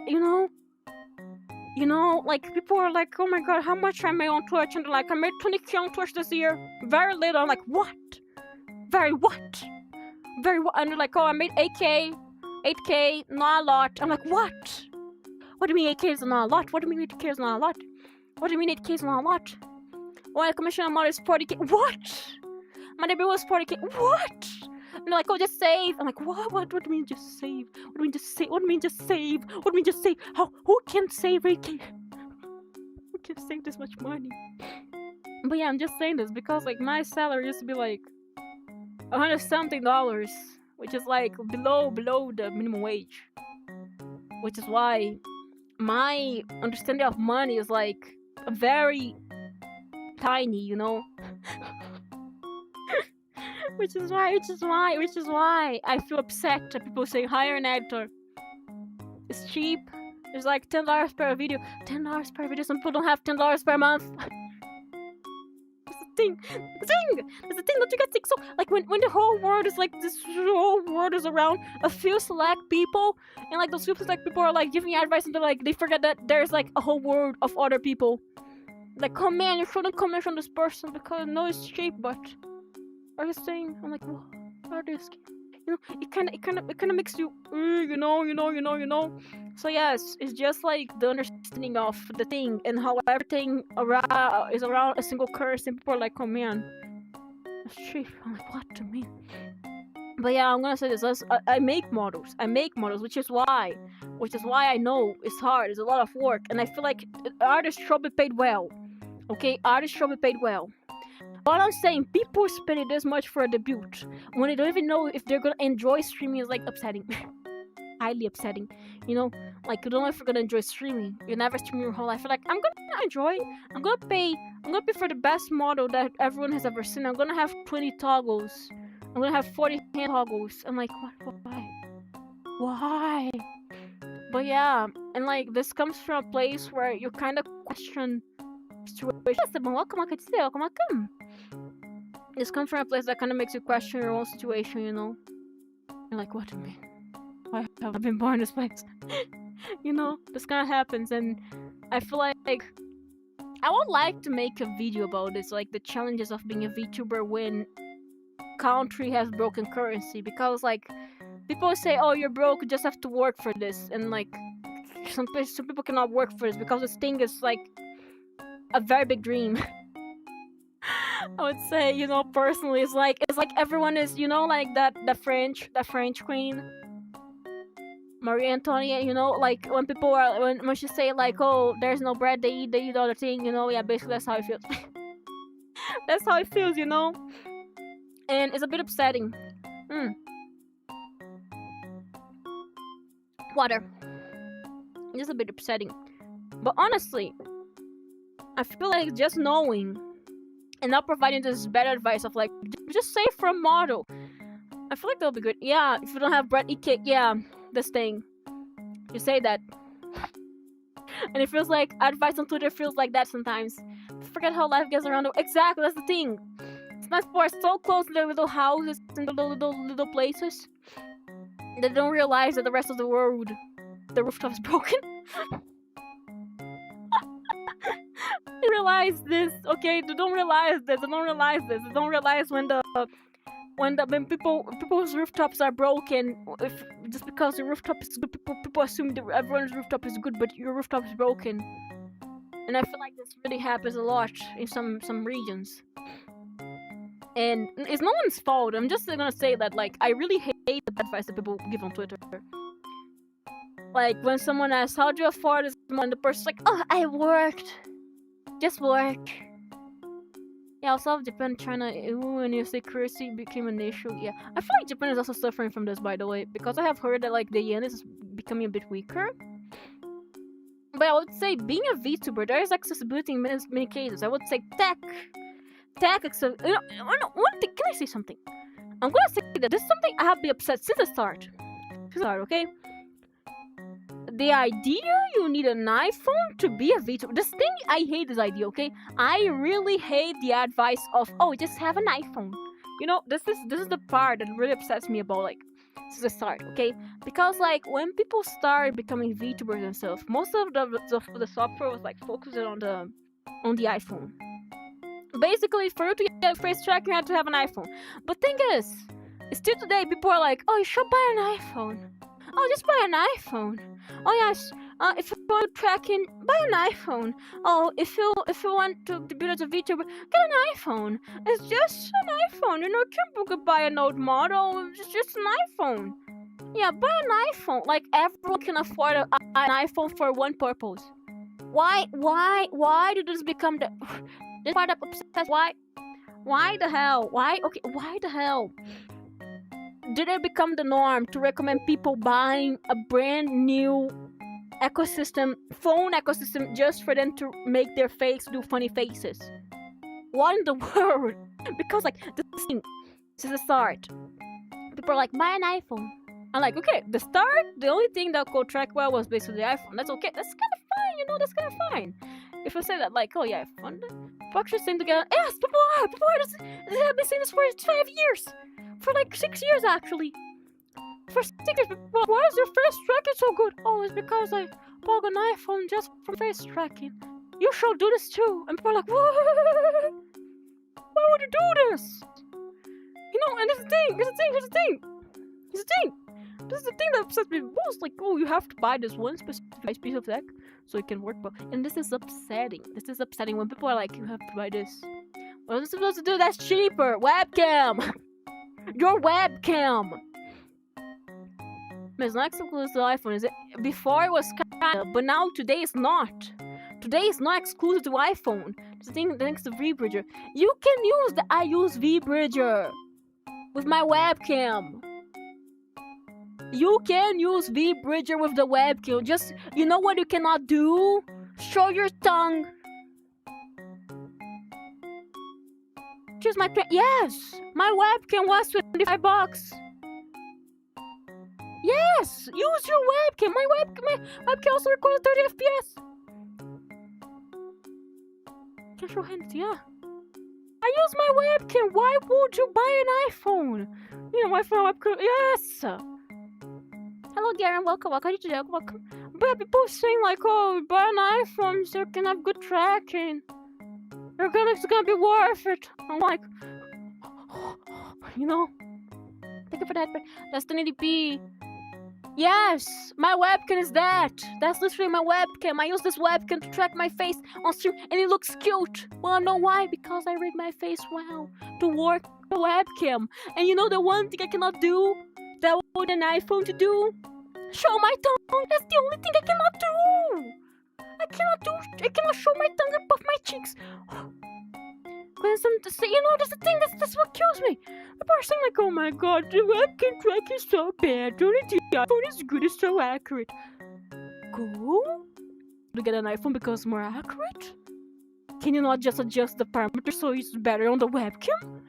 you know, like people are like, oh my god, how much I made on Twitch? And they're like, I made 20K on Twitch this year. Very little. I'm like, what? Very what? And they're like, oh, I made 8K, not a lot. I'm like, what? What do you mean 8K is not a lot? What do you mean 8K is not a lot? What do you mean 8K is not a lot? Well, commission amount is 40K. What? My debut was 40K. What? And they're like, oh, just save. I'm like, what? What do you mean just save? What do you mean just save? What do you mean just save? What do you mean just save? How? Who can save 8K? Who can save this much money? But yeah, I'm just saying this because like my salary used to be like $100-something, which is like below the minimum wage. Which is why my understanding of money is like very tiny, you know. which is why I feel upset that people say hire an editor. It's cheap. It's like $10 per video. $10 per video. Some people don't have $10 per month. That's the thing. Don't you get sick? So like when the whole world is like this whole world is around a few select people, and like those few select people are like giving advice, and they're like they forget that there's like a whole world of other people. Like, oh man, you shouldn't commission this person because no, it's cheap, but are you saying? I'm like, what are this? You know, it kind of makes you, you know. So yes, it's just like the understanding of the thing and how everything is around a single currency. And people are like, oh man, that's cheap. I'm like, what do you mean? But yeah, I'm gonna say this. I make models, which is why I know it's hard. It's a lot of work, and I feel like artists should be paid well. Okay, artists should be paid well. What I'm saying, people spending this much for a debut when they don't even know if they're gonna enjoy streaming is like upsetting. Highly upsetting. You know, like you don't know if you're gonna enjoy streaming. You never stream your whole life. You're like, I'm gonna enjoy. I'm gonna pay for the best model that everyone has ever seen. I'm gonna have 20 toggles. I'm gonna have 40 hand toggles. I'm like, what? Why? But yeah, and like this comes from a place where you kind of question situation. Welcome. This comes from a place that kind of makes you question your own situation, you know? You're like, what do you mean? Why have I been born in this place? You know, this kind of happens, and I feel like I would like to make a video about this, like the challenges of being a VTuber when country has broken currency, because like people say, oh, you're broke, you just have to work for this, and like some people cannot work for this because this thing is like a very big dream. I would say, you know, personally, it's like everyone is, you know, like the French queen, Marie Antoinette, you know, like when people are when she say like, oh, there's no bread, they eat other thing, you know. Yeah, basically that's how it feels. That's how it feels, you know, and it's a bit upsetting. Water. It's a bit upsetting, but honestly, I feel like just knowing and not providing this better advice of like, just save for a model. I feel like that'll be good. Yeah, if you don't have bread, eat cake. Yeah, this thing. You say that. And it feels like advice on Twitter feels like that sometimes. Forget how life gets around. Exactly, that's the thing. It's nice people are so close to their little houses and the little places that they don't realize that the rest of the world, the rooftop is broken. Realize this, okay? They don't realize this. They don't realize when the when people's rooftops are broken, if just because the rooftop is good, people assume that everyone's rooftop is good, but your rooftop is broken. And I feel like this really happens a lot in some regions. And it's no one's fault. I'm just gonna say that, like, I really hate the advice that people give on Twitter. Like, when someone asks, how do you afford this money? The person's like, oh, I worked. Just work. Yeah, also Japan, China, when your security became an issue. Yeah, I feel like Japan is also suffering from this, by the way, because I have heard that, like, the yen is becoming a bit weaker. But I would say, being a VTuber, there is accessibility in many cases. I would say tech accessibility. One thing, can I say something? I'm gonna say that this is something I have been upset since the start. Okay? The idea you need an iPhone to be a VTuber. This thing, I hate this idea, okay? I really hate the advice of, oh, just have an iPhone. You know, this is the part that really upsets me about, like, since the start, okay? Because, like, when people start becoming VTubers and stuff, most of the software was, like, focused on the iPhone. Basically, for you to get face tracking, you had to have an iPhone. But thing is, still today, people are like, oh, you should buy an iPhone. Oh, just buy an iPhone. Oh yes, if you want tracking, buy an iPhone. Oh, if you want to build as a VTuber, get an iPhone. It's just an iPhone. You know, you can buy an old model. It's just an iPhone. Yeah, buy an iPhone. Like, everyone can afford an iPhone for one purpose. Why did this become this part of obsessed? Why the hell? Why the hell? Did it become the norm to recommend people buying a brand new phone ecosystem, just for them to make their face do funny faces? What in the world? Because, like, this is the start. People are like, buy an iPhone. I'm like, okay, the start, the only thing that could track well was basically the iPhone. That's okay. That's kind of fine, you know, that's kind of fine. If you say that, like, oh yeah, fun. People actually saying together, yes, people are, they have been saying this for 5 years. For like 6 years, actually. For 6 years, why is your face tracking so good? Oh, it's because I bought an iPhone just for face tracking. You should do this too. And people are like, what? Why would you do this? You know, and here's the thing. This is the thing that upsets me most. Like, oh, you have to buy this one specific piece of tech so it can work well. And this is upsetting. When people are like, you have to buy this. What are you supposed to do? That's cheaper. Webcam. Your webcam. It's not exclusive to iPhone, is it? Before it was kinda, but now today it's not. Today is not exclusive to iPhone. The thing thanks to VBridger. You can use I use VBridger with my webcam. You can use VBridger with the webcam. Just, you know what you cannot do? Show your tongue. Choose my yes! My webcam was $25. Yes! Use your webcam! My webcam also records 30 FPS. Can show hands, yeah. I use my webcam. Why would you buy an iPhone? You know, my phone webcam. Yes! Hello, Darren. Welcome. Welcome. But people saying, like, oh, buy an iPhone so you can have good tracking. It's gonna be worth it. I'm like, you know, thank you for that. That's 1080p. Yes, my webcam is that. That's literally my webcam. I use this webcam to track my face on stream, and it looks cute. Wanna know why? Because I read my face well to work the webcam. And you know the one thing I cannot do that I want an iPhone to do? Show my tongue. That's the only thing I cannot do. I cannot show my tongue above my cheeks. When some to say, you know, that's the thing, that's what kills me. The person like, oh my god, the webcam track is so bad. Only the iPhone is good, it's so accurate. Go to get an iPhone because it's more accurate? Can you not just adjust the parameters so it's better on the webcam?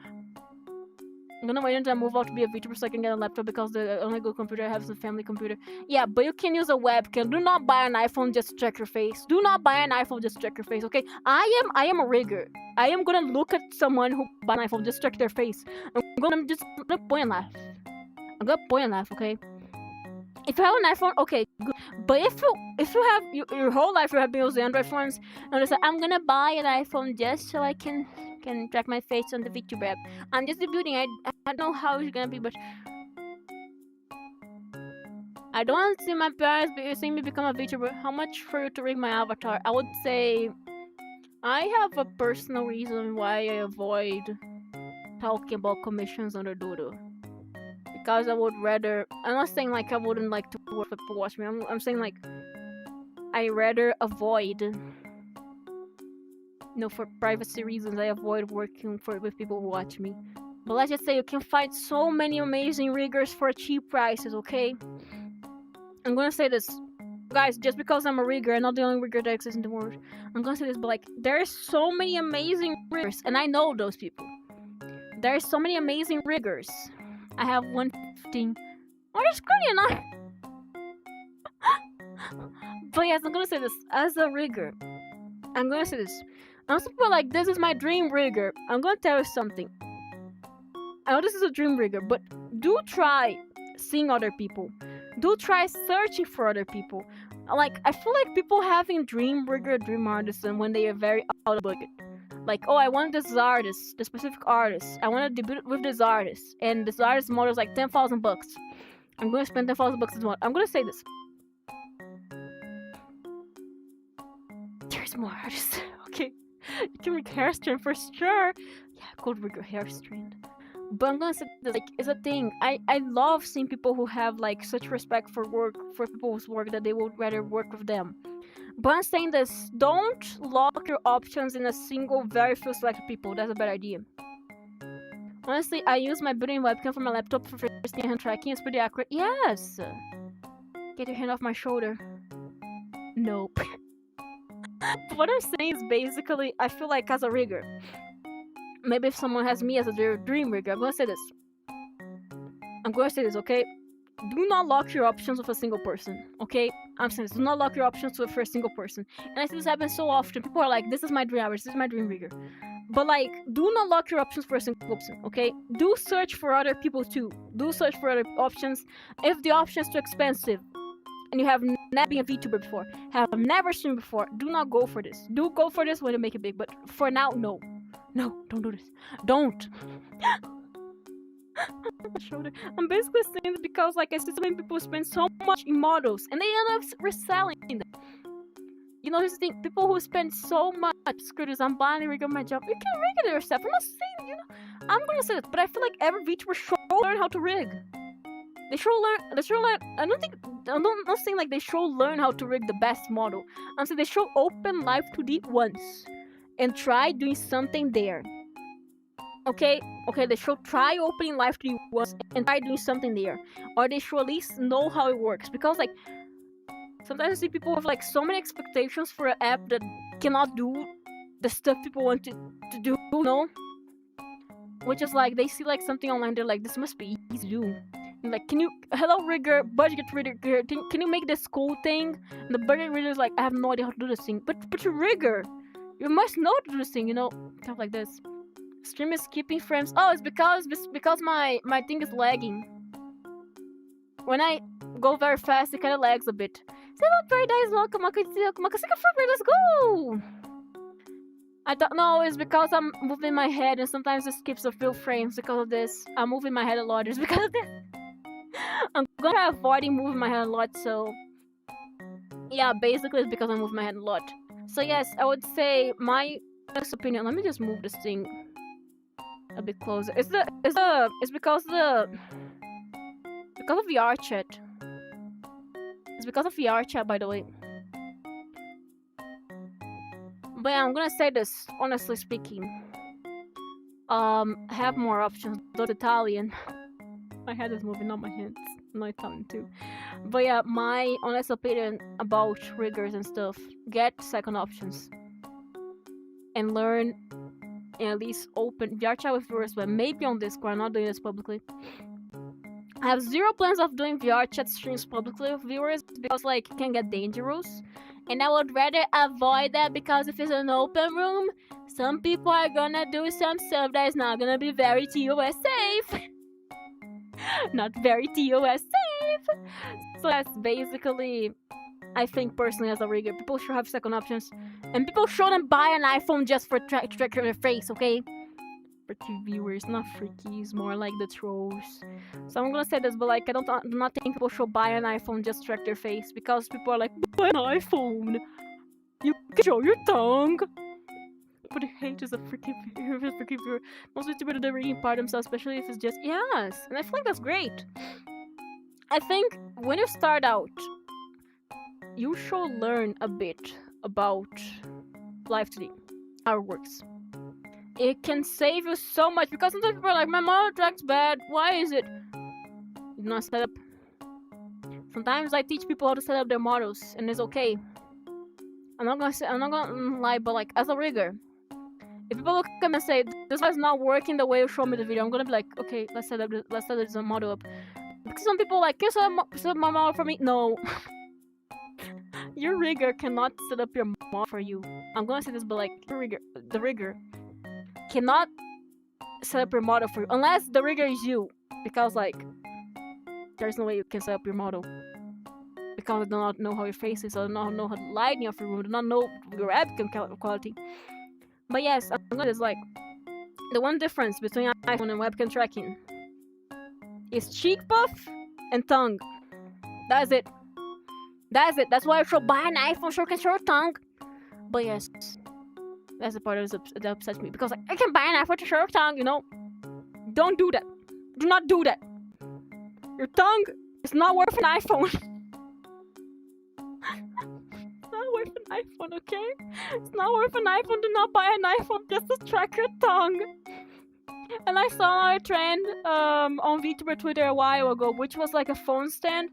I'm gonna wait until I move out to be a VTuber so I can get a laptop because the only good computer I have is a family computer. Yeah, but you can use a webcam. Do not buy an iPhone just to check your face. Do not buy an iPhone just to check your face, okay? I am a rigger. I am gonna look at someone who buy an iPhone just to check their face. I'm gonna point and laugh. I'm gonna point and laugh, okay? If you have an iPhone, okay, good. But if you have your whole life you have been using Android phones, and you say, I'm gonna buy an iPhone just so I can can track my face on the VTuber app. I'm just debuting. I don't know how it's gonna be, but I don't want to see my parents seeing me become a VTuber. How much for you to rig my avatar? I would say I have a personal reason why I avoid talking about commissions under Dodo. Because I would rather. I'm not saying like I wouldn't like to work with people watch me. I'm saying like I rather avoid. For privacy reasons, I avoid working with people who watch me. But let's just say you can find so many amazing riggers for cheap prices, okay? I'm gonna say this, guys, just because I'm a rigger, I'm not the only rigger that exists in the world. I'm gonna say this, but like, there's so many amazing riggers, and I know those people. There's so many amazing riggers. I have 115. Oh, that's good enough. But yes, I'm gonna say this, as a rigger, I'm gonna say this. I'm super like, this is my dream rigger. I'm gonna tell you something. I know this is a dream rigger, but do try seeing other people. Do try searching for other people. Like, I feel like people having dream rigger, dream artisan when they are very out of budget. Like, oh, I want this artist, the specific artist. I want to debut with this artist, and this artist model is like 10,000 bucks. I'm gonna spend 10,000 bucks this month. I'm gonna say this. There's more artists. Okay, you can rig hair strand for sure. Yeah, go rig your hair strand. But I'm gonna say that, like, it's a thing. I love seeing people who have like such respect for people's work that they would rather work with them. But I'm saying this, don't lock your options in a single, very few selected people. That's a bad idea. Honestly, I use my built-in webcam from my laptop for first hand tracking. It's pretty accurate. Yes! Get your hand off my shoulder. Nope. But what I'm saying is basically, I feel like as a rigger, maybe if someone has me as a dream rigger, I'm gonna say this, okay? Do not lock your options with a single person, okay? I'm saying this, do not lock your options for a single person. And I see this happen so often. People are like, this is my dream artist, this is my dream rigger. But like, do not lock your options for a single person, okay? Do search for other people too. Do search for other options. If the option is too expensive, and you have never been a VTuber before, have never streamed before, do not go for this. Do go for this when you make it big, but for now, no. No, don't do this. Don't. I'm basically saying this because like I see so many people spend so much in models and they end up reselling them. Here's the thing, people who spend so much, screw this, I'm blindly rigging my job. You can rig it yourself. I'm not saying, I'm gonna say this, but I feel like every VTuber should learn how to rig. They should learn. I'm not saying like they should learn how to rig the best model. I'm saying they should open live 2D once and try doing something there. Okay, they should try opening live 2D once and try doing something there, or they should at least know how it works. Because like sometimes I see people with like so many expectations for an app that cannot do the stuff people want to do, which is like they see like something online, they're like, this must be easy to do. And like, hello rigger, budget rigger, can you make this cool thing? And the budget rigger is like, I have no idea how to do this thing. But you're rigger, you must know how to do this thing, kind of like this. Stream is skipping frames. Oh, it's because my thing is lagging. When I go very fast, it kind of lags a bit. Hello Paradise, welcome. Let's go. I don't know, it's because I'm moving my head and sometimes it skips a few frames because of this. I'm moving my head a lot. It's because of this. I'm gonna avoid moving my head a lot, so yeah, basically it's because I'm moving my head a lot. So yes, I would say my honest opinion. Let me just move this thing a bit closer. It's because of VRCHAT. It's because of VRCHAT, by the way. But yeah, I'm gonna say this, honestly speaking. Have more options. Those Italian. My head is moving, not my hands. No, Italian too. But yeah, my honest opinion about riggers and stuff. Get second options. And learn, and at least open VRCHAT with viewers, but maybe on Discord. I'm not doing this publicly. I have zero plans of doing VRCHAT streams publicly with viewers because like it can get dangerous. And I would rather avoid that because if it's an open room, some people are gonna do some stuff that is not gonna be very TOS safe. Not very TOS safe. So that's basically I think personally as a rigger, people should have second options, and people shouldn't buy an iPhone just for to track their face, okay? For viewers, not freakies, more like the trolls. So I'm gonna say this, but like I do not think people should buy an iPhone just to track their face, because people are like, buy an iPhone, you can show your tongue. But hate is a freaking viewer. Most YouTubers do the rigging part themselves, especially if it's just yes, and I feel like that's great. I think when you start out, you should learn a bit about live 3D, how it works. It can save you so much, because sometimes people are like, my model track's bad, why is it? You not set up. Sometimes I teach people how to set up their models, and it's okay. I'm not gonna lie, but like as a rigger, if people look at me and say this is not working the way you show me the video, I'm gonna be like, okay, let's set this model up. Because some people are like, can you set up my model for me? No. Your rigger cannot set up your model for you. I'm gonna say this, but like the rigger cannot set up your model for you unless the rigger is you, because like there's no way you can set up your model, because I do not know how your face is, I do not know how the lighting of your room, I do not know your webcam quality. But yes, I'm gonna say like the one difference between iPhone and webcam tracking is cheek puff and tongue. That's it. That's why I should buy an iPhone so I can show your tongue. But yes, that's the part that upsets me, because like, I can buy an iPhone to show your tongue, you know? Don't do that. Do not do that. Your tongue is not worth an iPhone. It's not worth an iPhone, okay? It's not worth an iPhone. Do not buy an iPhone just to track your tongue. And I saw a trend on Vtuber Twitter a while ago, which was like a phone stand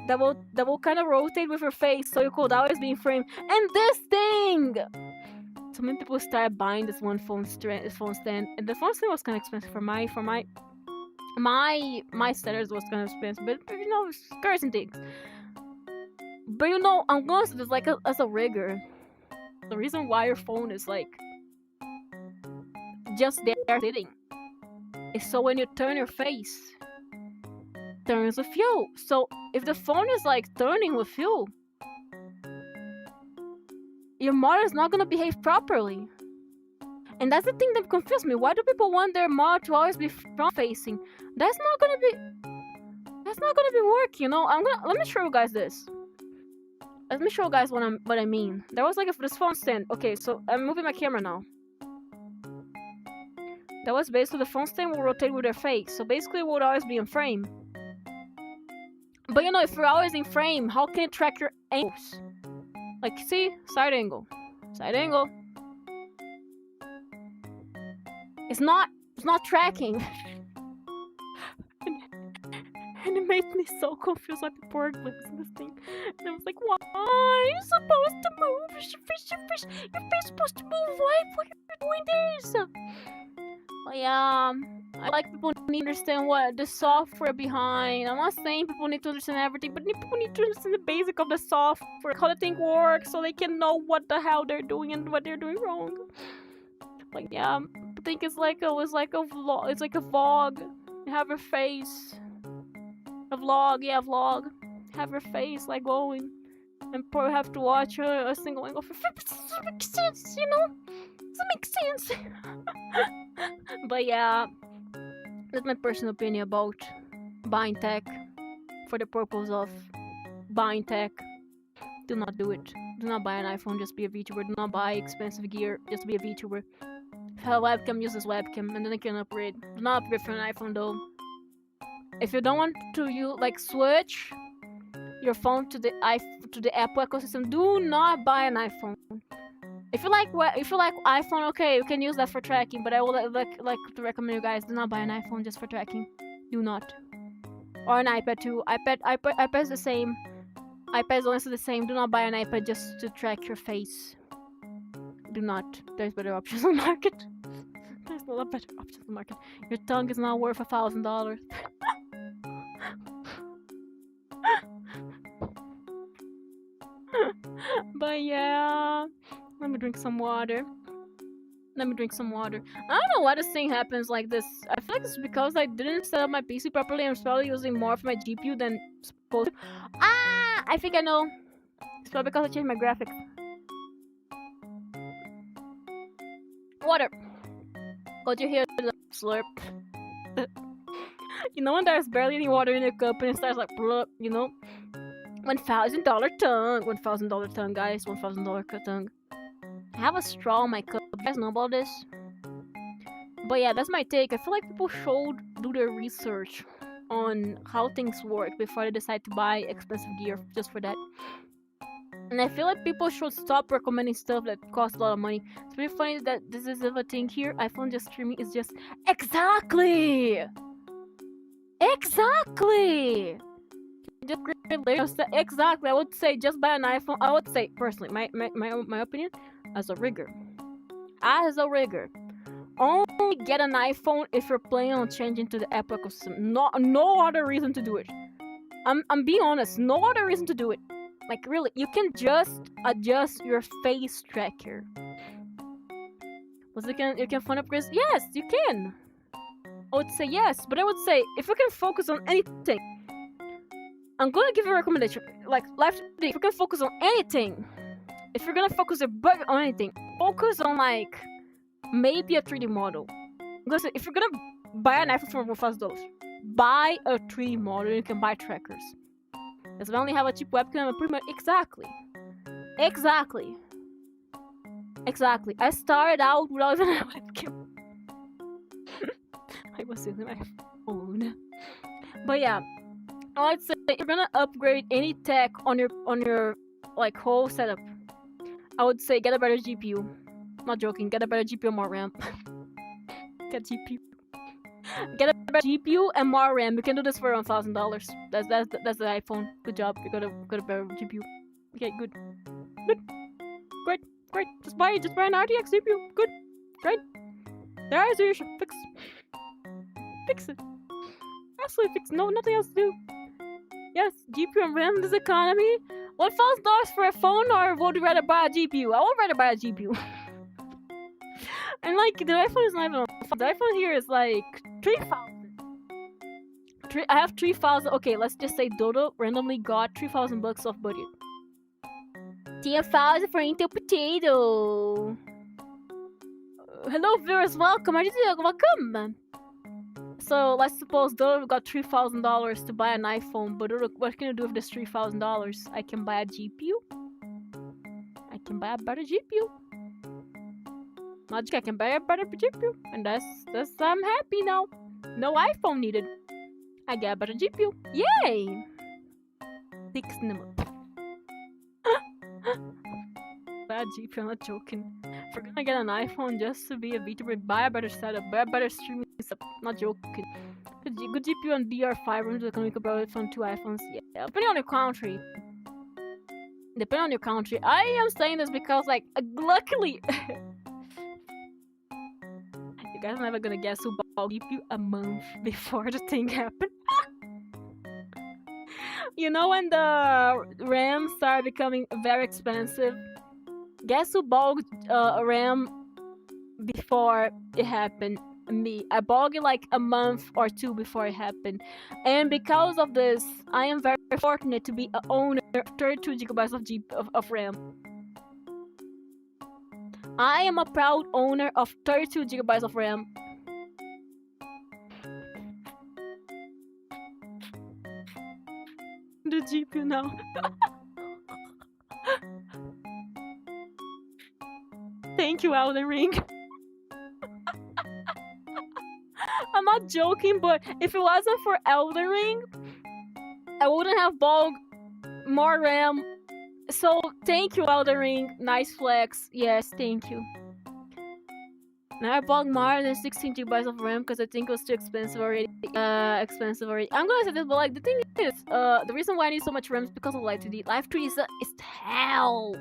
that will kind of rotate with your face, so you could always be in frame. And this thing, so many people started buying this one phone stand, and the phone stand was kind of expensive for my standards, was kind of expensive, but you know, skirts and things. But you know, I'm gonna say this, like as a rigger, the reason why your phone is like just there sitting is so when you turn your face, turns with you. So if the phone is like turning with you, your model is not gonna behave properly. And that's the thing that confused me. Why do people want their model to always be front facing? That's not gonna be working, you know? Let me show you guys this. Let me show you guys what I mean. There was like this phone stand. Okay, so I'm moving my camera now. That was basically the phone stand will rotate with their face. So basically it would always be in frame. But you know, if you're always in frame, how can it track your angles? Like, see? Side angle. Side angle. It's not tracking. And it made me so confused why people were glimpsing this thing. And I was like, why are you supposed to move? Your face is supposed to move. Why are you doing this? But yeah, I like people need to understand what the software behind. I'm not saying people need to understand everything, but people need to understand the basic of the software, how the thing works, so they can know what the hell they're doing and what they're doing wrong. Like yeah, I think it's like a vlog. It's like a vlog. You have your face. A vlog, yeah, vlog. Have your face like going, and probably have to watch a single angle. Does that make sense? You know? Does that make sense? But yeah, that's my personal opinion about buying tech for the purpose of buying tech. Do not do it. Do not buy an iPhone just to be a VTuber. Do not buy expensive gear just to be a VTuber. If you have a webcam, use this webcam and then you can upgrade. Do not upgrade for an iPhone though. If you don't want to switch your phone to the Apple ecosystem, do not buy an iPhone. If you like iPhone, okay, you can use that for tracking. But I would like to recommend you guys, do not buy an iPhone just for tracking. Do not. Or an iPad too. iPad is the same. iPad is honestly the same. Do not buy an iPad just to track your face. Do not. There's better options on the market. There's a lot better options on the market. Your tongue is not worth $1,000. But yeah, let me drink some water. I don't know why this thing happens like this. I feel like it's because I didn't set up my PC properly. I'm probably using more of my GPU than supposed to. I think I know. It's probably because I changed my graphics. Water. Got you hear the slurp. You know when there's barely any water in your cup and it starts like, you know? $1,000 tongue. $1,000 tongue, guys. $1,000 tongue. I have a straw in my cup. You guys know about this? But yeah, that's my take. I feel like people should do their research on how things work before they decide to buy expensive gear just for that. And I feel like people should stop recommending stuff that costs a lot of money. It's pretty funny that this is a thing here. iPhone just streaming is just exactly. Just exactly. I would say just buy an iPhone. I would say personally, my opinion, as a rigger, only get an iPhone if you're planning on changing to the Apple ecosystem. No other reason to do it. I'm being honest. No other reason to do it. Like really, you can just adjust your face tracker. You can phone upgrades? Yes, you can. I would say yes, but I would say if you can focus on anything, I'm gonna give you a recommendation. Like life today, if you can focus on anything, if you're gonna focus your budget on anything, focus on like maybe a 3D model. Because if you're gonna buy an iPhone for $1,000, buy a 3D model. You can buy trackers. Because if I only have a cheap webcam, I'm pretty much exactly. I started out without even a webcam. I was using my phone. But yeah, I'd say if you're gonna upgrade any tech on your like whole setup, I would say get a better GPU. Not joking, get a better GPU and more RAM. Get a better GPU and more RAM. You can do this for $1,000. That's the iPhone. Good job. You got a better GPU. Okay, good. Great. Just buy an RTX GPU. Good. Great. There is your issue. Fix it. Absolutely fix it. No, nothing else to do. Yes, GPU and RAM, this economy. $1,000 for a phone, or would you rather buy a GPU? I would rather buy a GPU. And like the iPhone is not even. The iPhone here is like 3,000. I have 3,000. Okay, let's just say Dodo randomly got $3,000 off budget. 10,000 for Intel Potato. Hello viewers, welcome. Welcome. So let's suppose Dodo got $3,000 to buy an iPhone, but Dodo, what can you do with this $3,000? I can buy a GPU. I can buy a better GPU. Magic, I can buy a better GPU, and that's I'm happy now. No iPhone needed. I get a better GPU. Yay! Fixing them up. Bad GPU, I'm not joking. If we're gonna get an iPhone just to be a Vtuber, buy a better setup, buy a better streaming setup. Not joking. Good GPU and DR5 rooms can make about from 2 iPhones. Yeah, depending on your country. I am saying this because, like, luckily. You guys are never gonna guess who bought GPU a month before the thing happened. You know when the RAM started becoming very expensive? Guess who bought a RAM before it happened? Me. I bought it like a month or 2 before it happened. And because of this, I am very fortunate to be an owner of 32 GB of RAM. I am a proud owner of 32 GB of RAM. The GPU now. Thank you, Elden Ring. I'm not joking, but if it wasn't for Elden Ring, I wouldn't have bought more RAM. So, thank you, Elden Ring. Nice flex. Yes, thank you. Now I bought more than 16 GB of RAM because I think it was too expensive already. I'm gonna say this, but like the thing is, the reason why I need so much RAM is because of Live 3D. Live 3D is hell.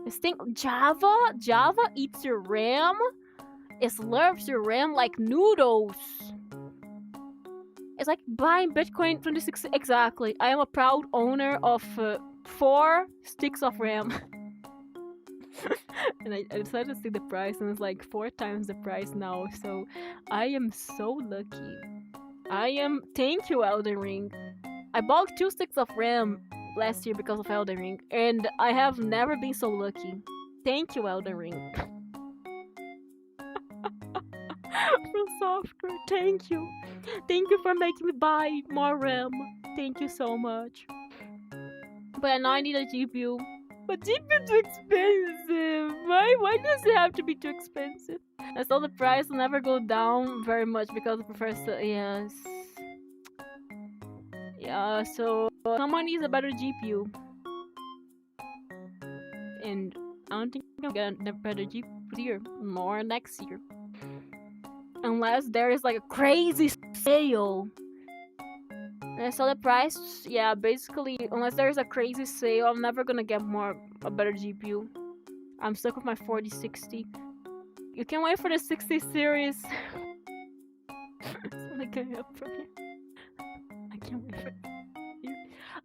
This thing, Java eats your RAM. It slurps your RAM like noodles. It's like buying Bitcoin 26. Exactly. I am a proud owner of 4 sticks of RAM. And I decided to see the price, and it's like 4 times the price now. So I am so lucky. Thank you, Elden Ring. I bought 2 sticks of RAM last year because of Elden Ring, and I have never been so lucky. Thank you, Elden Ring. From software, thank you. Thank you for making me buy more RAM. Thank you so much. But now I need a GPU. But GPU too expensive. Why does it have to be too expensive? And so the price will never go down very much because I prefer yes. Yeah, so someone needs a better GPU. And I don't think I'm gonna get a better GPU this year, nor next year. Unless there is like a crazy sale. And so the price, yeah, basically, unless there's a crazy sale, I'm never gonna get a better GPU. I'm stuck with my 4060. You can wait for the 60 series. It's like going up from here. I can't wait for it.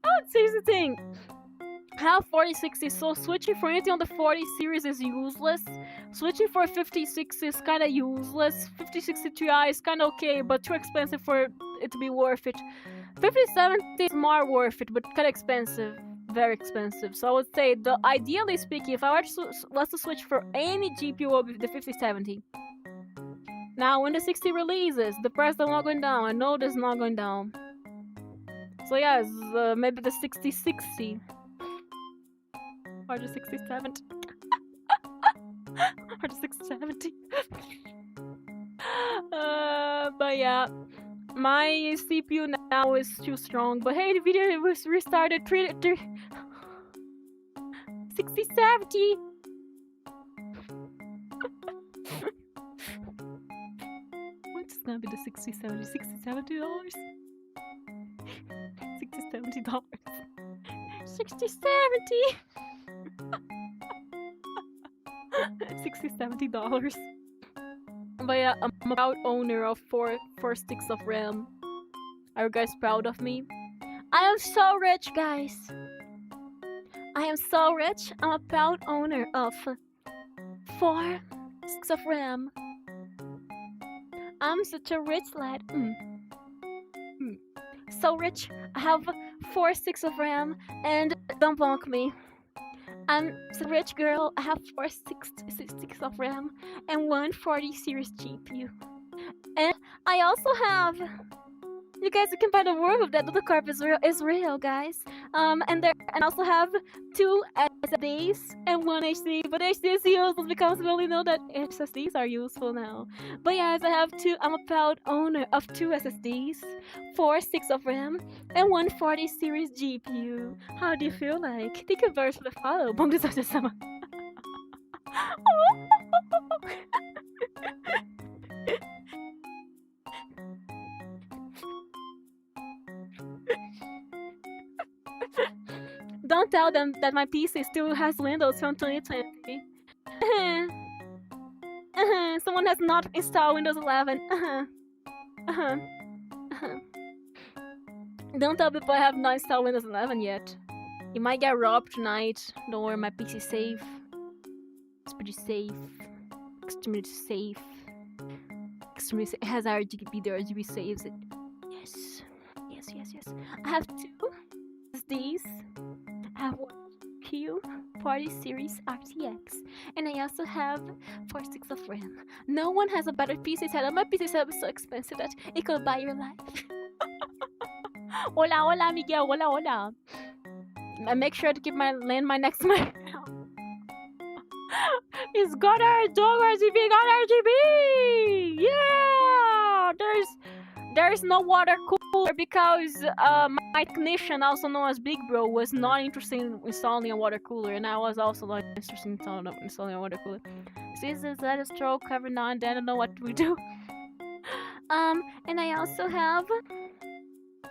Oh, here's the thing. I have 4060, so switching for anything on the 40 series is useless. Switching for 5060 is kinda useless. 5060 Ti is kinda okay, but too expensive for it to be worth it. 5070 is more worth it, but kinda expensive. Very expensive. So I would say, ideally speaking, if I were to switch for any GPU, it would be the 5070. Now, when the 60 releases, the price is not going down. I know this is not going down. So yeah, maybe the 6060. Or the 6070. Or the 670. But yeah, my CPU now is too strong. But hey, the video was restarted. 6070. What's gonna be the 6070? $60-70? $60-70. 60-70. $60-70. But yeah, I'm a proud owner of four sticks of RAM. Are you guys proud of me? I am so rich, guys. I am so rich. I'm a proud owner of 4 sticks of RAM. I'm such a rich lad. So rich. I have 4 sticks of RAM, and don't bonk me. I'm a rich girl. I have 4 sticks of RAM and 1 40 series GPU. And I also have. You guys can buy the world of that. The carp is real, guys. And I also have 2 SSDs and 1 HD. But HD is useless because we only know that SSDs are useful now. But yes, I have 2. I'm a proud owner of 2 SSDs, 4 sticks of RAM, and 1 40 series GPU. How do you feel like? Thank you very much for the follow. Don't tell them that my PC still has Windows from 2020. Someone has not installed Windows 11. Don't tell people I have not installed Windows 11 yet. It might get robbed tonight. Don't worry, my PC is safe. It's pretty safe. Extremely safe. Extremely safe. It has RGB. The RGB saves it. Yes. I have 2 SSDs. I have 1 GPU, 40 series RTX, and I also have 4 sticks of RAM. No one has a better PC setup. My PC setup is so expensive that it could buy your life. Hola, Miguel. Hola. I make sure to keep my landmine next to my. It's got RGB, Yeah! There's no water cooler because my technician, also known as Big Bro, was not interested in installing a water cooler, and I was also not interested in installing a water cooler. Since let us throw every now and then, I don't know what we do. And I also have.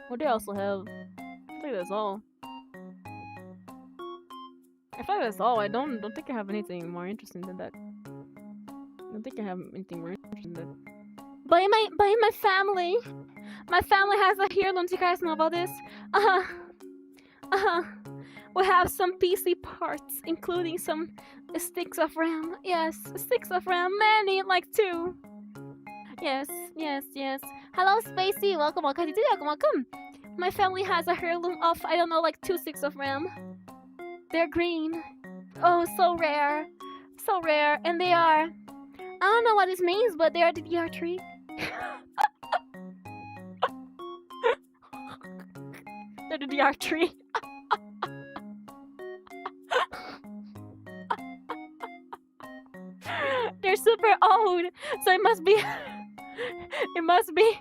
What do I also have? I think that's all. I thought that's all. I don't think I have anything more interesting than that. I don't think I have anything more interesting than that. But in my family has a heirloom. Do you guys know about this? We have some PC parts, including some sticks of RAM. Yes, sticks of RAM. Many, like 2. Yes, yes, yes. Hello, Spacey. Welcome, welcome. Welcome, welcome. My family has a heirloom of, I don't know, like 2 sticks of RAM. They're green. Oh, so rare. So rare. And they are, I don't know what this means, but they are DDR3. They're DDR3. They're super old, so it must be it must be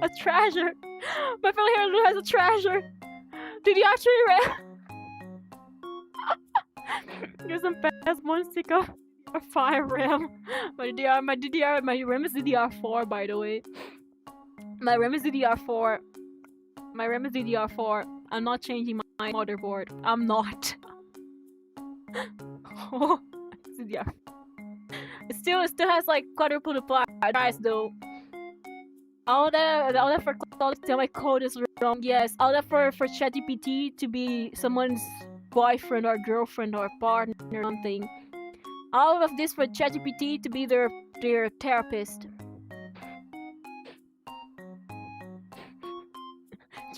a treasure. My family heirloom has a treasure. DDR3 RAM. Here's some past one stick of 5 RAM. My RAM is DDR4, by the way. My RAM is DDR4. My RAM is DDR4. I'm not changing my motherboard. I'm not. Oh, it's DDR. It still has like quadruple the price though. All that for tell my code is wrong. Yes, all that for ChatGPT to be someone's boyfriend or girlfriend or partner or something. All of this for ChatGPT to be their therapist.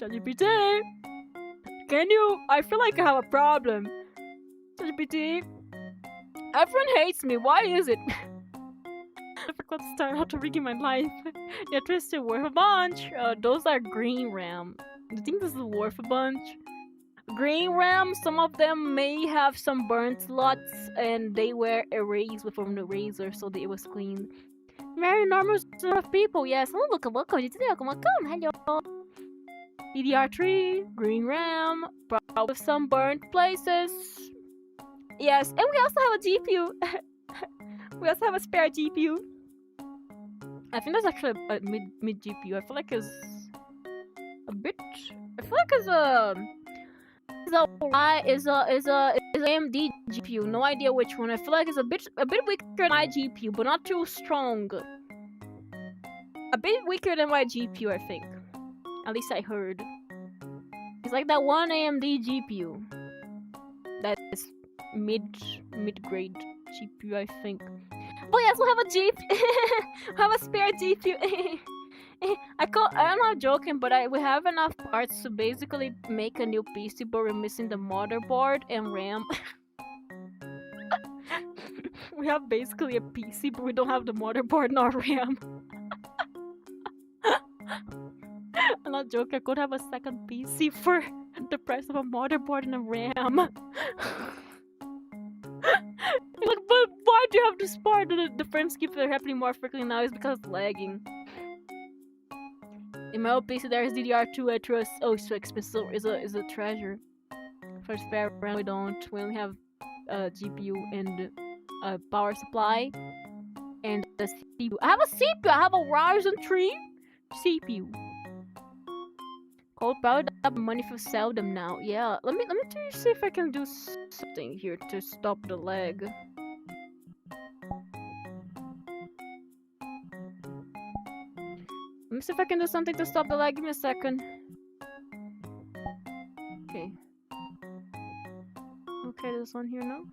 ChatGPT, can you? I feel like I have a problem. ChatGPT, everyone hates me. Why is it? I forgot to start out to rigging my life. Yeah, twisted worth a bunch. Those are green RAM. I think this is worth a bunch. Green RAM, some of them may have some burnt slots and they were erased from the razor, so it was clean. Very normal sort of people, yes. Oh, welcome. Hello. DDR3, green RAM, probably with some burnt places. Yes, and we also have a GPU. We also have a spare GPU. I think that's actually a mid GPU. I feel like it's a bit. I feel like it's a AMD GPU. No idea which one. I feel like it's a bit weaker than my GPU, but not too strong. A bit weaker than my GPU, I think. At least I heard. It's like that one AMD GPU. That is mid-grade GPU, I think. But yes, we have a GPU. Have a spare GPU. I'm not joking, but we have enough parts to basically make a new PC, but we're missing the motherboard and RAM. We have basically a PC, but we don't have the motherboard nor RAM. I'm not joking, I could have a second PC for the price of a motherboard and a RAM. Like, but why do you have this part? The frame skips are happening more frequently now is because it's lagging. In my old PC, there's DDR2. I trust. Oh, so expensive is a treasure. For spare RAM, we don't. We only have GPU and power supply and the CPU. I have a CPU. I have a Ryzen 3 CPU. Cold probably don't have money to sell them now. Yeah, let me see if I can do something here to stop the lag. Let me see if I can do something to stop the lag. Give me a second. Okay. Okay, there's one here now.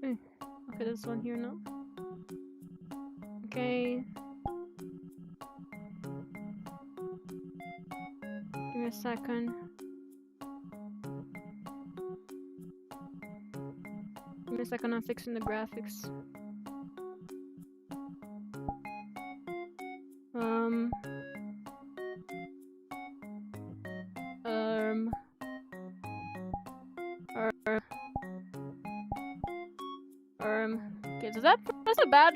Okay, there's one here now. Okay. Give me a second. Give me a second, I'm fixing the graphics. Okay, so that's a bad,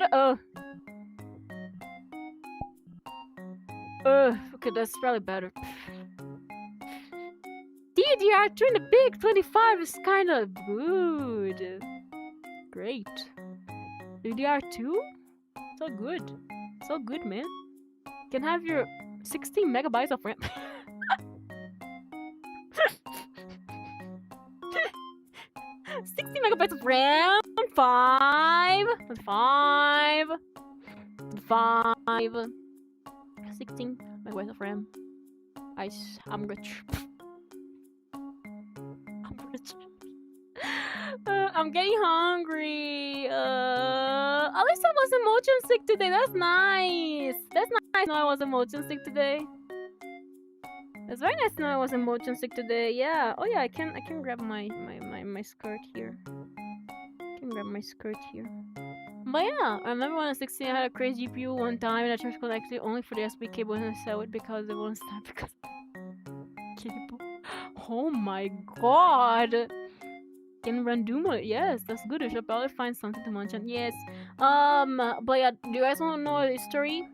okay, that's probably better. DDR2 in the big 25 is kind of good. Great. DDR2? So good. So good, man. You can have your 16 megabytes of RAM. 60 megabytes of RAM. 16 megabytes of RAM. I'm rich. I'm getting hungry. At least I wasn't motion sick today. That's nice. That's nice. No, I wasn't motion sick today. It's very nice to know I wasn't motion sick today. Yeah. Oh yeah, I can grab my skirt here. I can grab my skirt here. But yeah, I remember when I was 16, I had a crazy GPU one time and I charged actually only for the SD cable and I sell it because it won't stop because cable. Oh my god. Can run Duma. Yes, that's good. I should probably find something to mention. Yes. But yeah, do you guys want to know a story?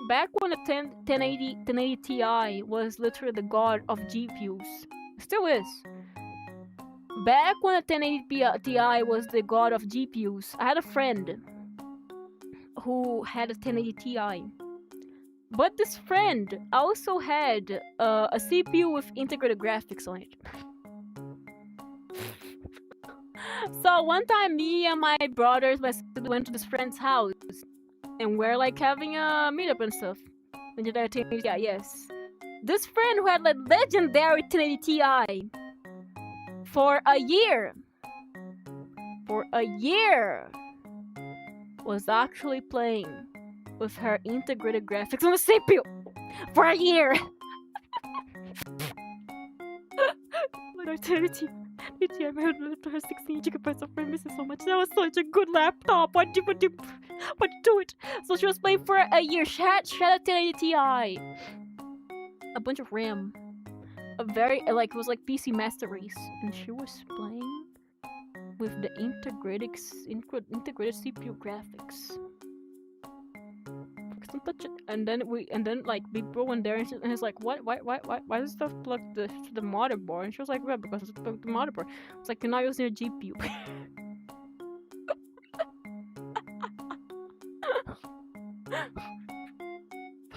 Back when the 1080 Ti was literally the god of GPUs. Still is. Back when the 1080 Ti was the god of GPUs, I had a friend who had a 1080 Ti. But this friend also had a CPU with integrated graphics on it. So one time, me and my brothers, my sister, went to this friend's house, and we're like having a meetup and stuff. Legendary 1080 Ti, yes. This friend who had like legendary 1080 Ti for a year, was actually playing with her integrated graphics on the CPU for a year. I made her 16 gigabytes of RAM. This is so much. That was such a good laptop. Why'd you do it? So she was playing for a year. She had a 1080 Ti, a bunch of RAM, a very it was like PC Master Race, and she was playing with the integrated CPU graphics. Don't touch it. And then like Big Bro went there and he's like, why is stuff plugged to the motherboard? And she was like, well, because it's plugged to the motherboard. It's like, you're not using a GPU.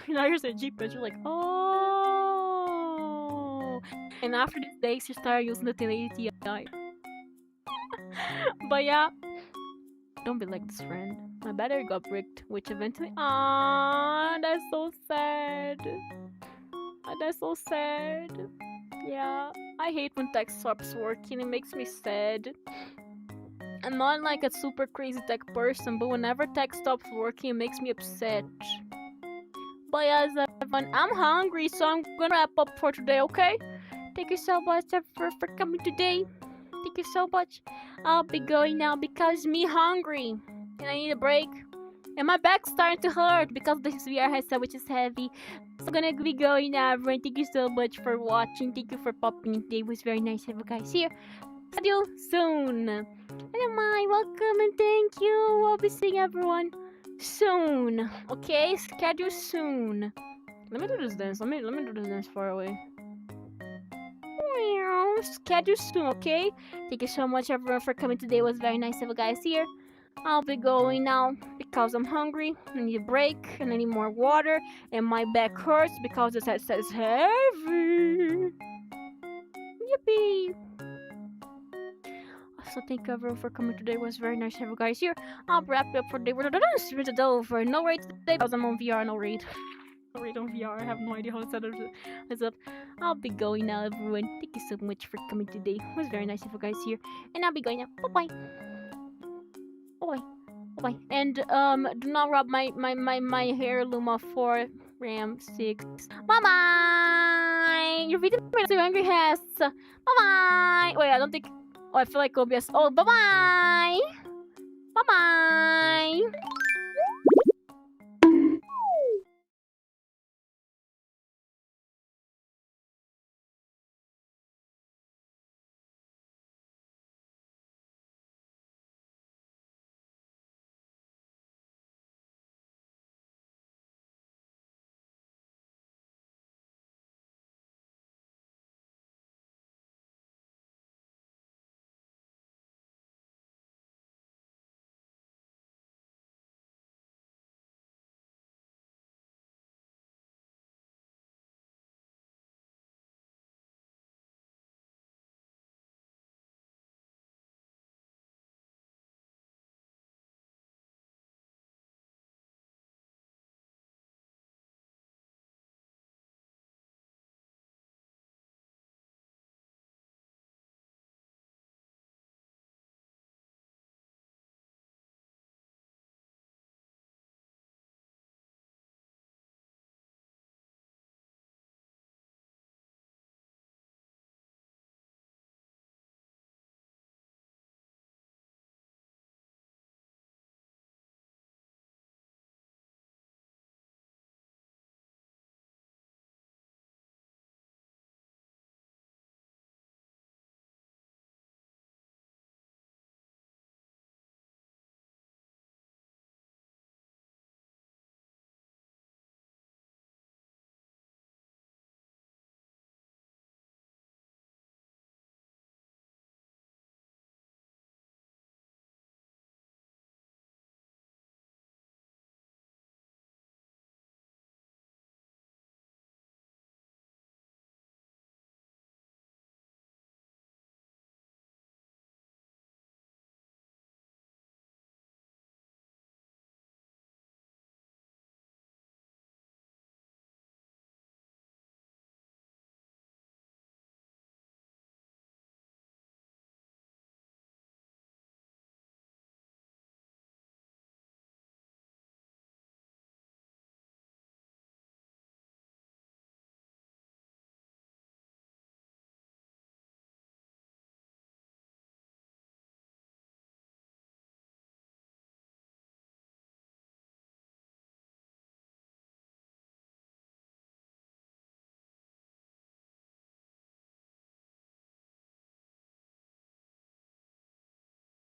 You're not using a GPU. And she's like, oh. And after this day, she started using the 1080 Ti. But yeah, don't be like this friend. My battery got bricked, which eventually. Ah, that's so sad. That's so sad. Yeah, I hate when tech stops working. It makes me sad. I'm not like a super crazy tech person, but whenever tech stops working, it makes me upset. But yes, everyone, I'm hungry, so I'm gonna wrap up for today. Okay? Thank you so much for coming today. Thank you so much. I'll be going now because me hungry. And I need a break. And my back's starting to hurt because this VR headset, which is heavy. So I'm gonna be going now, everyone. Thank you so much for watching. Thank you for popping in today. It was very nice to have you guys here. See you soon. Hello, my welcome and thank you. I'll be seeing everyone soon. Okay, schedule soon. Let me do this dance. Let me do this dance far away. Schedule soon, okay? Thank you so much, everyone, for coming today. It was very nice to have you guys here. I'll be going now because I'm hungry. I need a break and I need more water. And my back hurts because this headset is heavy. Yippee! So thank you everyone for coming today. It was very nice to have you guys here. I'll wrap it up for today. We're over. No raid today because I'm on VR. No raid. No raid on VR. I have no idea how to set this up. I'll be going now, everyone. Thank you so much for coming today. It was very nice to have you guys here. And I'll be going now. Bye bye. Bye. And do not rub my heirloom of 4 RAM 6. Bye bye. Your video made so angry has. Bye bye. Wait, I don't think. Oh, I feel like OBS. Oh, bye bye. Bye bye.